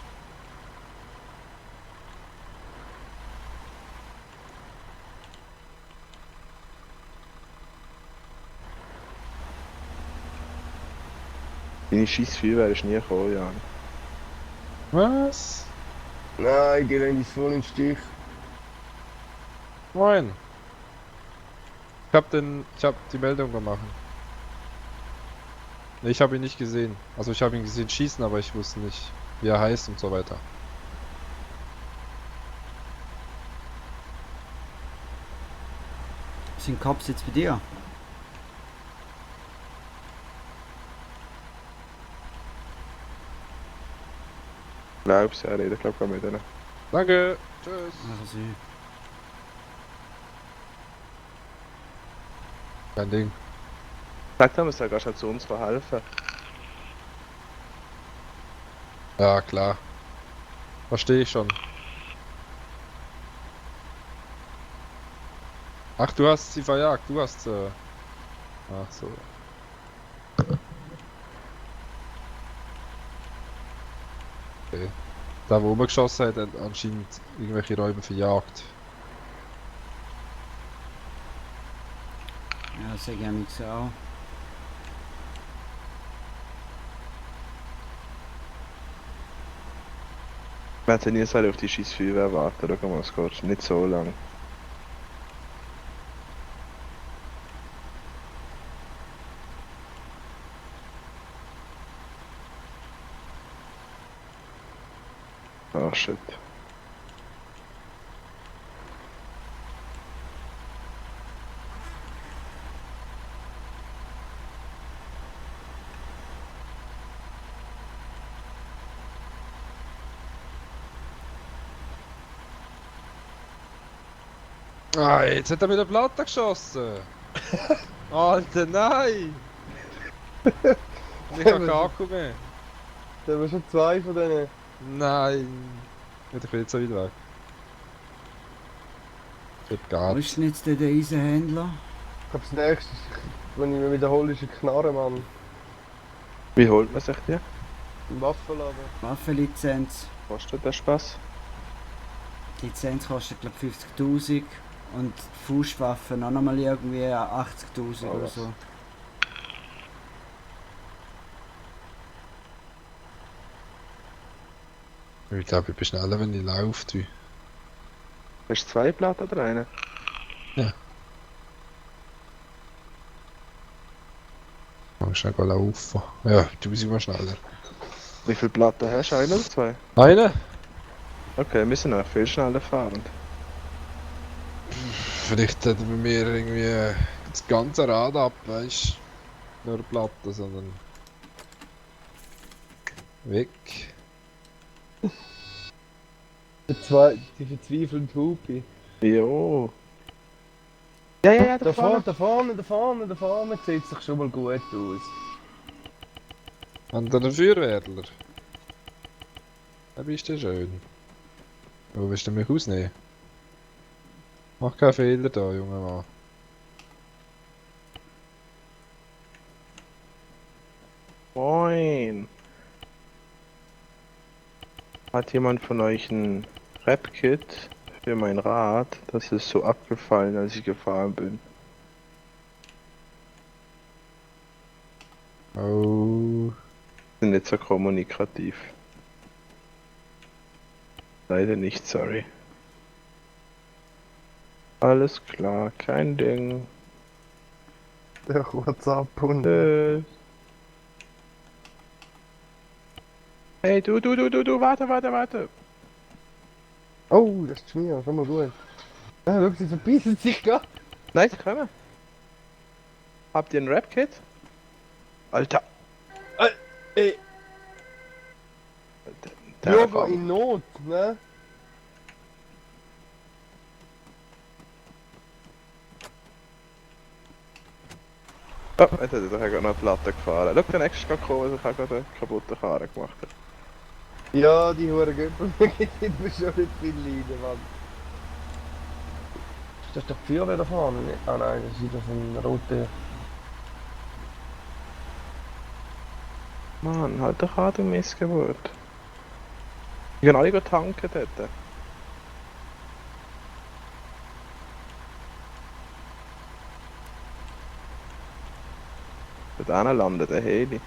Deine scheiß Feuerwehr ist nie gekommen, Jan. Was? Nein, die lassen uns voll in den Stich. Moin. Ich hab die Meldung gemacht. Ich habe ihn nicht gesehen. Also ich habe ihn gesehen schießen, aber ich wusste nicht, wie er heißt und so weiter. Sind Cops jetzt bei dir? Glaub's, ja, reden, glaub ich, mit denen. Danke. Tschüss. Also, Kein Ding. Sag doch, wir sollen schon zu uns helfen. Ja, klar. Verstehe ich schon. Ach, du hast sie verjagt, du hast Ach so. Okay. Da wo man geschossen hat, hat anscheinend irgendwelche Räuber verjagt. ja, sag ich nichts auch. Wir hätten nie sollen auf die scheiß Feuerwehr warten, schau mal, es geht nicht so lang. Ah, shit. Ah, jetzt hat er mit der Platte geschossen. Alter, nein! Ich habe keinen Akku mehr. Da haben wir schon zwei von denen. Nein. Ja, ich bin jetzt so weit weg. Geht gar Wo nicht. ist denn jetzt der Eisenhändler? Ich glaube, das nächste, wenn ich mich wiederhole, ist ein Knarrenmann. Wie holt man sich die? Im Waffenladen. Waffenlizenz. Kostet der Spaß? Die Lizenz kostet glaube 50.000 und die Fußwaffen auch nochmal irgendwie 80.000 oder was? so. Ich glaube, ich bin schneller, wenn ich laufe. Du. Hast du 2 Platten oder eine? Mal schnell laufen. Ja, du bist immer schneller. Wie viele Platten hast du? 1 oder 2? Eine? Okay, wir sind noch viel schneller fahren. Vielleicht hat bei mir irgendwie das ganze Rad ab, weißt du? Nur Platten, sondern. Weg. Die verzweifelnde Hupe. Jo. Ja, Da vorne sieht sich schon mal gut aus. Und der Feuerwehrler. Da bist du schön. Wo willst du mich ausnehmen? Mach keinen Fehler da, junger Mann. Moin. Hat jemand von euch ein Rap-Kit für mein Rad? Das ist so abgefallen, als ich gefahren bin. Oh. Bin nicht so kommunikativ. Leider nicht, sorry. Alles klar, kein Ding. Der WhatsApp und. Hey, du, warte. Oh, das ist mir, schon mal gut. Ja, schau, sie verbeissen sich gerade. Nein, sie können. Habt ihr ein Rap-Kit? Alter. Ey, Der Bürger Raum. in Not, ne? Oh, jetzt hat er doch gerade noch eine Platte gefahren. Schau, der nächste ist gekommen, also ich habe gerade eine kaputte Karre gemacht. Ja, die Huren Göppel gibt mir schon nicht viel Leiden, Mann. Ist das doch die Feuerwehr da vorne? Ah nein, das ist wieder so ein roter. Mann, halt doch an, du Missgeburt. Ich kann alle tanken dort. Dort landet der Heli.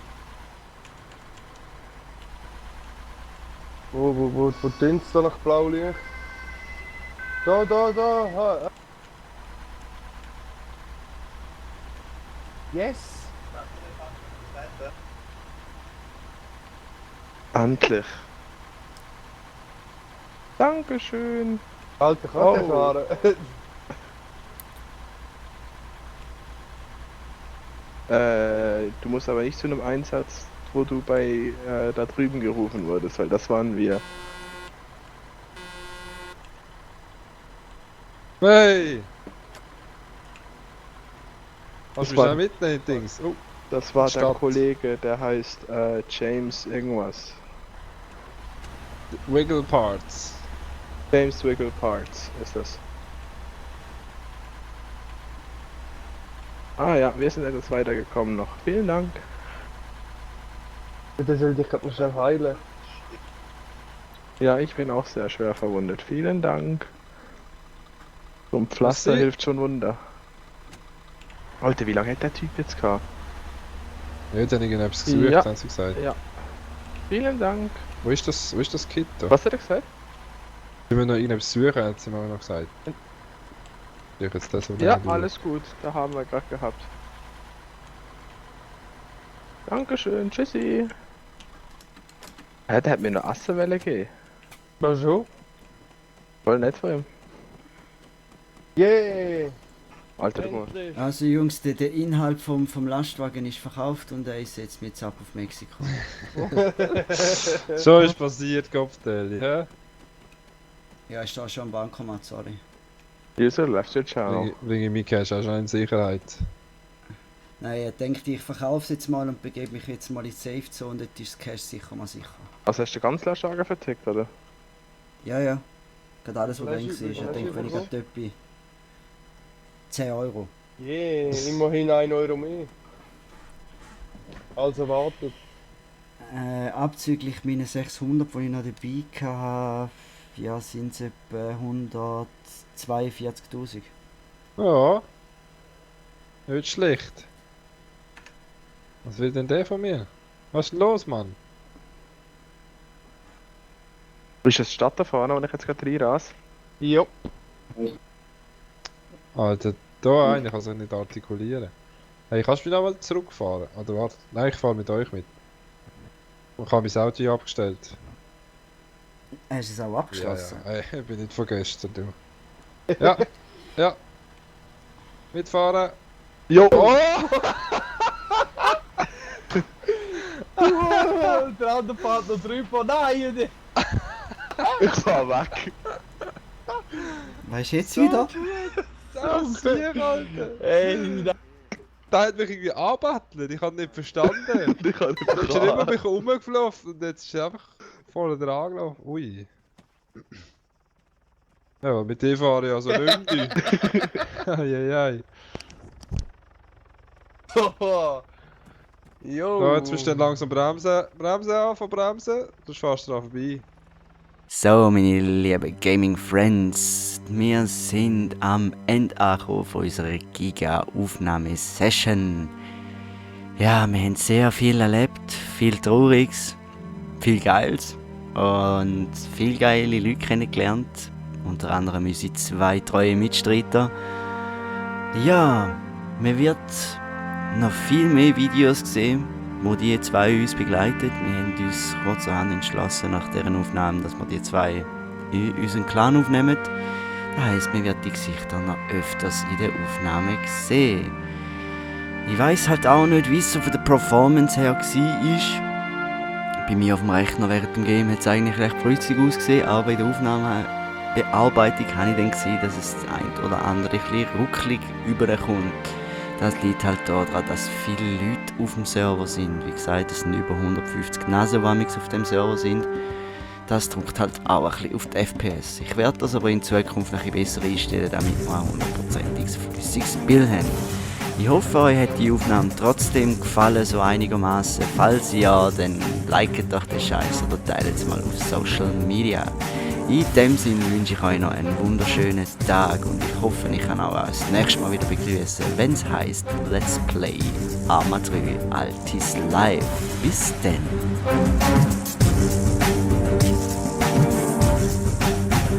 Wo tönt's da nach Blaulicht? Da. Ha. Yes! Endlich. Dankeschön. Alter, kann der Oh. fahren? Du musst aber nicht zu einem Einsatz, wo du bei da drüben gerufen wurdest, weil das waren wir. Hey! Was Das bist war- du mitnehmen, Dings? Oh, Das war der Stadt. Kollege, der heißt James irgendwas. Wiggle Parts. James Wiggle Parts ist das. Ah ja, wir sind etwas weitergekommen noch. Vielen Dank. Der soll dich gerade noch schnell heilen. Ja, ich bin auch sehr schwer verwundet. Vielen Dank. So ein Pflaster Merci. hilft schon Wunder. Alter, wie lange hat der Typ jetzt gehabt? Ja, jetzt habe ich etwas gesucht, Ja. haben sie gesagt. Ja. Vielen Dank. Wo ist das Kit da? Was hat er gesagt? Wenn wir noch irgendetwas suchen, hat sie mir auch noch gesagt. Ich jetzt das so Ja, lange alles gut. Da haben wir gerade gehabt. Dankeschön. Tschüssi. Ja, der hat mir eine Assenwelle gegeben. Mal schon? Voll nett von ihm. Yeah! Alter, guck mal. Endlich. Also Jungs, der Inhalt vom Lastwagen ist verkauft und er ist jetzt mit ab auf Mexiko. So ist passiert, Kopfteil. Ja? Ja, ist da schon am Bankomat, sorry. User left your channel. Bringe mich Cash auch schon in Sicherheit. Nein, ich denke, ich verkaufe es jetzt mal und begebe mich jetzt mal in die Safe Zone, dort ist das Cash sicher mal sicher. Also hast du den ganzen Lastwagen vertickt, oder? Ja. Gerade alles, was drin Lass war. ich- Ich lass denke, ich wenn ich mal gerade dort bin. 10 Euro. Yeah, immerhin 1 Euro mehr. Also erwartet. Abzüglich meine 600, die ich noch dabei hatte, ja, sind es etwa 142.000. Ja. Nicht schlecht. Was will denn der von mir? Was ist denn los, Mann? Ist es Stadt da vorne, wo ich jetzt gerade reinrasse? Ja. Alter, da einer kann sich nicht artikulieren. Hey, kannst du mich noch mal zurückfahren? Oder warte, nein, ich fahre mit euch mit. Ich habe mein Auto hier abgestellt. Hast du es auch abgeschlossen? Ja, ja. Hey, ich bin nicht von gestern, du. Ja, ja. Mitfahren. Jo! Oh! Der andere fährt noch drüber. Nein! Ich fahr weg! Weißt du jetzt wieder? Das hier, Alter! Ey, Der hat mich irgendwie angebettelt, ich habe nicht verstanden. Ich kann nicht Er ist immer ein bisschen rumgelaufen und jetzt ist er einfach vorne dran gelaufen. Ui. Ja, mit dem fahre ich also Lündi. Eieiei. Jo. So, jetzt musst du dann langsam bremsen. Bremsen anfangen, bremsen. Du fährst dran vorbei. So, meine lieben Gaming Friends, wir sind am Ende angekommen von unserer Giga-Aufnahmesession. Ja, wir haben sehr viel erlebt, viel Trauriges, viel Geiles und viele geile Leute kennengelernt. Unter anderem unsere 2 treue Mitstreiter. Ja, man wird noch viel mehr Videos sehen, wo die 2 uns begleitet. Wir haben uns kurzerhand entschlossen nach deren Aufnahmen, dass wir die 2 in unseren Clan aufnehmen. Das heisst, wir werden die Gesichter noch öfters in der Aufnahme sehen. Ich weiss halt auch nicht, wie es so von der Performance her war. Bei mir auf dem Rechner während dem Game hat es eigentlich recht flüssig ausgesehen, aber in der Aufnahmebearbeitung habe ich dann gesehen, dass es das ein oder andere ein bisschen ruckelig überkommt. Das liegt halt daran, dass viele Leute auf dem Server sind. Wie gesagt, es sind über 150 Nasen, die auf dem Server sind. Das drückt halt auch ein bisschen auf die FPS. Ich werde das aber in Zukunft noch ein bisschen besser einstellen, damit wir ein 100%iges flüssiges Bild haben. Ich hoffe, euch hat die Aufnahme trotzdem gefallen, so einigermaßen. Falls ja, dann liket doch den Scheiß oder teilt es mal auf Social Media. In dem Sinne wünsche ich euch noch einen wunderschönen Tag und ich hoffe, ich kann auch das nächste Mal wieder begrüßen, wenn es heisst Let's Play Arma 3 Altis Live. Bis denn!